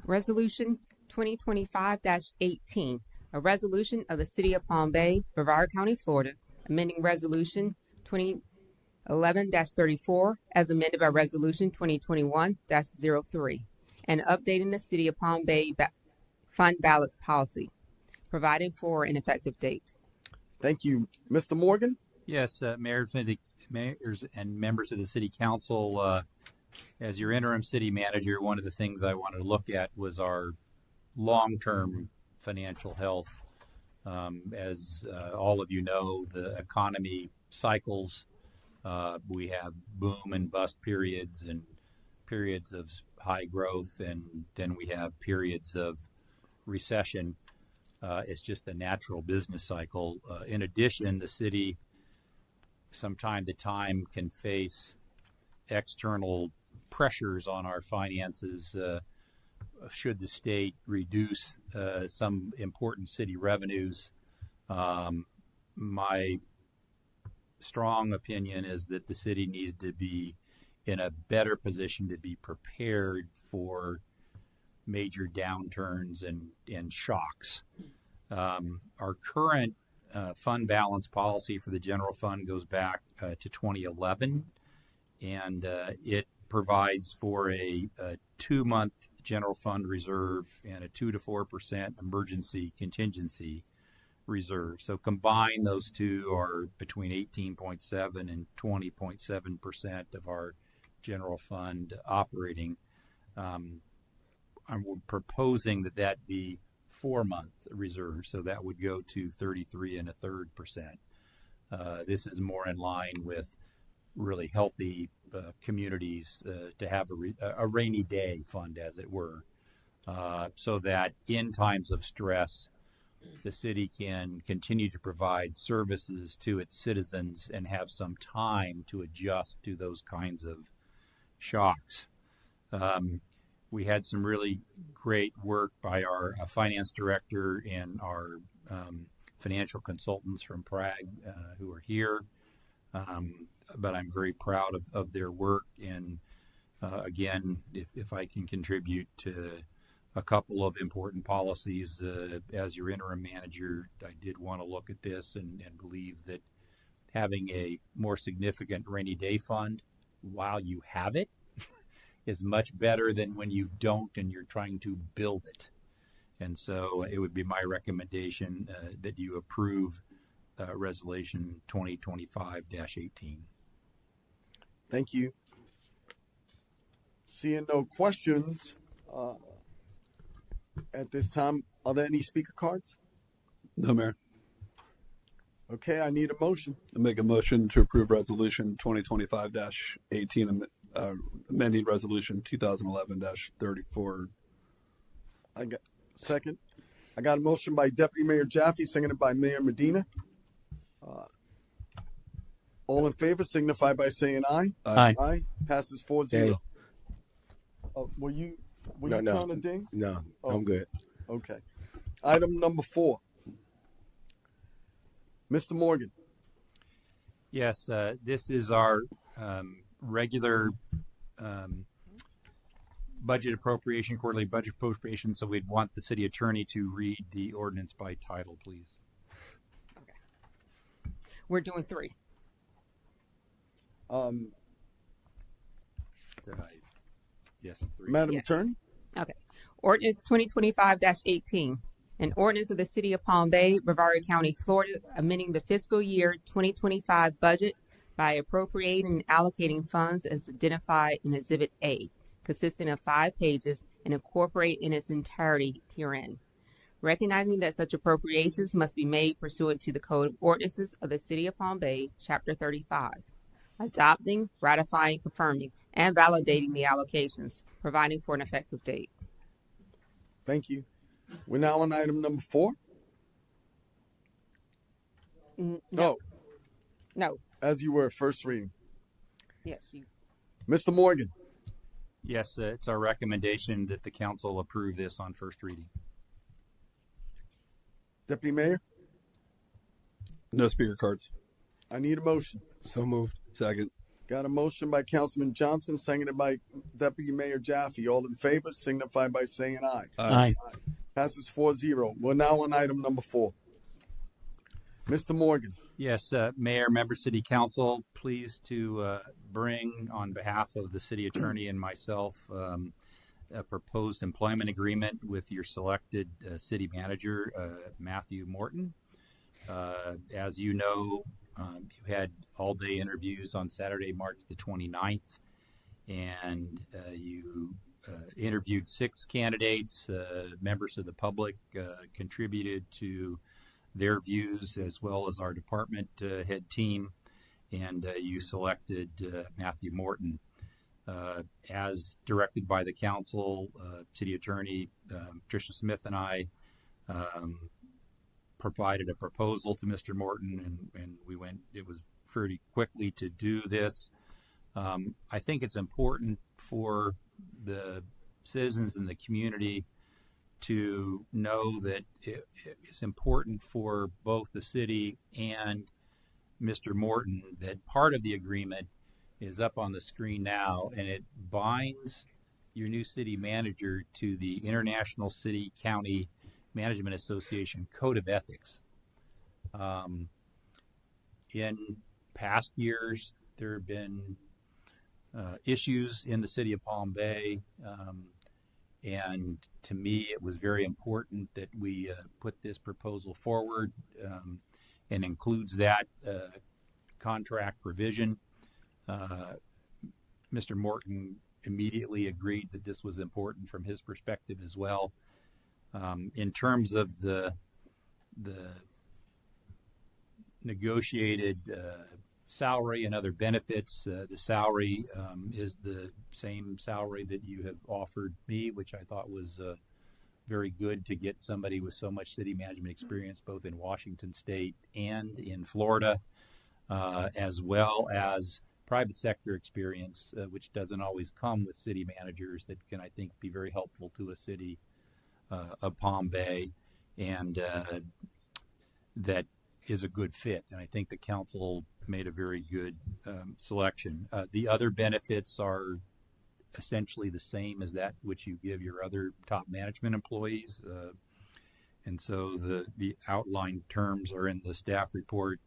Resolution 2025-18, a resolution of the City of Palm Bay, Brevard County, Florida, amending Resolution 2011-34 as amended by Resolution 2021-03, and updating the City of Palm Bay fund balance policy, providing for an effective date. Thank you. Mr. Morgan? Yes, mayors and members of the City Council, as your interim city manager, one of the things I wanted to look at was our long-term financial health. As all of you know, the economy cycles. We have boom and bust periods and periods of high growth, and then we have periods of recession. It's just a natural business cycle. In addition, the city, from time to time, can face external pressures on our finances should the state reduce some important city revenues. My strong opinion is that the city needs to be in a better position to be prepared for major downturns and shocks. Our current fund balance policy for the general fund goes back to 2011, and it provides for a 2-month general fund reserve and a 2 to 4% emergency contingency reserve. So combined, those two are between 18.7 and 20.7% of our general fund operating. I'm proposing that be 4-month reserve, so that would go to 33 1/3%. This is more in line with really healthy communities to have a rainy day fund, as it were, so that in times of stress, the city can continue to provide services to its citizens and have some time to adjust to those kinds of shocks. we had some really great work by our finance director and our financial consultants from Prague who are here. But I'm very proud of their work. And again, if I can contribute to a couple of important policies as your interim manager, I did want to look at this and believe that having a more significant rainy day fund while you have it is much better than when you don't and you're trying to build it. And so it would be my recommendation that you approve Resolution 2025-18. Thank you. Seeing no questions at this time, are there any speaker cards? No, Mayor. Okay, I need a motion. I make a motion to approve Resolution 2025-18, amending Resolution 2011-34. I got second. I got a motion by Deputy Mayor Jaffe, seconded by Mayor Medina. All in favor, signify by saying aye. Aye. Aye. Passes 4-0. Hey. Were you No. trying to ding? No, Oh. I'm good. Okay. Item number 4. Mr. Morgan. Yes, this is our regular budget appropriation, quarterly budget appropriation. So we'd want the city attorney to read the ordinance by title, please. We're doing 3. Yes. 3. Madam Yes. Attorney. Okay. Ordinance 2025-18, an ordinance of the City of Palm Bay, Brevard County, Florida, amending the fiscal year 2025 budget by appropriating and allocating funds as identified in Exhibit A, consisting of 5 pages, and incorporate in its entirety herein. Recognizing that such appropriations must be made pursuant to the Code of Ordinances of the City of Palm Bay, Chapter 35. Adopting, ratifying, confirming, and validating the allocations, providing for an effective date. Thank you. We're now on item number 4. No. No. As you were, first reading. Yes. Mr. Morgan. Yes, it's our recommendation that the council approve this on first reading. Deputy Mayor. No speaker cards. I need a motion. So moved. Second. Got a motion by Councilman Johnson, seconded by Deputy Mayor Jaffe. All in favor, signify by saying aye. Aye. Passes 4-0. We're now on item number 4. Mr. Morgan. Yes, Mayor, Member City Council, pleased to bring on behalf of the city attorney and myself a proposed employment agreement with your selected city manager, Matthew Morton. As you know, you had all-day interviews on Saturday, March the 29th, and you interviewed 6 candidates. Members of the public contributed to their views as well as our department head team, and you selected Matthew Morton. As directed by the council, city attorney Tricia Smith and I provided a proposal to Mr. Morton, and it was pretty quickly to do this. I think it's important for the citizens in the community to know that it's important for both the city and Mr. Morton that part of the agreement is up on the screen now, and it binds your new city manager to the International City County Management Association Code of Ethics. In past years, there have been issues in the city of Palm Bay, and to me, it was very important that we put this proposal forward and includes that contract provision. Mr. Morton immediately agreed that this was important from his perspective as well. In terms of the negotiated salary and other benefits, the salary is the same salary that you have offered me, which I thought was very good to get somebody with so much city management experience both in Washington State and in Florida, as well as private sector experience, which doesn't always come with city managers, that can, I think, be very helpful to a city of Palm Bay, and that is a good fit. And I think the council made a very good selection. The other benefits are essentially the same as that which you give your other top management employees. And so the outlined terms are in the staff report,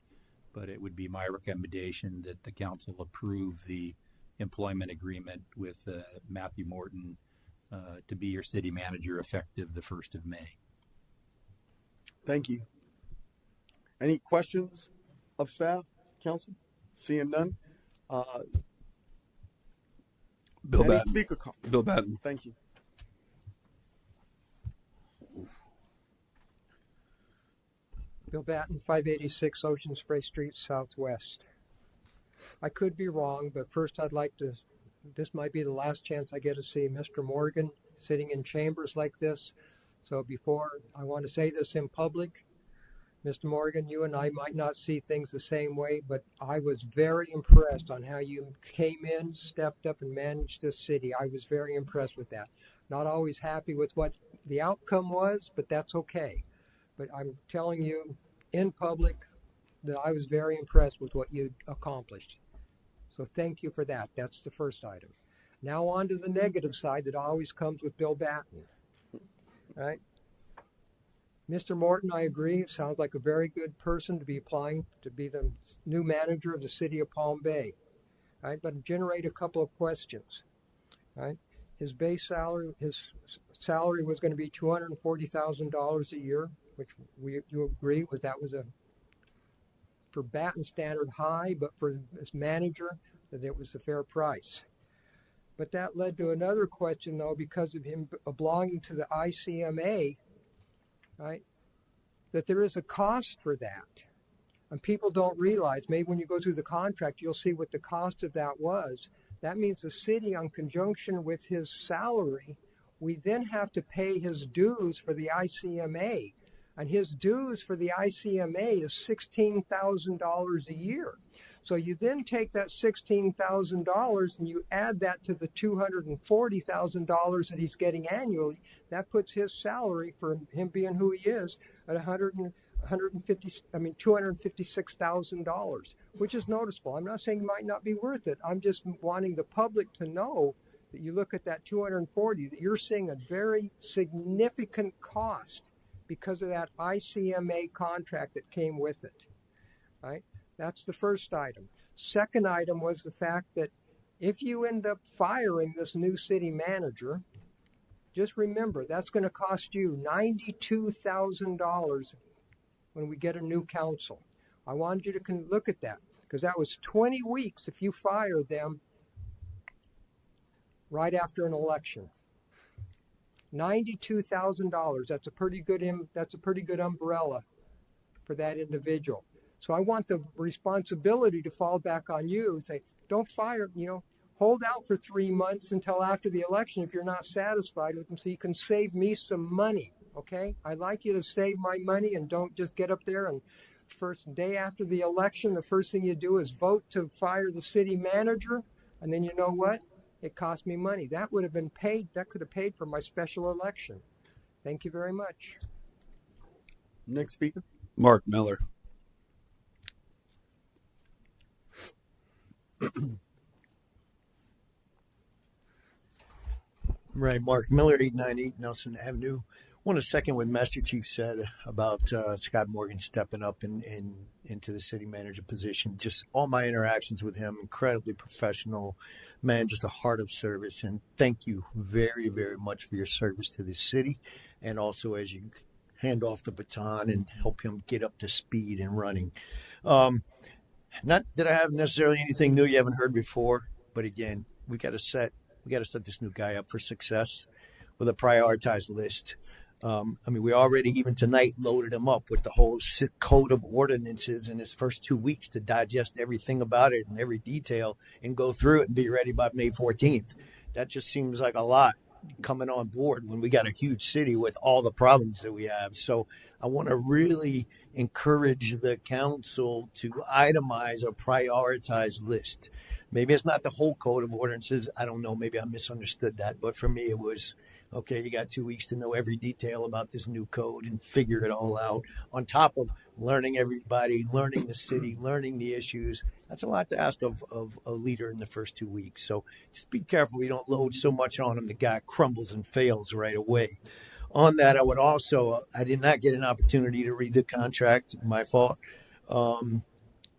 but it would be my recommendation that the council approve the employment agreement with Matthew Morton to be your city manager effective the 1st of May. Thank you. Any questions of staff, council? Seeing none. Bill Batten. Speaker Bill Batten. Thank you. Bill Batten, 586 Ocean Spray Street, Southwest. I could be wrong, but first I'd like to, this might be the last chance I get to see Mr. Morgan sitting in chambers like this. So before, I want to say this in public. Mr. Morgan, you and I might not see things the same way, but I was very impressed on how you came in, stepped up, and managed this city. I was very impressed with that. Not always happy with what the outcome was, but that's okay. But I'm telling you in public that I was very impressed with what you accomplished. So thank you for that. That's the first item. Now on to the negative side that always comes with Bill Batten. All right. Mr. Morton, I agree, sounds like a very good person to be applying to be the new manager of the city of Palm Bay. All right, but generate a couple of questions. All right. His base salary, his salary was going to be $240,000 a year, which you agree with. That was a, for Batten standard, high, but for this manager, that it was the fair price. But that led to another question, though, because of him belonging to the ICMA, right, that there is a cost for that. And people don't realize, maybe when you go through the contract, you'll see what the cost of that was. That means the city, in conjunction with his salary, we then have to pay his dues for the ICMA. And his dues for the ICMA is $16,000 a year. So you then take that $16,000 and you add that to the $240,000 that he's getting annually. That puts his salary, for him being who he is, at $256,000, which is noticeable. I'm not saying it might not be worth it. I'm just wanting the public to know that you look at that 240, that you're seeing a very significant cost because of that ICMA contract that came with it. Right? That's the first item. Second item was the fact that if you end up firing this new city manager, just remember that's going to cost you $92,000 when we get a new council. I wanted you to look at that because that was 20 weeks if you fire them right after an election. $92,000. That's a pretty good umbrella for that individual. So I want the responsibility to fall back on you and say, don't fire, hold out for 3 months until after the election if you're not satisfied with them so you can save me some money, okay? I'd like you to save my money and don't just get up there and first day after the election, the first thing you do is vote to fire the city manager, and then you know what? It cost me money. That would have been paid, that could have paid for my special election. Thank you very much. Next speaker. Mark Miller. Right, Mark Miller, 898 Nelson Avenue. I want to second what Master Chief said about Scott Morgan stepping up into the city manager position. Just all my interactions with him, incredibly professional, man, just a heart of service. And thank you very, very much for your service to this city. And also as you hand off the baton and help him get up to speed and running. Not that I have necessarily anything new you haven't heard before, but again, we got to set this new guy up for success with a prioritized list. We already, even tonight, loaded him up with the whole code of ordinances in his first 2 weeks to digest everything about it and every detail and go through it and be ready by May 14th. That just seems like a lot. coming on board when we got a huge city with all the problems that we have. So I want to really encourage the council to itemize or prioritize list. Maybe it's not the whole code of ordinances. I don't know. Maybe I misunderstood that. But for me, it was, okay, you got 2 weeks to know every detail about this new code and figure it all out on top of learning everybody, learning the city, learning the issues. That's a lot to ask of a leader in the first 2 weeks. So just be careful we don't load so much on him the guy crumbles and fails right away. On that, I would also, I did not get an opportunity to read the contract, my fault.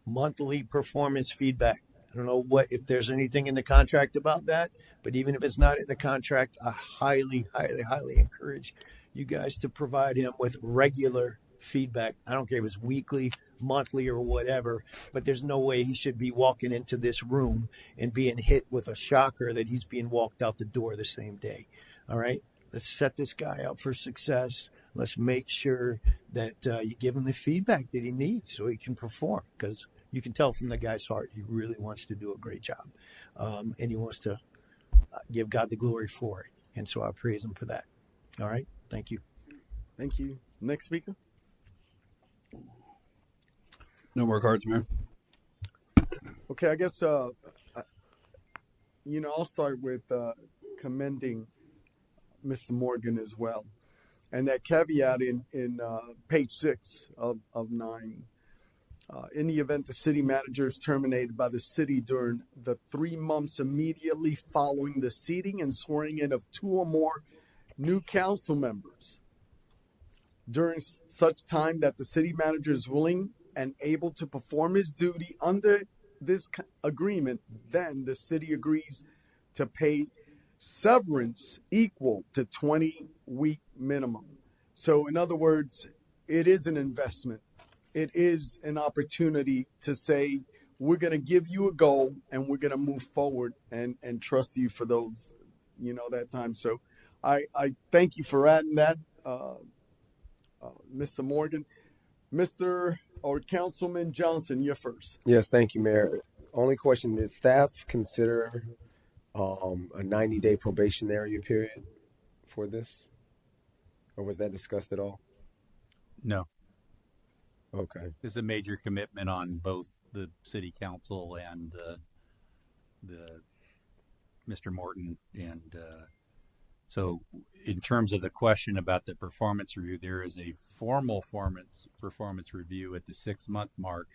Monthly performance feedback. I don't know if there's anything in the contract about that, but even if it's not in the contract, I highly, highly, highly encourage you guys to provide him with regular feedback. I don't care if it's weekly, monthly, or whatever, but there's no way he should be walking into this room and being hit with a shocker that he's being walked out the door the same day. All right, let's set this guy up for success. Let's make sure that you give him the feedback that he needs so he can perform, because you can tell from the guy's heart he really wants to do a great job, and he wants to give God the glory for it. And so I praise him for that. All right, thank you. Thank you. Next speaker. No more cards, Mayor. Okay, I guess I'll start with commending Mr. Morgan as well, and that caveat in page 6 of 9. In the event the city manager is terminated by the city during the 3 months immediately following the seating and swearing in of 2 or more new council members, during such time that the city manager is willing and able to perform his duty under this agreement, then the city agrees to pay severance equal to 20-week minimum. So in other words, it is an investment. It is an opportunity to say, we're going to give you a goal and we're going to move forward and trust you for those, that time. So I thank you for adding that, Mr. Morgan. Mr. or Councilman Johnson, you're first. Yes, thank you, Mayor. Only question, did staff consider a 90-day probationary period for this? Or was that discussed at all? No. Okay. This is a major commitment on both the city council and the Mr. Morton. And so in terms of the question about the performance review, there is a formal performance review at the 6-month mark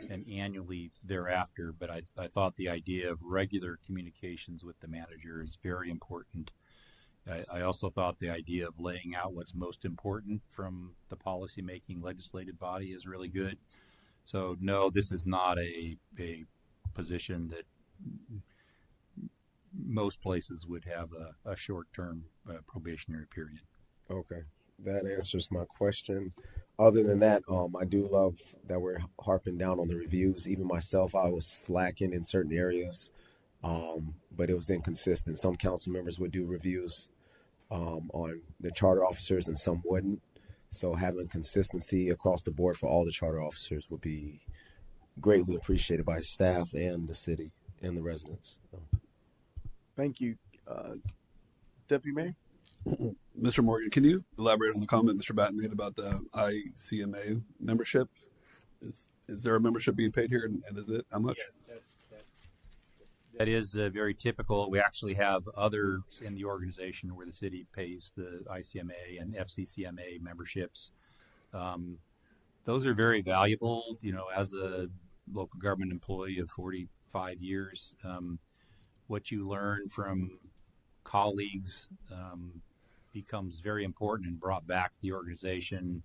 and annually thereafter. But I thought the idea of regular communications with the manager is very important. I also thought the idea of laying out what's most important from the policymaking legislative body is really good. So no, this is not a position that most places would have a short-term probationary period. Okay, that answers my question. Other than that, I do love that we're harping down on the reviews. Even myself, I was slacking in certain areas, but it was inconsistent. Some council members would do reviews on the charter officers and some wouldn't. So having consistency across the board for all the charter officers would be greatly appreciated by staff and the city and the residents. Thank you. Deputy Mayor? Mr. Morgan, can you elaborate on the comment Mr. Batten made about the ICMA membership? Is there a membership being paid here, and is it how much? Yes, that is very typical. We actually have others in the organization where the city pays the ICMA and FCCMA memberships. Those are very valuable. As a local government employee of 45 years, what you learn from colleagues becomes very important and brought back to the organization.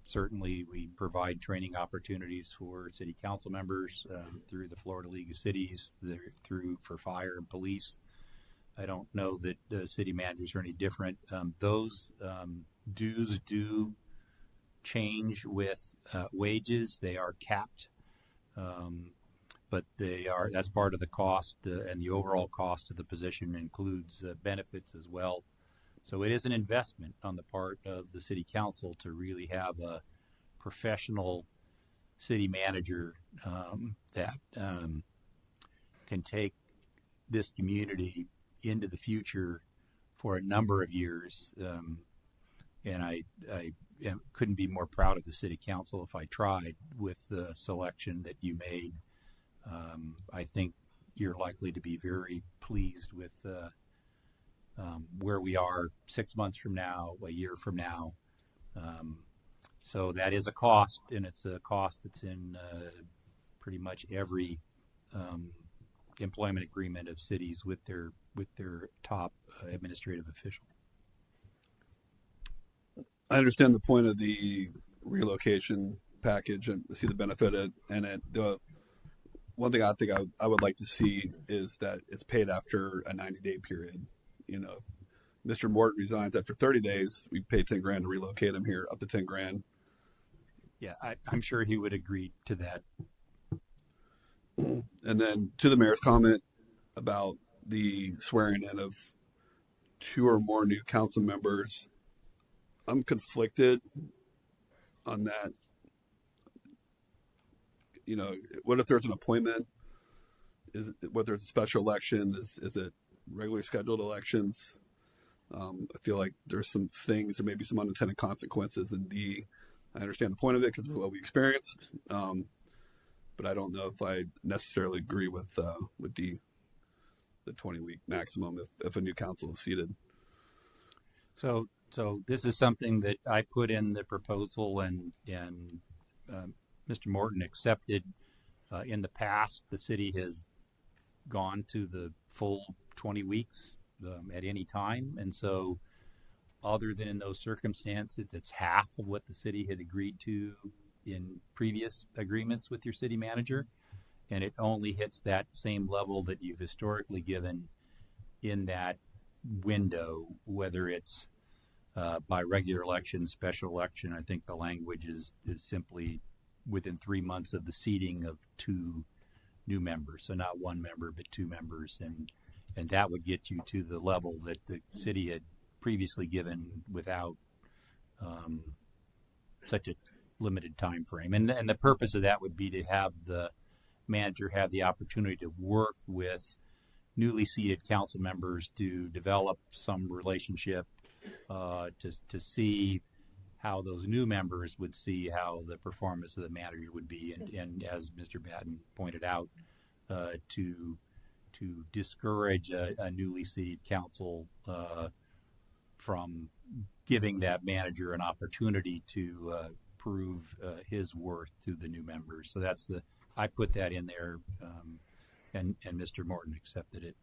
Certainly, we provide training opportunities for city council members through the Florida League of Cities, for fire and police. I don't know that city managers are any different. Those dues do change with wages. They are capped, but that's part of the cost, and the overall cost of the position includes benefits as well. So it is an investment on the part of the city council to really have a professional city manager that can take this community into the future for a number of years, and I couldn't be more proud of the city council if I tried with the selection that you made. I think you're likely to be very pleased with where we are 6 months from now, a year from now. So that is a cost, and it's a cost that's in pretty much every employment agreement of cities with their top administrative official. I understand the point of the relocation package and see the benefit in it. The one thing I think I would like to see is that it's paid after a 90-day period. You know, if Mr. Morton resigns after 30 days, we pay $10,000 to relocate him here, up to $10,000. Yeah, I'm sure he would agree to that. And then to the mayor's comment about the swearing in of 2 or more new council members, I'm conflicted on that. You know, what if there's an appointment? Whether it's a special election, is it regularly scheduled elections? I feel like there's some things, there may be some unintended consequences in D. I understand the point of it because of what we experienced, but I don't know if I necessarily agree with D, the 20-week maximum if a new council is seated. So this is something that I put in the proposal, and Mr. Morton accepted. In the past, the city has gone to the full 20 weeks at any time, and so other than in those circumstances, it's half of what the city had agreed to in previous agreements with your city manager, and it only hits that same level that you've historically given in that window, whether it's by regular election, special election. I think the language is simply within 3 months of the seating of 2 new members. So not 1 member, but 2 members. And that would get you to the level that the city had previously given without such a limited time frame. And the purpose of that would be to have the manager have the opportunity to work with newly seated council members to develop some relationship, to see how those new members would see how the performance of the manager would be, and as Mr. Batten pointed out, to discourage a newly seated council from giving that manager an opportunity to prove his worth to the new members. So I put that in there, and Mr. Morton accepted it.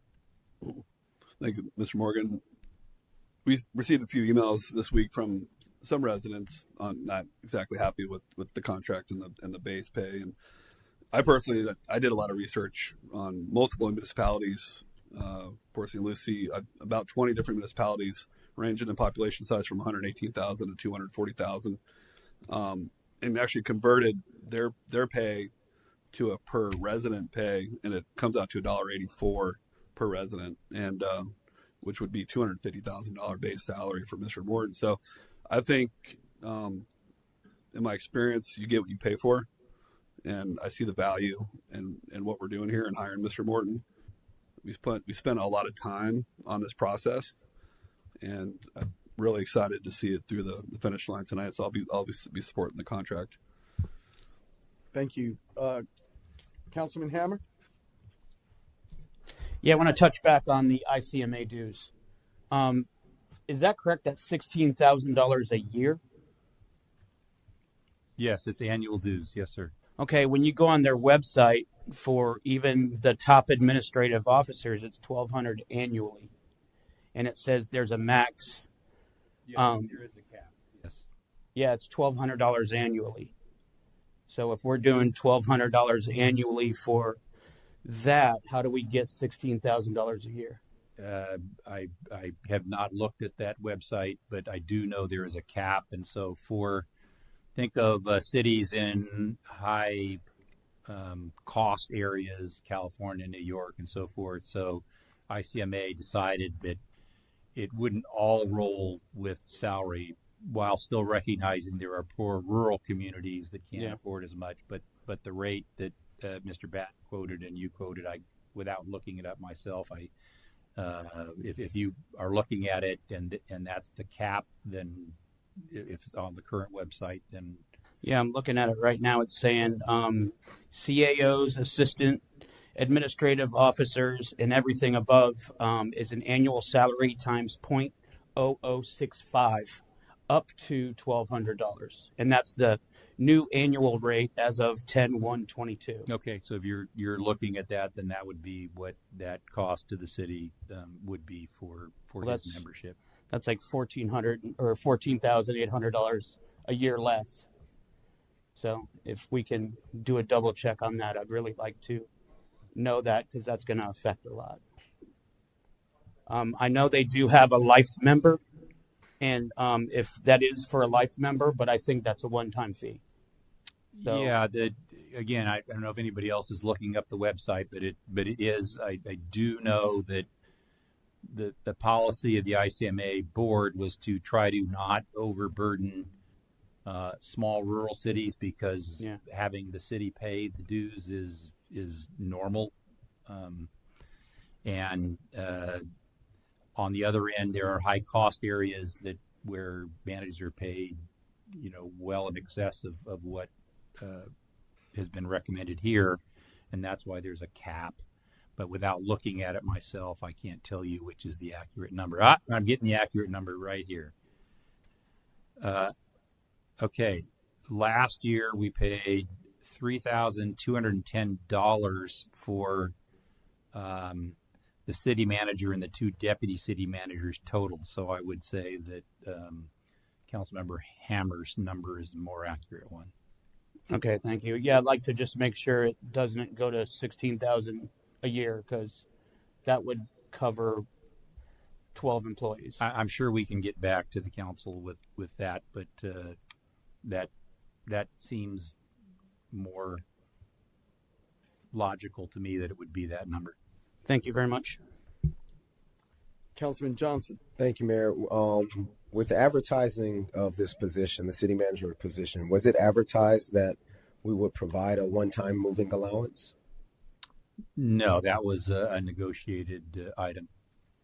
Thank you, Mr. Morgan. We received a few emails this week from some residents on not exactly happy with the contract and the base pay. And I personally, I did a lot of research on multiple municipalities, Port St. Lucie, about 20 different municipalities, ranging in population size from 118,000 to 240,000, and actually converted their pay to a per resident pay, and it comes out to $1.84 per resident, and which would be $250,000 base salary for Mr. Morton. So I think, in my experience, you get what you pay for, and I see the value in what we're doing here and hiring Mr. Morton. We spent a lot of time on this process, and I'm really excited to see it through the finish line tonight. So I'll be supporting the contract. Thank you, Councilman Hammer. Yeah, I want to touch back on the ICMA dues. Is that correct? That's $16,000 a year? Yes, it's annual dues. Yes, sir. Okay, when you go on their website for even the top administrative officers, it's $1,200 annually, and it says there's a max. Yeah, there is a cap. Yes. Yeah, it's $1,200 annually. So if we're doing $1,200 annually for that, how do we get $16,000 a year? I have not looked at that website, but I do know there is a cap, and so think of cities in high cost areas, California, New York, and so forth. So ICMA decided that it wouldn't all roll with salary, while still recognizing there are poor rural communities that can't afford as much. But the rate that Mr. Batten quoted and you quoted, without looking it up myself, If you are looking at it and that's the cap, then if it's on the current website, then Yeah, I'm looking at it right now. It's saying CAOs, assistant administrative officers, and everything above is an annual salary times 0.0065 up to $1,200. And that's the new annual rate as of 10/1/22. okay. So if you're looking at that, then that would be what that cost to the city would be for his membership. That's like $1,400 or $14,800 a year less. So if we can do a double check on that, I'd really like to know that because that's going to affect a lot. I know they do have a life member, and if that is for a life member, but I think that's a one-time fee. So, yeah, again, I don't know if anybody else is looking up the website, but it is. I do know that the policy of the ICMA board was to try to not overburden small rural cities because having the city pay the dues is normal, and on the other end, there are high cost areas where managers are paid, well in excess of what has been recommended here, and that's why there's a cap. But without looking at it myself, I can't tell you which is the accurate number. I'm getting the accurate number right here. Okay, last year we paid $3,210 for the city manager and the two deputy city managers total. So I would say that Councilmember Hammer's number is the more accurate one. Okay, thank you. Yeah, I'd like to just make sure it doesn't go to $16,000 a year because that would cover 12 employees. I'm sure we can get back to the council with that, but that seems more logical to me that it would be that number. Thank you very much. Councilman Johnson. Thank you, Mayor. With the advertising of this position, the city manager position, was it advertised that we would provide a one-time moving allowance? No, that was a negotiated item.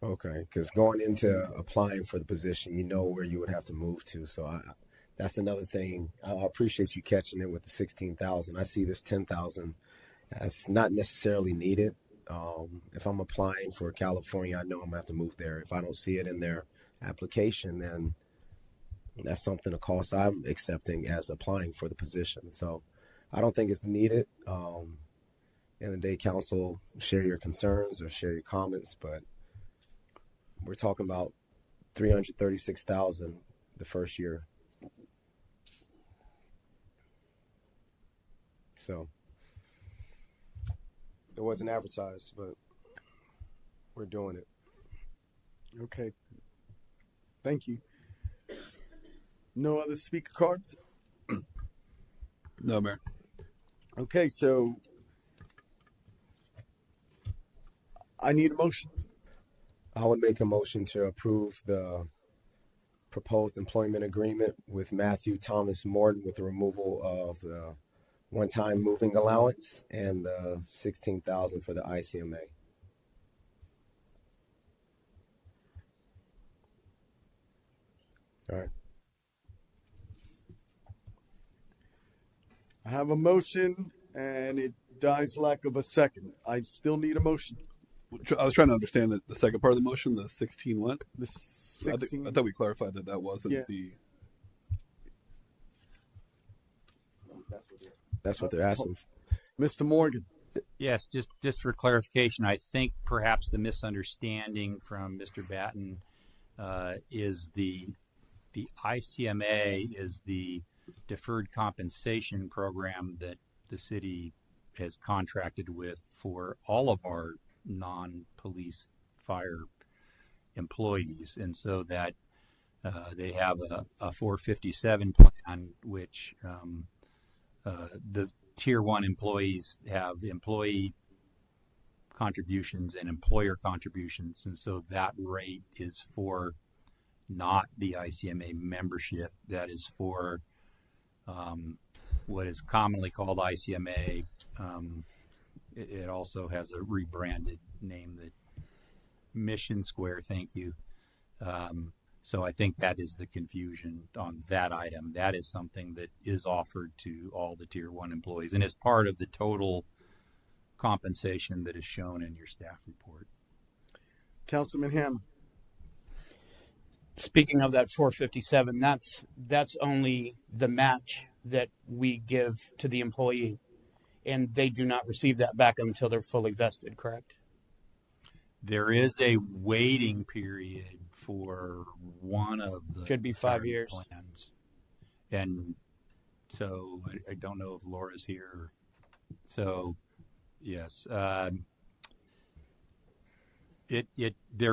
Okay, because going into applying for the position, you know where you would have to move to. So that's another thing. I appreciate you catching it with the 16,000. I see this 10,000 as not necessarily needed. If I'm applying for California, I know I'm gonna have to move there. If I don't see it in their application, then that's something, a cost I'm accepting as applying for the position. So I don't think it's needed. In the day, council, share your concerns or share your comments, but we're talking about $336,000 the first year. So it wasn't advertised, but we're doing it. Okay. Thank you. No other speaker cards? No, Mayor. Okay, so I need a motion. I would make a motion to approve the proposed employment agreement with Matthew Thomas Morton with the removal of the one-time moving allowance and the $16,000 for the ICMA. All right. I have a motion, and it dies lack of a second. I still need a motion. I was trying to understand the second part of the motion, the 16 what? The 16. I thought we clarified that wasn't the... That's what they're asking. Mr. Morgan. Yes, just for clarification, I think perhaps the misunderstanding from Mr. Batten is the ICMA is the deferred compensation program that the city has contracted with for all of our non-police fire employees, and so that they have a 457 plan, which the tier 1 employees have employee contributions and employer contributions, and so that rate is for not the ICMA membership. That is for what is commonly called ICMA. It also has a rebranded name Mission Square, thank you. So I think that is the confusion on that item. That is something that is offered to all the Tier 1 employees and is part of the total compensation that is shown in your staff report. Councilman Ham. Speaking of that 457, that's only the match that we give to the employee, and they do not receive that back until they're fully vested, correct? There is a waiting period for one of the should be 5 years plans, and so I don't know if Laura's here. So yes, there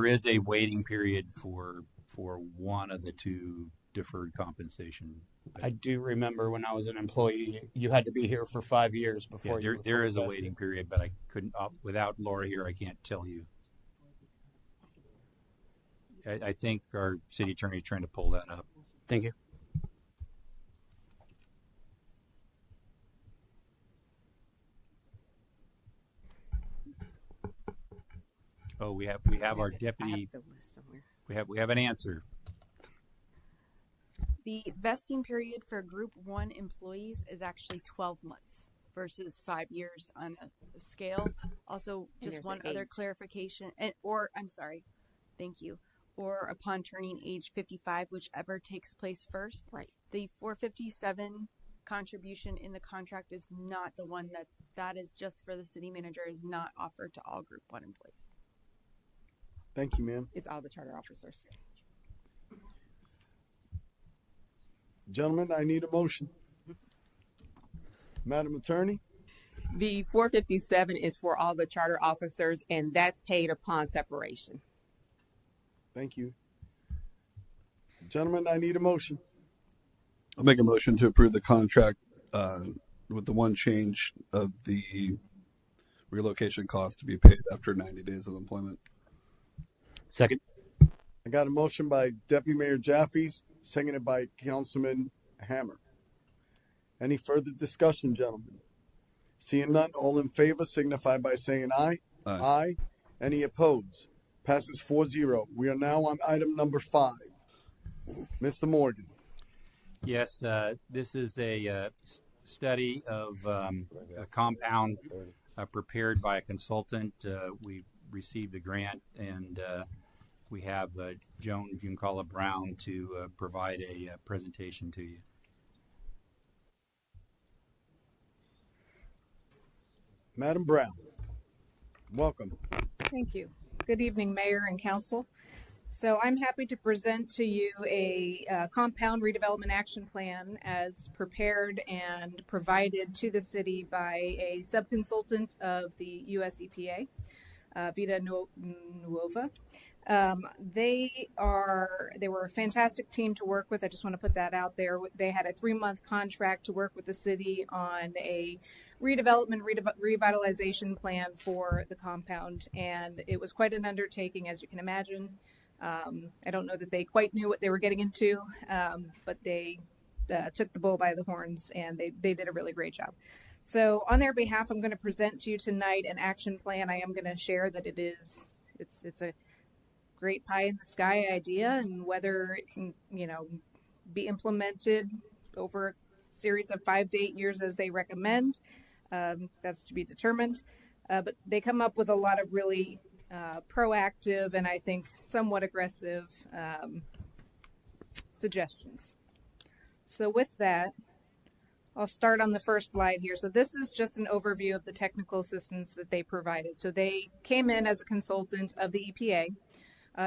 is a waiting period for one of the two deferred compensation. I do remember when I was an employee, you had to be here for 5 years before there is a waiting period, but I couldn't, without Laura here, I can't tell you. I think our city attorney is trying to pull that up. Thank you. Oh, we have our deputy. We have an answer. The vesting period for Group 1 employees is actually 12 months versus 5 years on a scale. Also, just one other clarification, thank you. Or upon turning age 55, whichever takes place first. Right. The 457 contribution in the contract is not the one that is just for the city manager, is not offered to all Group 1 employees. Thank you, ma'am. Is all the charter officers. Gentlemen, I need a motion. Madam Attorney? The 457 is for all the charter officers, and that's paid upon separation. Thank you. Gentlemen, I need a motion. I'll make a motion to approve the contract with the one change of the relocation cost to be paid after 90 days of employment. Second. I got a motion by Deputy Mayor Jaffe, seconded by Councilman Hammer. Any further discussion, gentlemen? Seeing none, all in favor signify by saying aye. Aye. Aye. Any opposed? Passes 4-0. We are now on item number 5. Mr. Morgan. Yes, this is a study of a compound prepared by a consultant. We received a grant, and we have Joan Giancarlo Brown to provide a presentation to you. Madam Brown, welcome. Thank you. Good evening, Mayor and Council. So I'm happy to present to you a compound redevelopment action plan as prepared and provided to the city by a subconsultant of the US EPA, Vida Nuova. They were a fantastic team to work with. I just want to put that out there. They had a 3-month contract to work with the city on a redevelopment, revitalization plan for the compound, and it was quite an undertaking, as you can imagine. I don't know that they quite knew what they were getting into, but they took the bull by the horns, and they did a really great job. So on their behalf, I'm going to present to you tonight an action plan. I am going to share that it's a great pie in the sky idea, and whether it can, be implemented over a series of 5 to 8 years as they recommend, that's to be determined. But they come up with a lot of really proactive and I think somewhat aggressive suggestions. So with that, I'll start on the first slide here. So this is just an overview of the technical assistance that they provided. So they came in as a consultant of the EPA.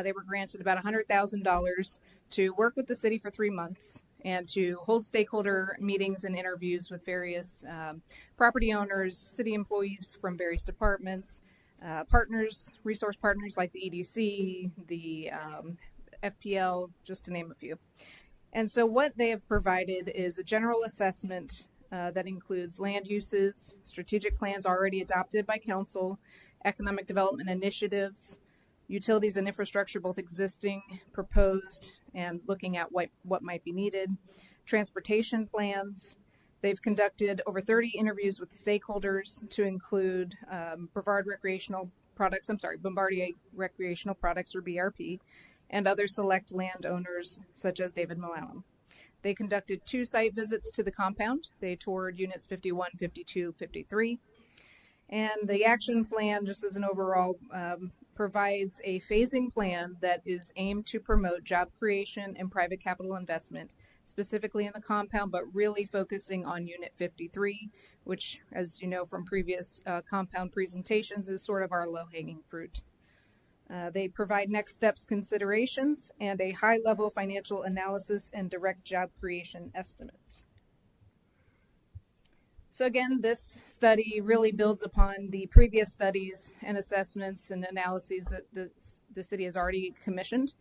They were granted about $100,000 to work with the city for 3 months and to hold stakeholder meetings and interviews with various property owners, city employees from various departments, partners, resource partners like the EDC, the FPL, just to name a few. And so what they have provided is a general assessment that includes land uses, strategic plans already adopted by council, economic development initiatives, utilities and infrastructure, both existing, proposed, and looking at what might be needed, transportation plans. They've conducted over 30 interviews with stakeholders to include Brevard Recreational Bombardier Recreational Products, or BRP, and other select landowners such as David Moallam. They conducted 2 site visits to the compound. They toured units 51, 52, 53. And the action plan, just as an overall, provides a phasing plan that is aimed to promote job creation and private capital investment, specifically in the compound, but really focusing on Unit 53, which, as you know from previous compound presentations, is sort of our low-hanging fruit. They provide next steps considerations and a high-level financial analysis and direct job creation estimates. So again, this study really builds upon the previous studies and assessments and analyses that the city has already commissioned.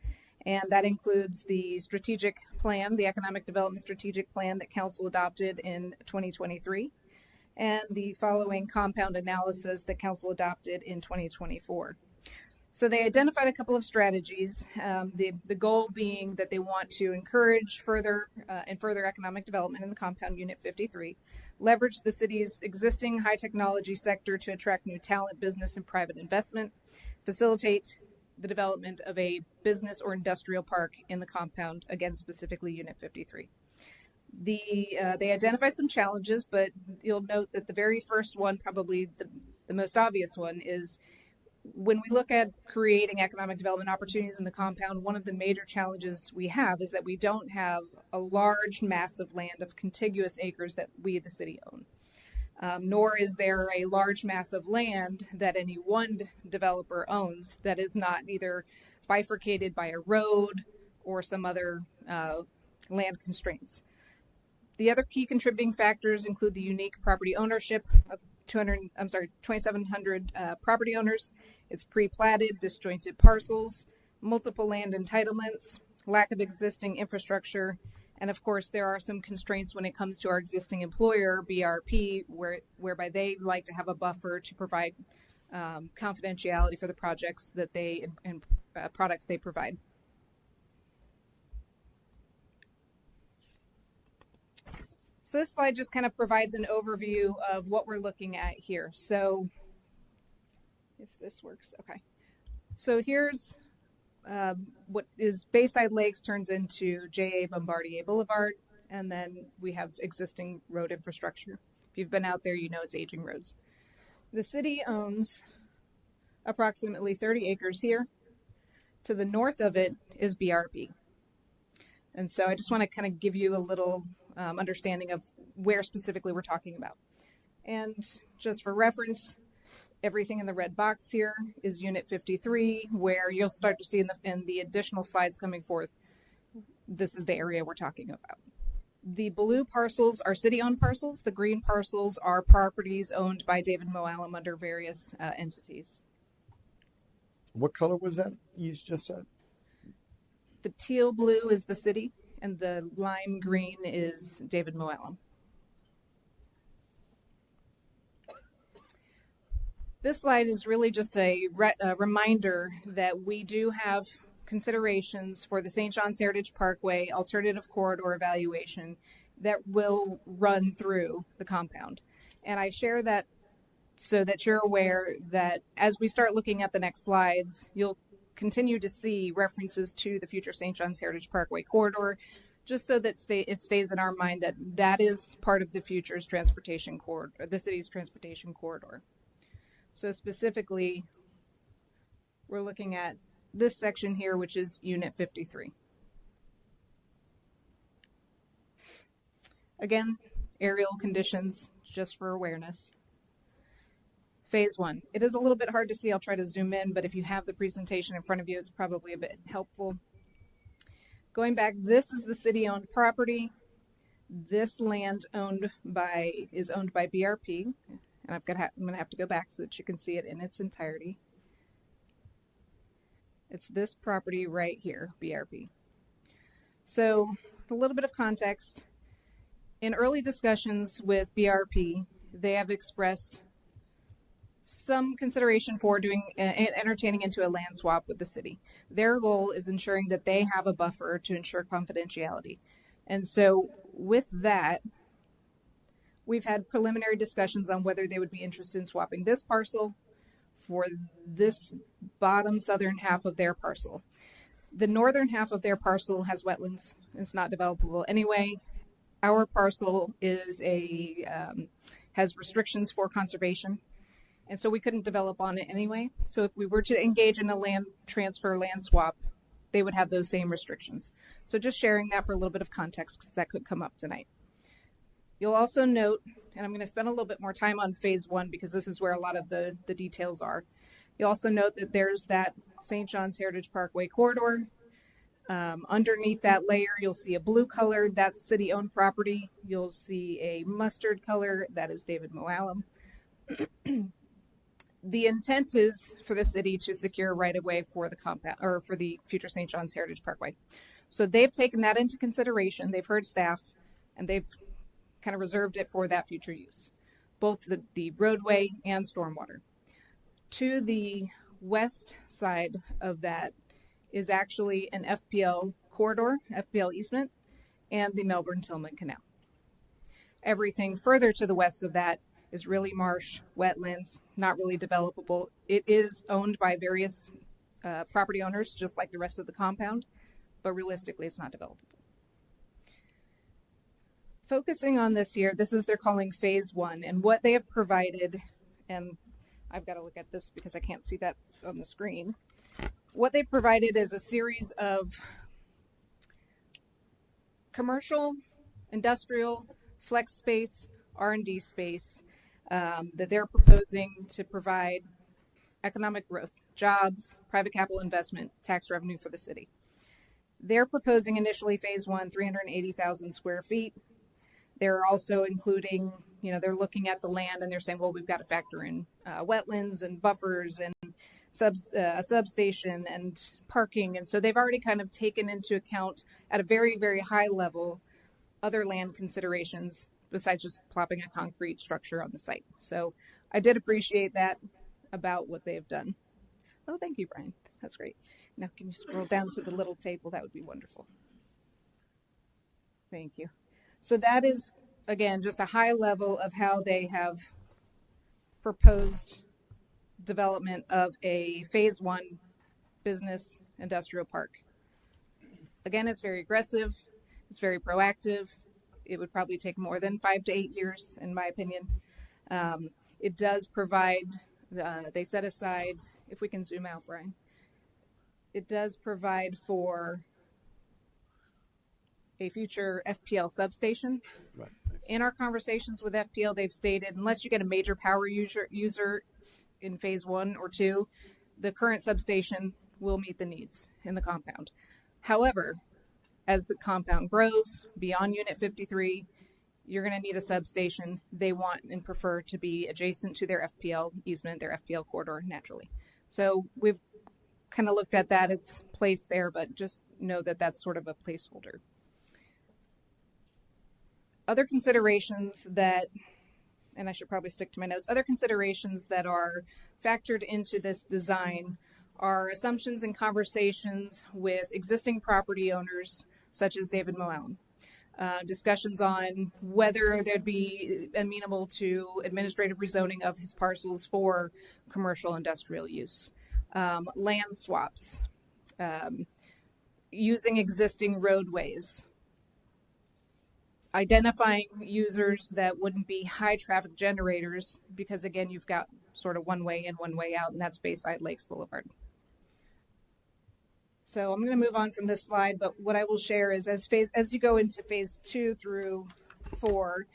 And that includes the strategic plan, the economic development strategic plan that council adopted in 2023, and the following compound analysis that council adopted in 2024. So they identified a couple of strategies, the goal being that they want to encourage further economic development in the compound Unit 53, leverage the city's existing high technology sector to attract new talent, business, and private investment, facilitate the development of a business or industrial park in the compound, again, specifically Unit 53. They identified some challenges, but you'll note that the very first one, probably the most obvious one, is when we look at creating economic development opportunities in the compound, one of the major challenges we have is that we don't have a large mass of land of contiguous acres that we, the city, own. Nor is there a large mass of land that any one developer owns that is not either bifurcated by a road or some other land constraints. The other key contributing factors include the unique property ownership of 2,700 property owners. It's pre-platted, disjointed parcels, multiple land entitlements, lack of existing infrastructure, and of course there are some constraints when it comes to our existing employer, BRP, whereby they like to have a buffer to provide confidentiality for the projects that they and products they provide. So this slide just kind of provides an overview of what we're looking at here. So if this works, okay. So here's what is Bayside Lakes turns into J.A. Bombardier Boulevard, and then we have existing road infrastructure. If you've been out there, you know it's aging roads. The city owns approximately 30 acres here. To the north of it is BRP. And so I just want to kind of give you a little understanding of where specifically we're talking about. And just for reference, everything in the red box here is Unit 53, where you'll start to see in the additional slides coming forth, this is the area we're talking about. The blue parcels are city-owned parcels. The green parcels are properties owned by David Moallam under various entities. What color was that you just said? The teal blue is the city, and the lime green is David Moallam. This slide is really just a reminder that we do have considerations for the St. John's Heritage Parkway alternative corridor evaluation that will run through the compound. And I share that so that you're aware that as we start looking at the next slides, you'll continue to see references to the future St. John's Heritage Parkway corridor, just so that it stays in our mind that that is part of the future's transportation corridor, the city's transportation corridor. So specifically, we're looking at this section here, which is Unit 53. Again, aerial conditions, just for awareness. Phase 1. It is a little bit hard to see. I'll try to zoom in, but if you have the presentation in front of you, it's probably a bit helpful. Going back, this is the city-owned property. This land is owned by BRP, and I'm going to have to go back so that you can see it in its entirety. It's this property right here, BRP. So a little bit of context. In early discussions with BRP, they have expressed some consideration for entertaining into a land swap with the city. Their goal is ensuring that they have a buffer to ensure confidentiality. And so with that, we've had preliminary discussions on whether they would be interested in swapping this parcel for this bottom southern half of their parcel. The northern half of their parcel has wetlands. It's not developable anyway. Our parcel is has restrictions for conservation, and so we couldn't develop on it anyway. So if we were to engage in a land transfer, land swap, they would have those same restrictions. So just sharing that for a little bit of context, because that could come up tonight. You'll also note, and I'm going to spend a little bit more time on phase one because this is where a lot of the details are. You'll also note that there's that St. John's Heritage Parkway corridor. Underneath that layer, you'll see a blue color, that's city-owned property. You'll see a mustard color, that is David Moallam. The intent is for the city to secure right-of-way for the compound or for the future St. John's Heritage Parkway. So they've taken that into consideration. They've heard staff, and they've kind of reserved it for that future use, both the roadway and stormwater. To the west side of that is actually an FPL corridor, FPL easement, and the Melbourne-Tillman Canal. Everything further to the west of that is really marsh, wetlands, not really developable. It is owned by various property owners, just like the rest of the compound, but realistically it's not developable. Focusing on this here, this is they're calling phase one, and what they have provided, and I've got to look at this because I can't see that on the screen. What they provided is a series of commercial, industrial, flex space, R&D space that they're proposing to provide economic growth, jobs, private capital investment, tax revenue for the city. They're proposing initially phase one, 380,000 square feet. They're also including, they're looking at the land and they're saying, well, we've got to factor in wetlands and buffers and a substation and parking. And so they've already kind of taken into account at a very, very high level other land considerations besides just plopping a concrete structure on the site. So I did appreciate that about what they have done. Oh, thank you, Brian. That's great. Now, can you scroll down to the little table? That would be wonderful. Thank you. So that is, again, just a high level of how they have proposed development of a phase one business industrial park. Again, it's very aggressive. It's very proactive. It would probably take more than 5 to 8 years, in my opinion. It does provide, they set aside, if we can zoom out, Brian, it does provide for a future FPL substation. Right. In our conversations with FPL, they've stated, unless you get a major power user in phase one or two, the current substation will meet the needs in the compound. However, as the compound grows beyond Unit 53, you're going to need a substation. They want and prefer to be adjacent to their FPL easement, their FPL corridor naturally. So we've kind of looked at that. It's placed there, but just know that that's sort of a placeholder. Other considerations that, and I should probably stick to my notes, other considerations that are factored into this design are assumptions and conversations with existing property owners, such as David Moallam. Discussions on whether they'd be amenable to administrative rezoning of his parcels for commercial industrial use. Land swaps, using existing roadways, identifying users that wouldn't be high traffic generators, because again, you've got sort of one way in, one way out, and that's Bayside Lakes Boulevard. So I'm going to move on from this slide, but what I will share is as you go into phase 2 through 4,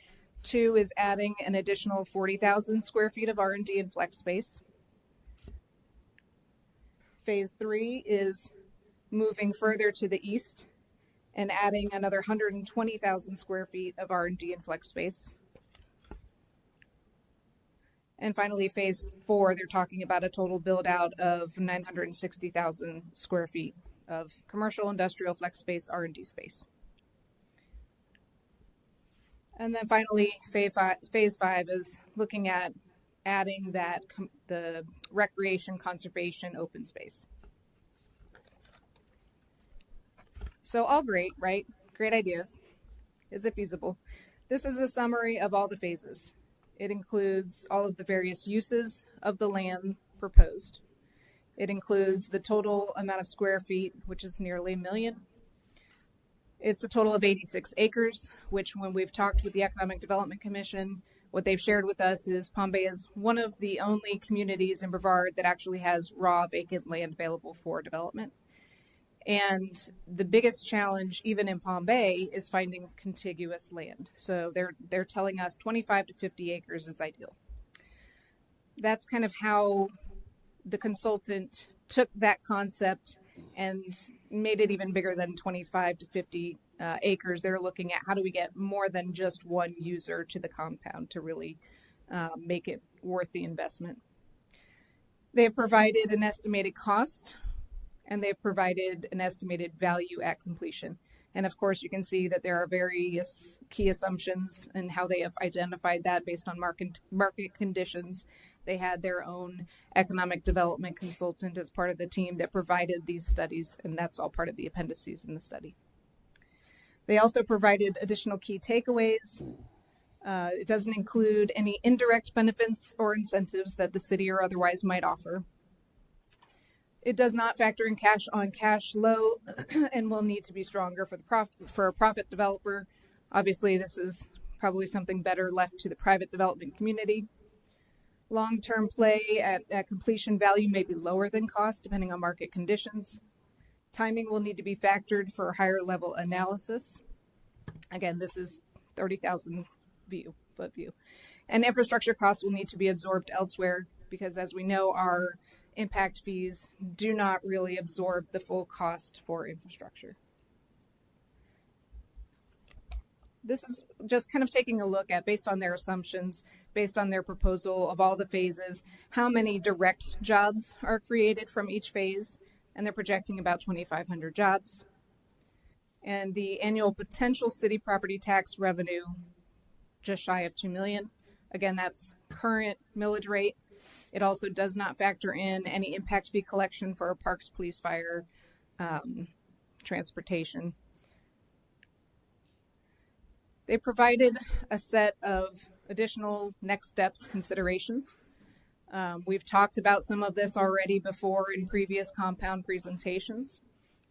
2 is adding an additional 40,000 square feet of R&D and flex space. Phase 3 is moving further to the east and adding another 120,000 square feet of R&D and flex space. And finally, phase 4, they're talking about a total build out of 960,000 square feet of commercial, industrial, flex space, R&D space. And then finally, phase 5 is looking at adding that the recreation, conservation, open space. So all great, right? Great ideas. Is it feasible? This is a summary of all the phases. It includes all of the various uses of the land proposed. It includes the total amount of square feet, which is nearly 1 million. It's a total of 86 acres, which when we've talked with the Economic Development Commission, what they've shared with us is Pombay is one of the only communities in Brevard that actually has raw vacant land available for development. And the biggest challenge, even in Pombay, is finding contiguous land. So they're telling us 25 to 50 acres is ideal. That's kind of how the consultant took that concept and made it even bigger than 25 to 50 acres. They're looking at how do we get more than just one user to the compound to really make it worth the investment. They have provided an estimated cost, and they've provided an estimated value at completion. And of course, you can see that there are various key assumptions and how they have identified that based on market conditions. They had their own economic development consultant as part of the team that provided these studies, and that's all part of the appendices in the study. They also provided additional key takeaways. It doesn't include any indirect benefits or incentives that the city or otherwise might offer. It does not factor in cash on cash flow and will need to be stronger for a profit developer. Obviously, this is probably something better left to the private development community. Long-term play at completion value may be lower than cost depending on market conditions. Timing will need to be factored for higher level analysis. Again, this is 30,000 foot view. And infrastructure costs will need to be absorbed elsewhere because, as we know, our impact fees do not really absorb the full cost for infrastructure. This is just kind of taking a look at, based on their assumptions, based on their proposal of all the phases, how many direct jobs are created from each phase, and they're projecting about 2,500 jobs. And the annual potential city property tax revenue, just shy of $2 million. Again, that's current millage rate. It also does not factor in any impact fee collection for parks, police, fire, transportation. They provided a set of additional next steps considerations. We've talked about some of this already before in previous compound presentations.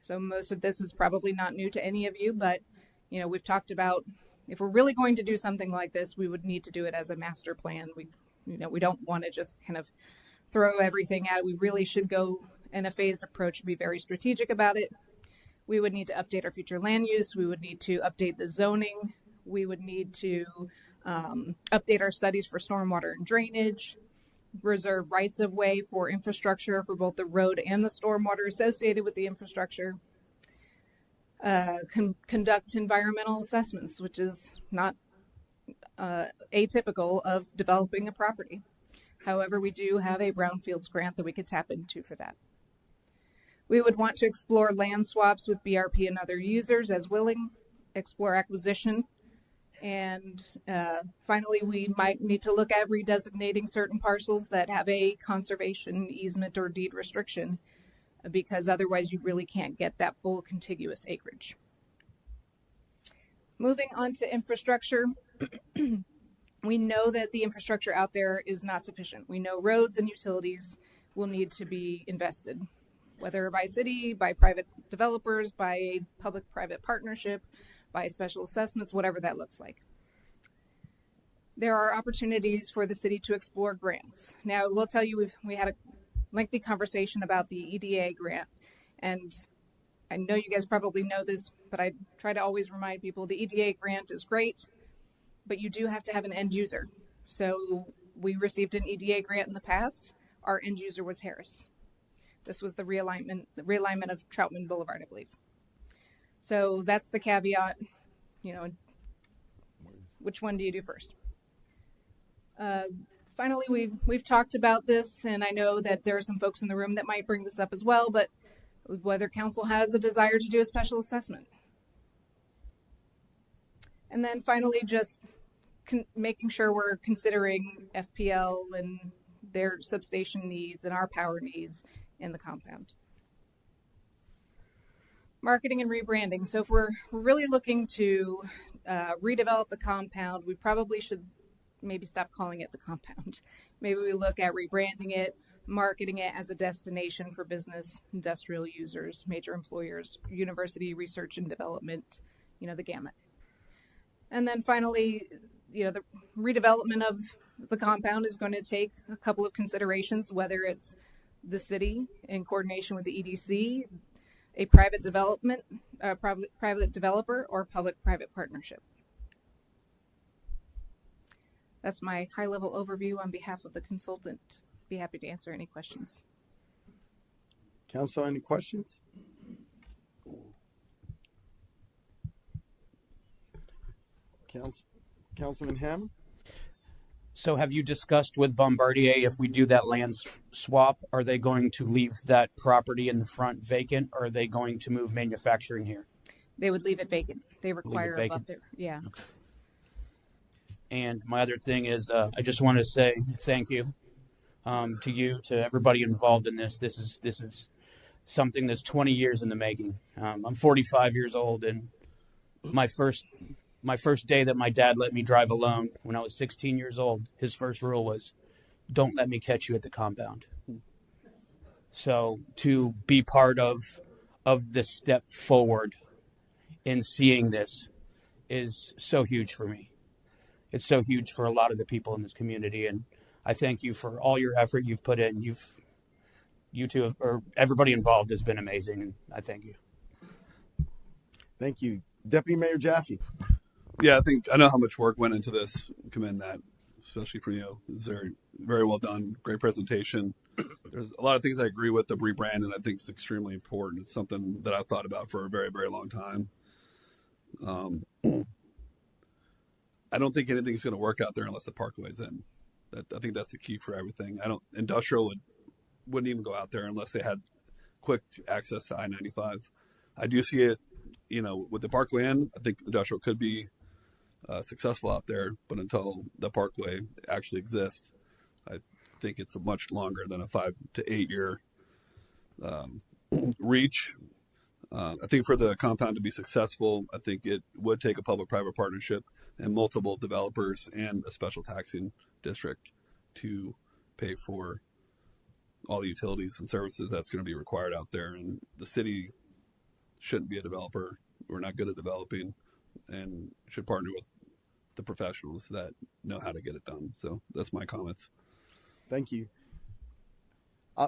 So most of this is probably not new to any of you, but we've talked about if we're really going to do something like this, we would need to do it as a master plan. We don't want to just kind of throw everything out. We really should go in a phased approach and be very strategic about it. We would need to update our future land use. We would need to update the zoning. We would need to update our studies for stormwater and drainage, reserve rights of way for infrastructure for both the road and the stormwater associated with the infrastructure, conduct environmental assessments, which is not atypical of developing a property. However, we do have a brownfields grant that we could tap into for that. We would want to explore land swaps with BRP and other users as willing, explore acquisition, and finally, we might need to look at redesignating certain parcels that have a conservation easement or deed restriction, because otherwise you really can't get that full contiguous acreage. Moving on to infrastructure, we know that the infrastructure out there is not sufficient. We know roads and utilities will need to be invested, whether by city, by private developers, by a public-private partnership, by special assessments, whatever that looks like. There are opportunities for the city to explore grants. Now, we'll tell you we had a lengthy conversation about the EDA grant, and I know you guys probably know this, but I try to always remind people the EDA grant is great, but you do have to have an end user. So we received an EDA grant in the past. Our end user was Harris. This was the realignment of Troutman Boulevard, I believe. So that's the caveat, which one do you do first? Finally, we've talked about this, and I know that there are some folks in the room that might bring this up as well, but whether council has a desire to do a special assessment. And then finally, just making sure we're considering FPL and their substation needs and our power needs in the compound. Marketing and rebranding. So if we're really looking to redevelop the compound, we probably should maybe stop calling it the compound. Maybe we look at rebranding it, marketing it as a destination for business, industrial users, major employers, university research and development, the gamut. And then finally, the redevelopment of the compound is going to take a couple of considerations, whether it's the city in coordination with the EDC, a private developer, or public-private partnership. That's my high-level overview on behalf of the consultant. Be happy to answer any questions. Council, any questions? Councilman Hammond? So have you discussed with Bombardier if we do that land swap, are they going to leave that property in the front vacant, or are they going to move manufacturing here? They would leave it vacant. They require a vacant? buffer. Yeah. Okay. And my other thing is I just want to say thank you to you, to everybody involved in this. This is something that's 20 years in the making. I'm 45 years old, and my first day that my dad let me drive alone when I was 16 years old, his first rule was, don't let me catch you at the compound. So to be part of this step forward in seeing this is so huge for me. It's so huge for a lot of the people in this community, and I thank you for all your effort you've put in. You two, or everybody involved, has been amazing, and I thank you. Thank you. Deputy Mayor Jaffe. Yeah, I know how much work went into this. Commend that, especially for you. It's very, very well done. Great presentation. There's a lot of things I agree with. The rebrand, and I think it's extremely important. It's something that I've thought about for a very, very long time. I don't think anything's going to work out there unless the Parkway's in. I think that's the key for everything. Industrial wouldn't even go out there unless they had quick access to I-95. I do see it, with the Parkway in. I think industrial could be successful out there, but until the Parkway actually exists, I think it's a much longer than a 5 to 8 year reach. I think for the compound to be successful, I think it would take a public-private partnership and multiple developers and a special taxing district to pay for all the utilities and services that's going to be required out there. And the city shouldn't be a developer. We're not good at developing, and should partner with the professionals that know how to get it done. So that's my comments. Thank you.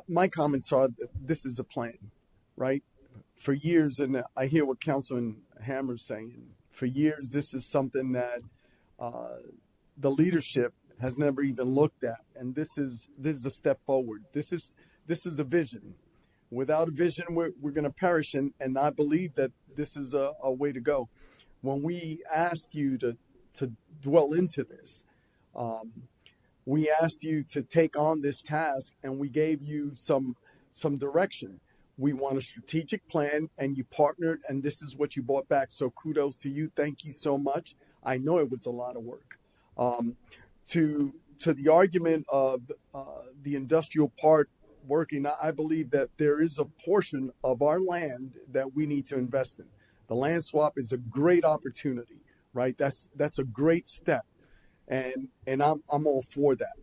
My comments are that this is a plan, right? For years, and I hear what Councilman Hammer's saying, for years this is something that the leadership has never even looked at, and this is a step forward. This is a vision. Without a vision, we're going to perish, and I believe that this is a way to go. When we asked you to dwell into this, we asked you to take on this task, and we gave you some direction. We want a strategic plan, and you partnered, and this is what you brought back. So kudos to you. Thank you so much. I know it was a lot of work. To the argument of the industrial part working, I believe that there is a portion of our land that we need to invest in. The land swap is a great opportunity, right? That's a great step, and I'm all for that.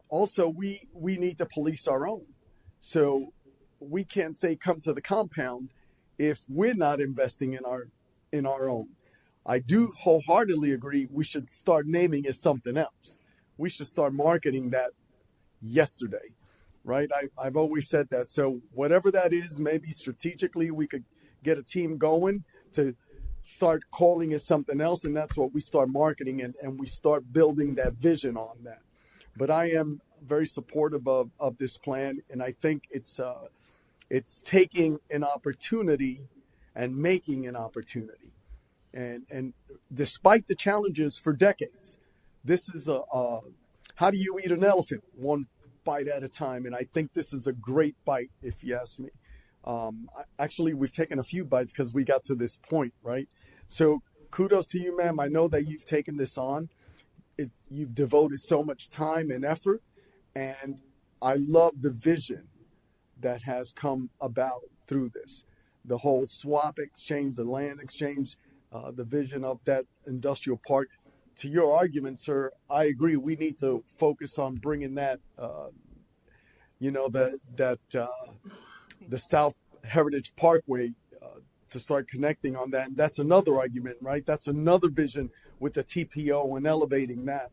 Also, we need to police our own. So we can't say come to the compound if we're not investing in our own. I do wholeheartedly agree we should start naming it something else. We should start marketing that yesterday, right? I've always said that. So whatever that is, maybe strategically we could get a team going to start calling it something else, and that's what we start marketing, and we start building that vision on that. But I am very supportive of this plan, and I think it's taking an opportunity and making an opportunity. And despite the challenges for decades, this is how do you eat an elephant? One bite at a time. And I think this is a great bite, if you ask me. Actually, we've taken a few bites because we got to this point, right? So kudos to you, ma'am. I know that you've taken this on. You've devoted so much time and effort. And I love the vision that has come about through this. The whole swap exchange, the land exchange, the vision of that industrial park. To your argument, sir, I agree. We need to focus on bringing that the South Heritage Parkway to start connecting on that. And that's another argument, right? That's another vision with the TPO and elevating that.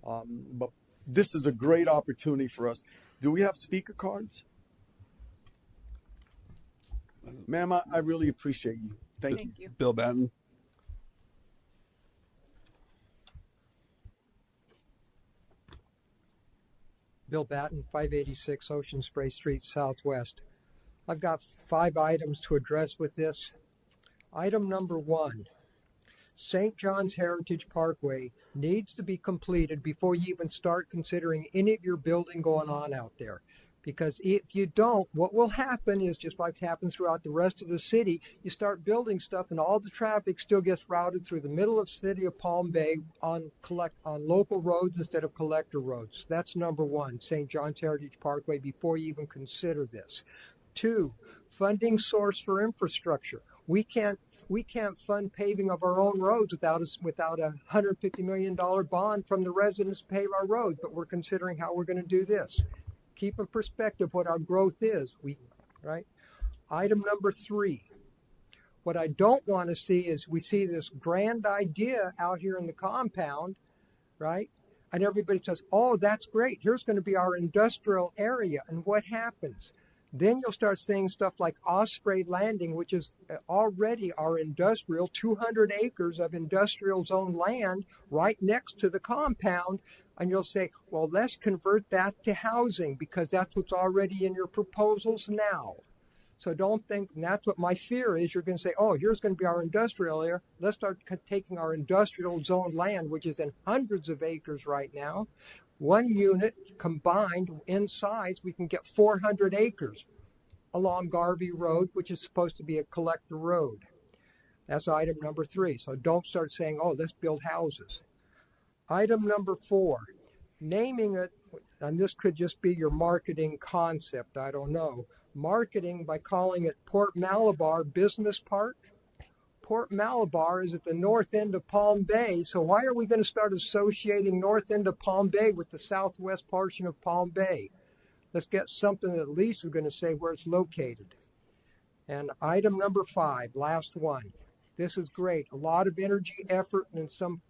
But this is a great opportunity for us. Do we have speaker cards? Ma'am, I really appreciate you. Thank you. Bill Batten. Bill Batten, 586 Ocean Spray Street, Southwest. I've got 5 items to address with this. Item number 1, St. John's Heritage Parkway needs to be completed before you even start considering any of your building going on out there. Because if you don't, what will happen is, just like happens throughout the rest of the city, you start building stuff and all the traffic still gets routed through the middle of the city of Palm Bay on local roads instead of collector roads. That's number 1, St. John's Heritage Parkway, before you even consider this. 2, funding source for infrastructure. We can't fund paving of our own roads without a $150 million bond from the residents to pave our roads, but we're considering how we're going to do this. Keep in perspective what our growth is. Right? Item number 3. What I don't want to see is we see this grand idea out here in the compound, right? And everybody says, oh, that's great. Here's going to be our industrial area. And what happens? Then you'll start seeing stuff like Osprey Landing, which is already our industrial, 200 acres of industrial zone land right next to the compound. And you'll say, well, let's convert that to housing because that's what's already in your proposals now. So don't think, and that's what my fear is. You're going to say, oh, here's going to be our industrial area. Let's start taking our industrial zone land, which is in hundreds of acres right now. One unit combined in size, we can get 400 acres along Garvey Road, which is supposed to be a collector road. That's item number 3. So don't start saying, oh, let's build houses. Item number 4, naming it, and this could just be your marketing concept, I don't know. Marketing by calling it Port Malabar Business Park. Port Malabar is at the north end of Palm Bay, so why are we going to start associating north end of Palm Bay with the southwest portion of Palm Bay? Let's get something that at least is going to say where it's located. And item number 5, last one. This is great. A lot of energy, effort, and some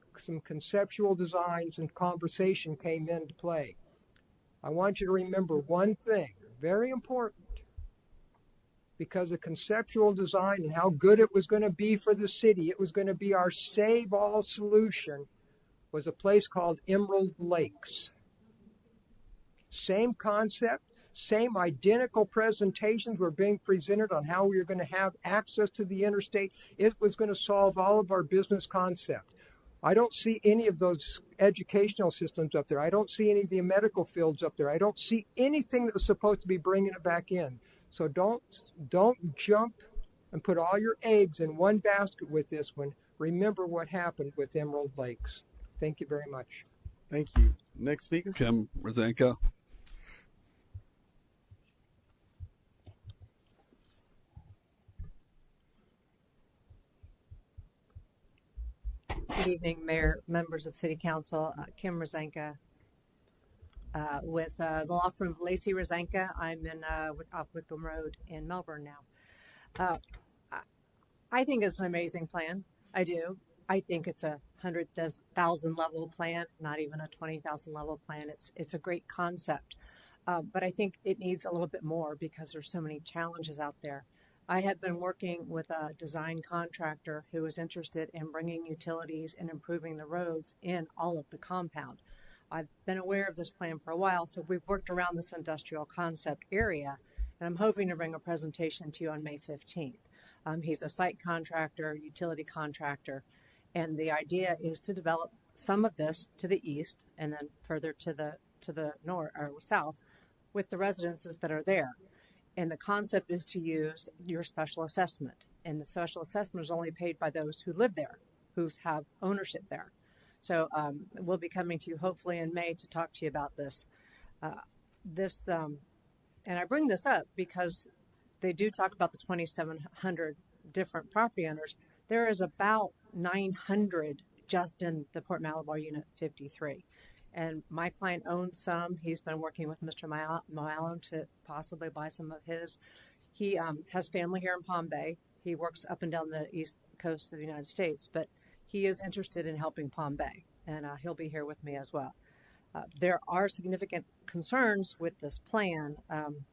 conceptual designs and conversation came into play. I want you to remember one thing, very important, because of conceptual design and how good it was going to be for the city. It was going to be our save-all solution, was a place called Emerald Lakes. Same concept, same identical presentations were being presented on how we were going to have access to the interstate. It was going to solve all of our business concept. I don't see any of those educational systems up there. I don't see any of the medical fields up there. I don't see anything that was supposed to be bringing it back in. So don't jump and put all your eggs in one basket with this one. Remember what happened with Emerald Lakes. Thank you very much. Thank you. Next speaker. Kim Rosanka. Good evening, Mayor, members of City Council. Kim Rosanka with the law firm Lacey Rosanka. I'm in off Wickham Road in Melbourne now. I think it's an amazing plan. I do. I think it's a 100,000 level plan, not even a 20,000 level plan. It's a great concept, but I think it needs a little bit more because there's so many challenges out there. I had been working with a design contractor who was interested in bringing utilities and improving the roads in all of the compound. I've been aware of this plan for a while, so we've worked around this industrial concept area, and I'm hoping to bring a presentation to you on May 15th. He's a site contractor, utility contractor, and the idea is to develop some of this to the east and then further to the north or south with the residences that are there. And the concept is to use your special assessment. And the special assessment is only paid by those who live there, who have ownership there. So we'll be coming to you hopefully in May to talk to you about this. And I bring this up because they do talk about the 2,700 different property owners. There is about 900 just in the Port Malabar Unit 53. And my client owns some. He's been working with Mr. Malum to possibly buy some of his. He has family here in Palm Bay. He works up and down the east coast of the United States, but he is interested in helping Palm Bay, and he'll be here with me as well. There are significant concerns with this plan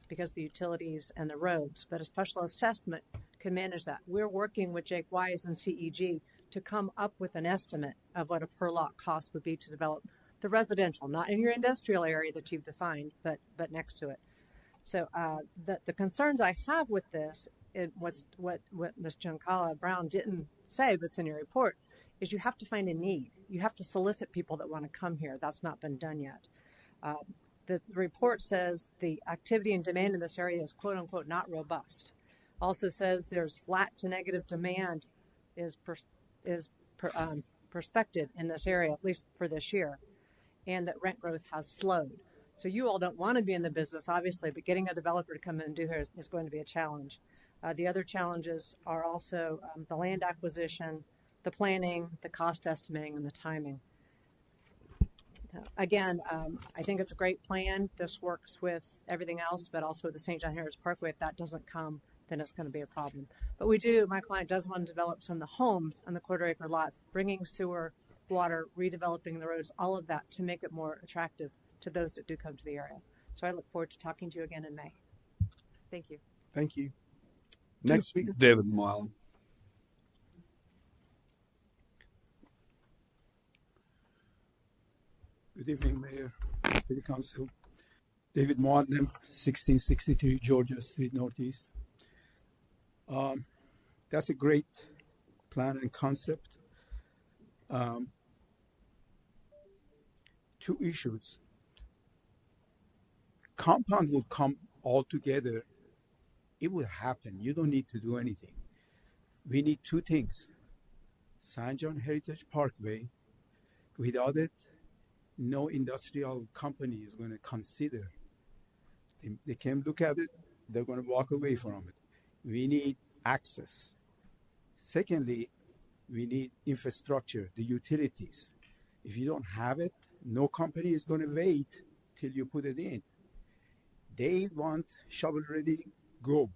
because of the utilities and the roads, but a special assessment can manage that. We're working with Jake Wise and CEG to come up with an estimate of what a per lot cost would be to develop the residential, not in your industrial area that you've defined, but next to it. So the concerns I have with this, what Ms. Giancarlo Brown didn't say, but's in your report, is you have to find a need. You have to solicit people that want to come here. That's not been done yet. The report says the activity and demand in this area is quote unquote not robust. Also says there's flat to negative demand is perspective in this area, at least for this year, and that rent growth has slowed. So you all don't want to be in the business, obviously, but getting a developer to come in and do here is going to be a challenge. The other challenges are also the land acquisition, the planning, the cost estimating, and the timing. Again, I think it's a great plan. This works with everything else, but also with the St. John Harris Parkway. If that doesn't come, then it's going to be a problem. But my client does want to develop some of the homes on the quarter-acre lots, bringing sewer, water, redeveloping the roads, all of that to make it more attractive to those that do come to the area. So I look forward to talking to you again in May. Thank you. Thank you. Next speaker. David Malum. Good evening, Mayor, City Council. David Moadnem, 1663 Georgia Street Northeast. That's a great plan and concept. Two issues. Compound will come all together. It will happen. You don't need to do anything. We need two things. St. John Heritage Parkway. Without it, no industrial company is going to consider. They can look at it, they're going to walk away from it. We need access. Secondly, we need infrastructure, the utilities. If you don't have it, no company is going to wait till you put it in. They want shovel-ready go.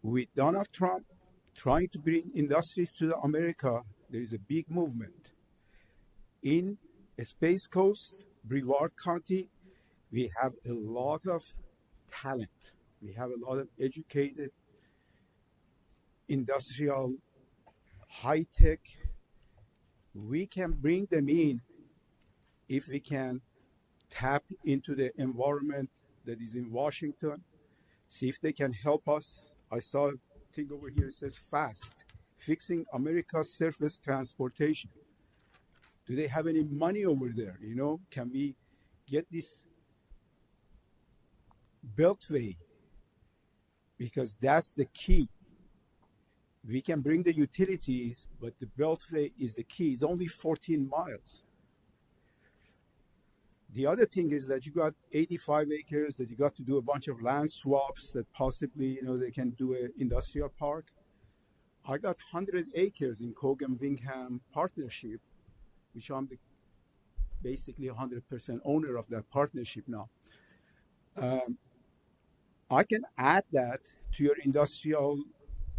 With Donald Trump trying to bring industry to America, there is a big movement. In Space Coast, Brevard County, we have a lot of talent. We have a lot of educated, industrial, high-tech. We can bring them in if we can tap into the environment that is in Washington, see if they can help us. I saw a thing over here that says FAST, Fixing America's Surface Transportation. Do they have any money over there? You know, can we get this beltway? Because that's the key. We can bring the utilities, but the beltway is the key. It's only 14 miles. The other thing is that you got 85 acres that you got to do a bunch of land swaps that possibly, you know, they can do an industrial park. I got 100 acres in Cogan-Wingham partnership, which I'm basically 100% owner of that partnership now. I can add that to your industrial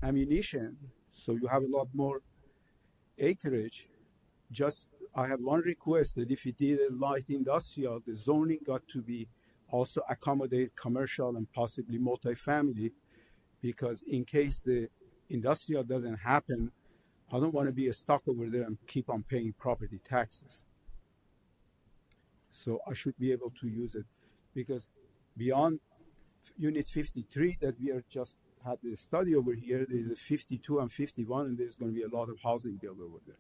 ammunition, so you have a lot more acreage. Just, I have one request that if you did a light industrial, the zoning got to be also accommodate commercial and possibly multifamily, because in case the industrial doesn't happen, I don't want to be stuck over there and keep on paying property taxes. So I should be able to use it, because beyond Unit 53 that we are just had the study over here, there's a 52 and 51, and there's going to be a lot of housing built over there.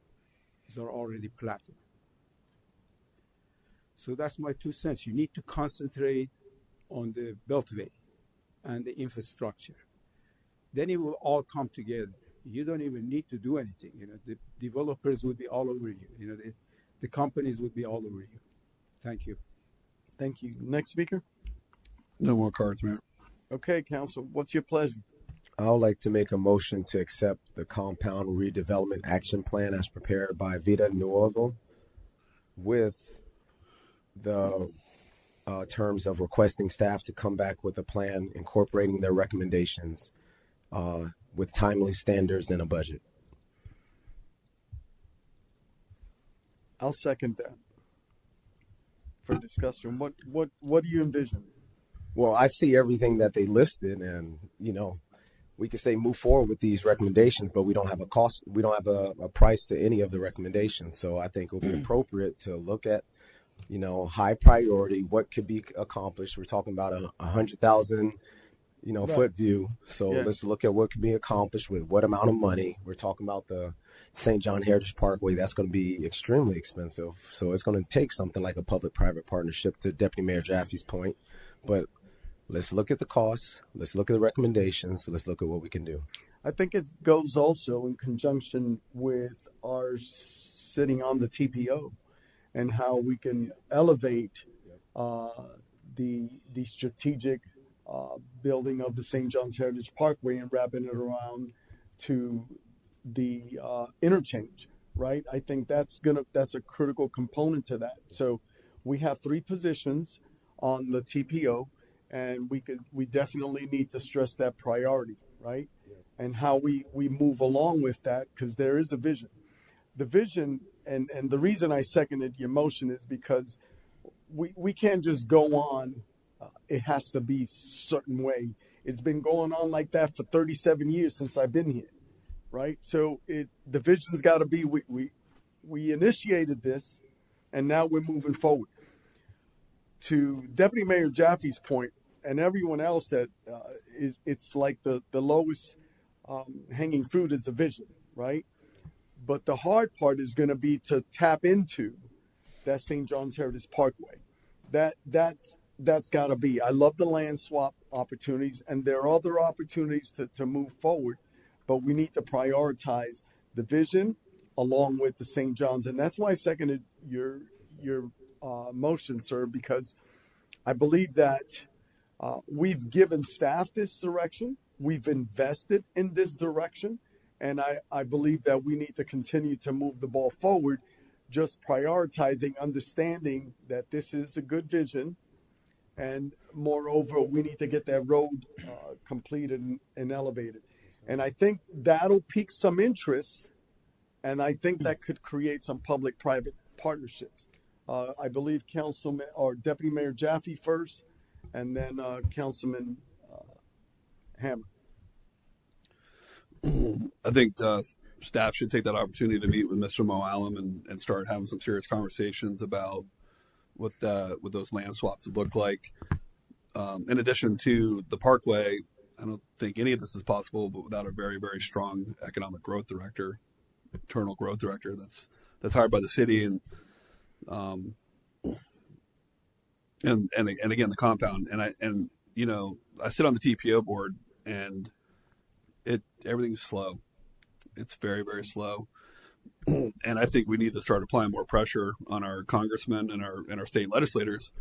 These are already platted. So that's my 2 cents. You need to concentrate on the beltway and the infrastructure. Then it will all come together. You don't even need to do anything. You know, the developers would be all over you. You know, the companies would be all over you. Thank you. Thank you. Next speaker. No more cards, Mayor. Okay, Council, what's your pleasure? I would like to make a motion to accept the Compound Redevelopment Action Plan as prepared by Vida Nuovo with the terms of requesting staff to come back with a plan incorporating their recommendations with timely standards and a budget. I'll second that for discussion. What do you envision? Well, I see everything that they listed, and we could say move forward with these recommendations, but we don't have a cost. We don't have a price to any of the recommendations. So I think it would be appropriate to look at, high priority, what could be accomplished. We're talking about a 100,000, Right. foot view. So Yeah. let's look at what can be accomplished with what amount of money. We're talking about the St. John Heritage Parkway. That's going to be extremely expensive. So it's going to take something like a public-private partnership, to Deputy Mayor Jaffe's point. But let's look at the costs. Let's look at the recommendations. Let's look at what we can do. I think it goes also in conjunction with our sitting on the TPO and how we can elevate the strategic building of the St. John's Heritage Parkway and wrapping it around to the interchange, right? I think that's a critical component to that. So we have 3 positions on the TPO, and we definitely need to stress that priority, right? And how we move along with that, because there is a vision. The vision, and the reason I seconded your motion is because we can't just go on. It has to be a certain way. It's been going on like that for 37 years since I've been here, right? So the vision's got to be we initiated this, and now we're moving forward. To Deputy Mayor Jaffe's point, and everyone else that it's like the lowest hanging fruit is the vision, right? But the hard part is going to be to tap into that St. John's Heritage Parkway. That's got to be. I love the land swap opportunities, and there are other opportunities to move forward, but we need to prioritize the vision along with the St. John's, and that's why I seconded your motion, sir, because I believe that we've given staff this direction, we've invested in this direction, and I believe that we need to continue to move the ball forward, just prioritizing, understanding that this is a good vision. And moreover, we need to get that road completed and elevated. And I think that'll pique some interest. And I think that could create some public-private partnerships. I believe Councilman or Deputy Mayor Jaffe first, and then Councilman Hammer. I think staff should take that opportunity to meet with Mr. Mo Allen and start having some serious conversations about what those land swaps would look like. In addition to the Parkway, I don't think any of this is possible, but without a very, very strong economic growth director, internal growth director that's hired by the city, and again the compound. And I sit on the TPO board, and everything's slow. It's very, very slow. And I think we need to start applying more pressure on our congressmen and our state legislators.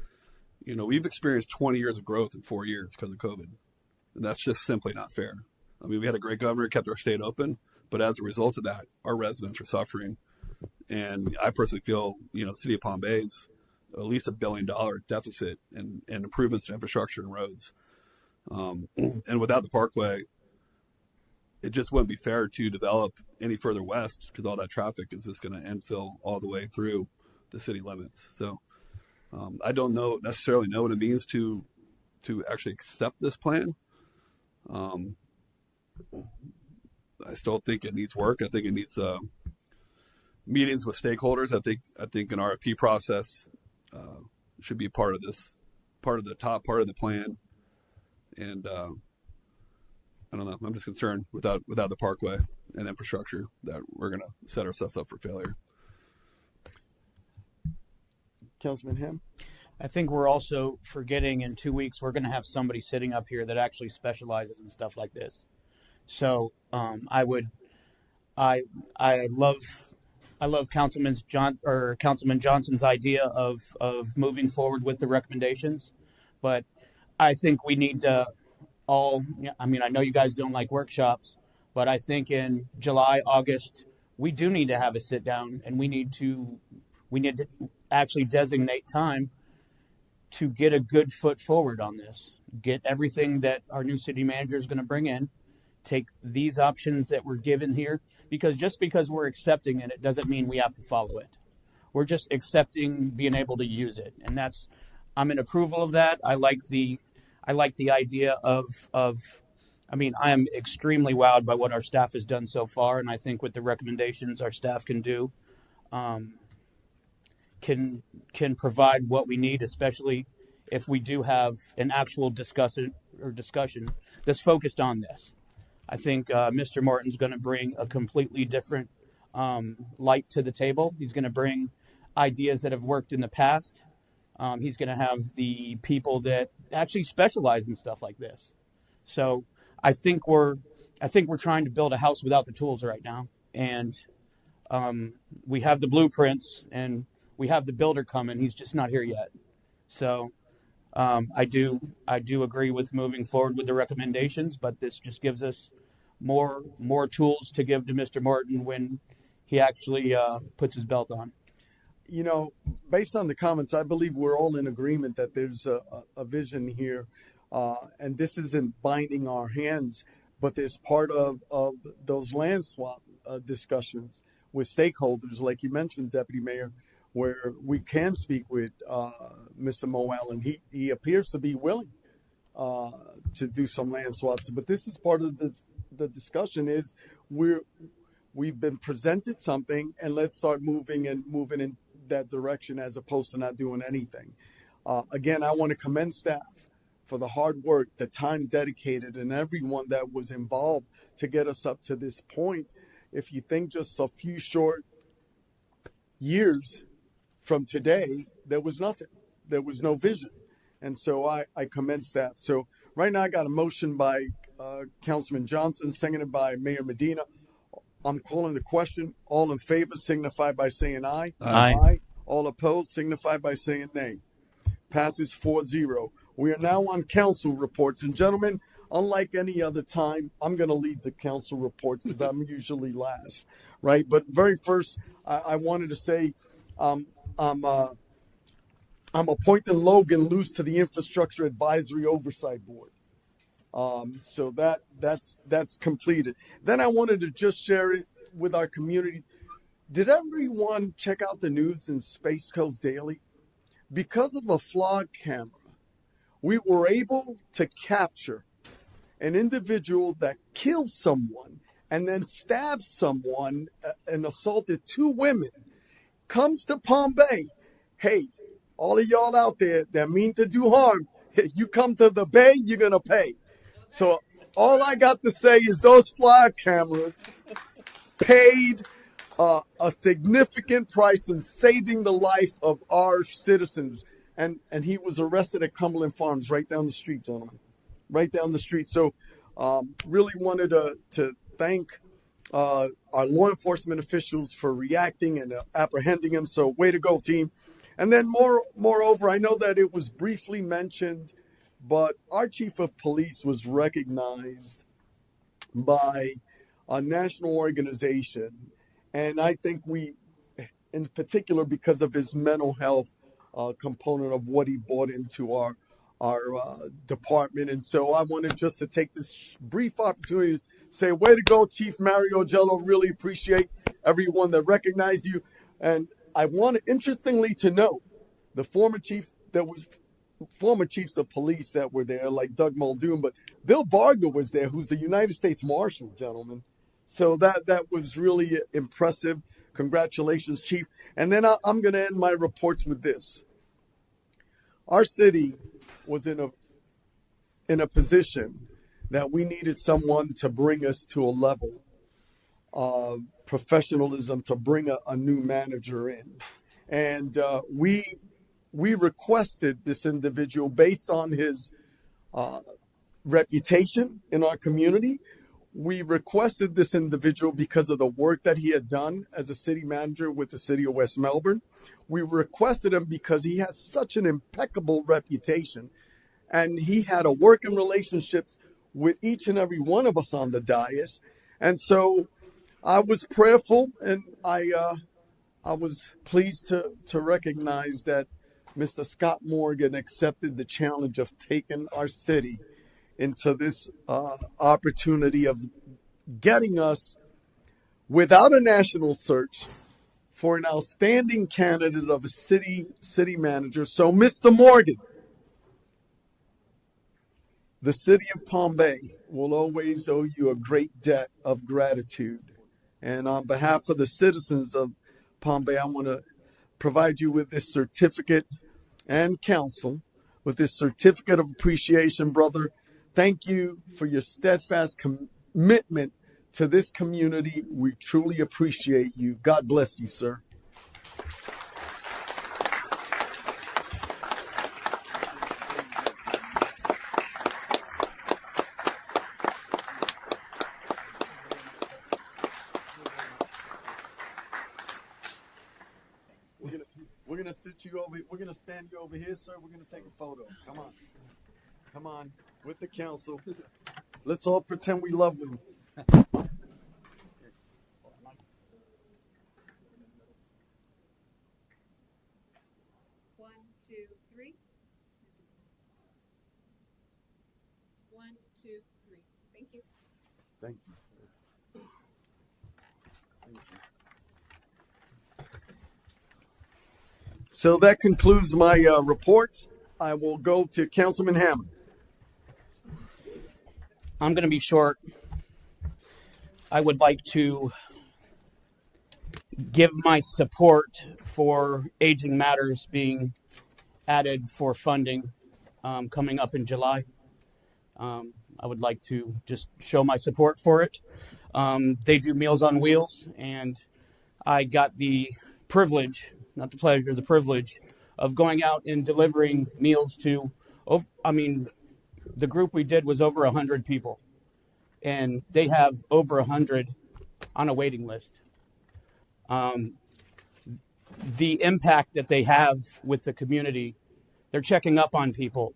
We've experienced 20 years of growth in 4 years because of COVID. And that's just simply not fair. I mean, we had a great governor, kept our state open, but as a result of that, our residents are suffering. And I personally feel, the city of Palm Bay's at least $1 billion deficit in improvements to infrastructure and roads. And without the Parkway, it just wouldn't be fair to develop any further west, because all that traffic is just going to infill all the way through the city limits. So I don't necessarily know what it means to actually accept this plan. I still think it needs work. I think it needs meetings with stakeholders. I think an RFP process should be part of this, part of the top part of the plan. And I don't know. I'm just concerned without the Parkway and infrastructure that we're going to set ourselves up for failure. Councilman Ham? I think we're also forgetting in 2 weeks we're going to have somebody sitting up here that actually specializes in stuff like this. So I love Councilman Johnson's idea of moving forward with the recommendations, but I think we need to I know you guys don't like workshops, but I think in July, August, we do need to have a sit down, and we need to actually designate time to get a good foot forward on this, get everything that our new city manager is going to bring in, take these options that we're given here, because just because we're accepting it, it doesn't mean we have to follow it. We're just accepting being able to use it, and I'm in approval of that. I like the idea of I mean, I am extremely wowed by what our staff has done so far, and I think with the recommendations our staff can do, can provide what we need, especially if we do have an actual discussion that's focused on this. I think Mr. Morton's going to bring a completely different light to the table. He's going to bring ideas that have worked in the past. He's going to have the people that actually specialize in stuff like this. So I think we're trying to build a house without the tools right now, and we have the blueprints and we have the builder coming. He's just not here yet. So I do agree with moving forward with the recommendations, but this just gives us more tools to give to Mr. Morton when he actually puts his belt on. You know, based on the comments, I believe we're all in agreement that there's a vision here, and this isn't binding our hands, but there's part of those land swap discussions with stakeholders, like you mentioned, Deputy Mayor, where we can speak with Mr. Moel, and he appears to be willing to do some land swaps. But this is part of the discussion is we've been presented something, and let's start moving in that direction as opposed to not doing anything. Again, I want to commend staff for the hard work, the time dedicated, and everyone that was involved to get us up to this point. If you think just a few short years from today, there was nothing. There was no vision. And so I commend staff. So right now I got a motion by Councilman Johnson, seconded by Mayor Medina. I'm calling the question. All in favor signify by saying aye. Aye. All opposed signify by saying nay. Passes 4-0. We are now on council reports. And gentlemen, unlike any other time, I'm going to lead the council reports because I'm usually last, right? But very first, I wanted to say I'm appointing Logan Luce to the Infrastructure Advisory Oversight Board. So that's completed. Then I wanted to just share it with our community. Did everyone check out the news in Space Coast Daily? Because of a flawed camera, we were able to capture an individual that killed someone and then stabbed someone and assaulted 2 women, comes to Palm Bay. Hey, all of y'all out there that mean to do harm, you come to the Bay, you're going to pay. So all I got to say is those flawed cameras paid a significant price in saving the life of our citizens. And he was arrested at Cumberland Farms right down the street, gentlemen. Right down the street. So really wanted to thank our law enforcement officials for reacting and apprehending him. So way to go, team. And then moreover, I know that it was briefly mentioned, but our chief of police was recognized by a national organization. And I think we, in particular, because of his mental health component of what he brought into our department. And so I wanted just to take this brief opportunity to say, way to go, Chief Mario Jello. Really appreciate everyone that recognized you. And I wanted, interestingly, to know the former chiefs of police that were there, like Doug Muldoon, but Bill Barger was there, who's a United States Marshal, gentlemen. So that was really impressive. Congratulations, Chief. And then I'm going to end my reports with this. Our city was in a position that we needed someone to bring us to a level of professionalism, to bring a new manager in. And we requested this individual based on his reputation in our community. We requested this individual because of the work that he had done as a city manager with the city of West Melbourne. We requested him because he has such an impeccable reputation, and he had a working relationship with each and every one of us on the dais. And so I was prayerful, and I was pleased to recognize that Mr. Scott Morgan accepted the challenge of taking our city into this opportunity of getting us, without a national search, for an outstanding candidate of a city manager. So, Mr. Morgan, the city of Palm Bay will always owe you a great debt of gratitude. And on behalf of the citizens of Palm Bay, I want to provide you with this certificate, and council with this certificate of appreciation, brother. Thank you for your steadfast commitment to this community. We truly appreciate you. God bless you, sir. We're gonna sit you over. We're gonna stand you over here, sir. We're gonna take a photo. Come on, with the council. Let's all pretend we love you. 1, 2, 3. 1, 2, 3. Thank you. Thank you, sir. Thank you. So that concludes my reports. I will go to Councilman Hammond. I'm going to be short. I would like to give my support for Aging Matters being added for funding coming up in July. I would like to just show my support for it. They do Meals on Wheels, and I got the privilege, not the pleasure, the privilege of going out and delivering meals to, the group we did was over 100 people, and they have over 100 on a waiting list. The impact that they have with the community, they're checking up on people.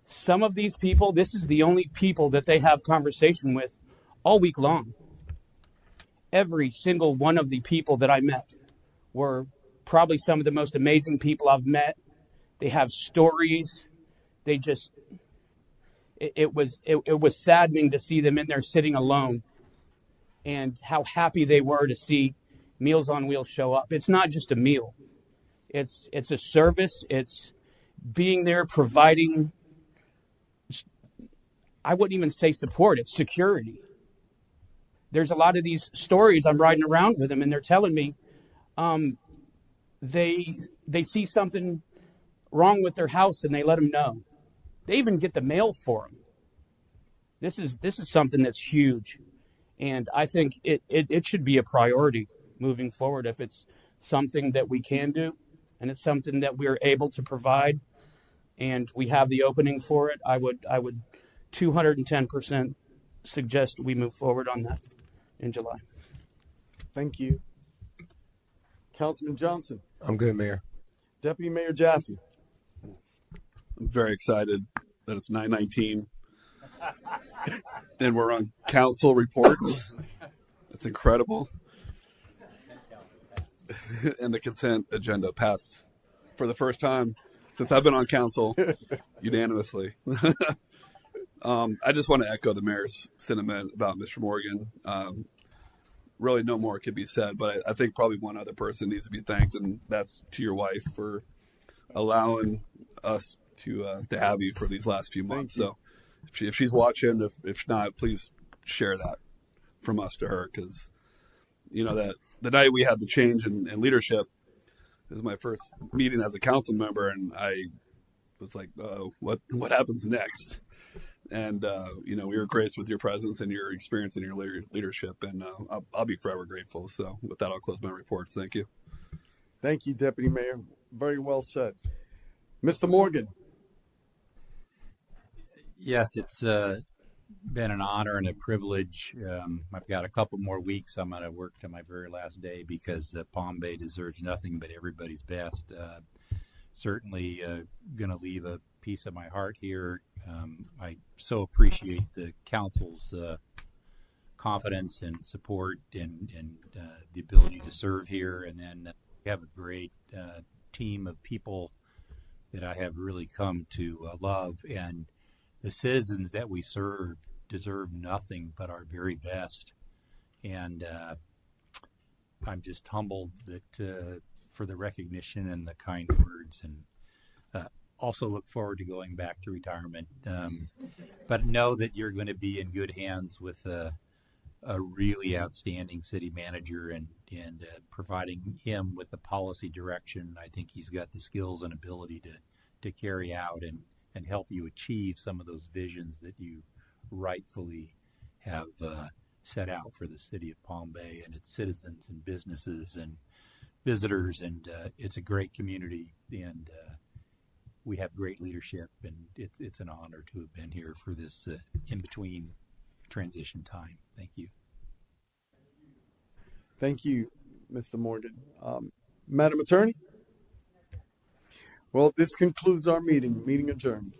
Some of these people, this is the only people that they have conversation with all week long. Every single one of the people that I met were probably some of the most amazing people I've met. They have stories. They just, it was saddening to see them in there sitting alone, and how happy they were to see Meals on Wheels show up. It's not just a meal. It's a service. It's being there, providing, I wouldn't even say support, it's security. There's a lot of these stories. I'm riding around with them, and they're telling me they see something wrong with their house, and they let them know. They even get the mail for them. This is something that's huge, and I think it should be a priority moving forward. If it's something that we can do, and it's something that we're able to provide, and we have the opening for it, I would 210% suggest we move forward on that in July. Thank you. Councilman Johnson. I'm good, Mayor. Deputy Mayor Jaffe. I'm very excited that it's 9:19 and we're on council reports. It's incredible. And the consent agenda passed for the first time since I've been on council unanimously. I just want to echo the mayor's sentiment about Mr. Morgan. Really, no more could be said, but I think probably one other person needs to be thanked, and that's to your wife for allowing us to have you for these last few months. So if she's watching, if not, please share that from us to her, because that the night we had the change in leadership, it was my first meeting as a council member, and I was like, what happens next? And we were graced with your presence and your experience and your leadership, and I'll be forever grateful. So with that, I'll close my reports. Thank you. Thank you, Deputy Mayor. Very well said. Mr. Morgan. Yes, it's been an honor and a privilege. I've got a couple more weeks. I'm going to work to my very last day, because Palm Bay deserves nothing but everybody's best. Certainly going to leave a piece of my heart here. I so appreciate the council's confidence and support and the ability to serve here. And then we have a great team of people that I have really come to love. And the citizens that we serve deserve nothing but our very best. And I'm just humbled that for the recognition and the kind words, and also look forward to going back to retirement. But know that you're going to be in good hands with a really outstanding city manager, and providing him with the policy direction. I think he's got the skills and ability to carry out and help you achieve some of those visions that you rightfully have set out for the city of Palm Bay and its citizens and businesses and visitors. And it's a great community, and we have great leadership, and it's an honor to have been here for this in-between transition time. Thank you. Thank you, Mr. Morgan. Madam Attorney? Well, this concludes our meeting. Meeting adjourned.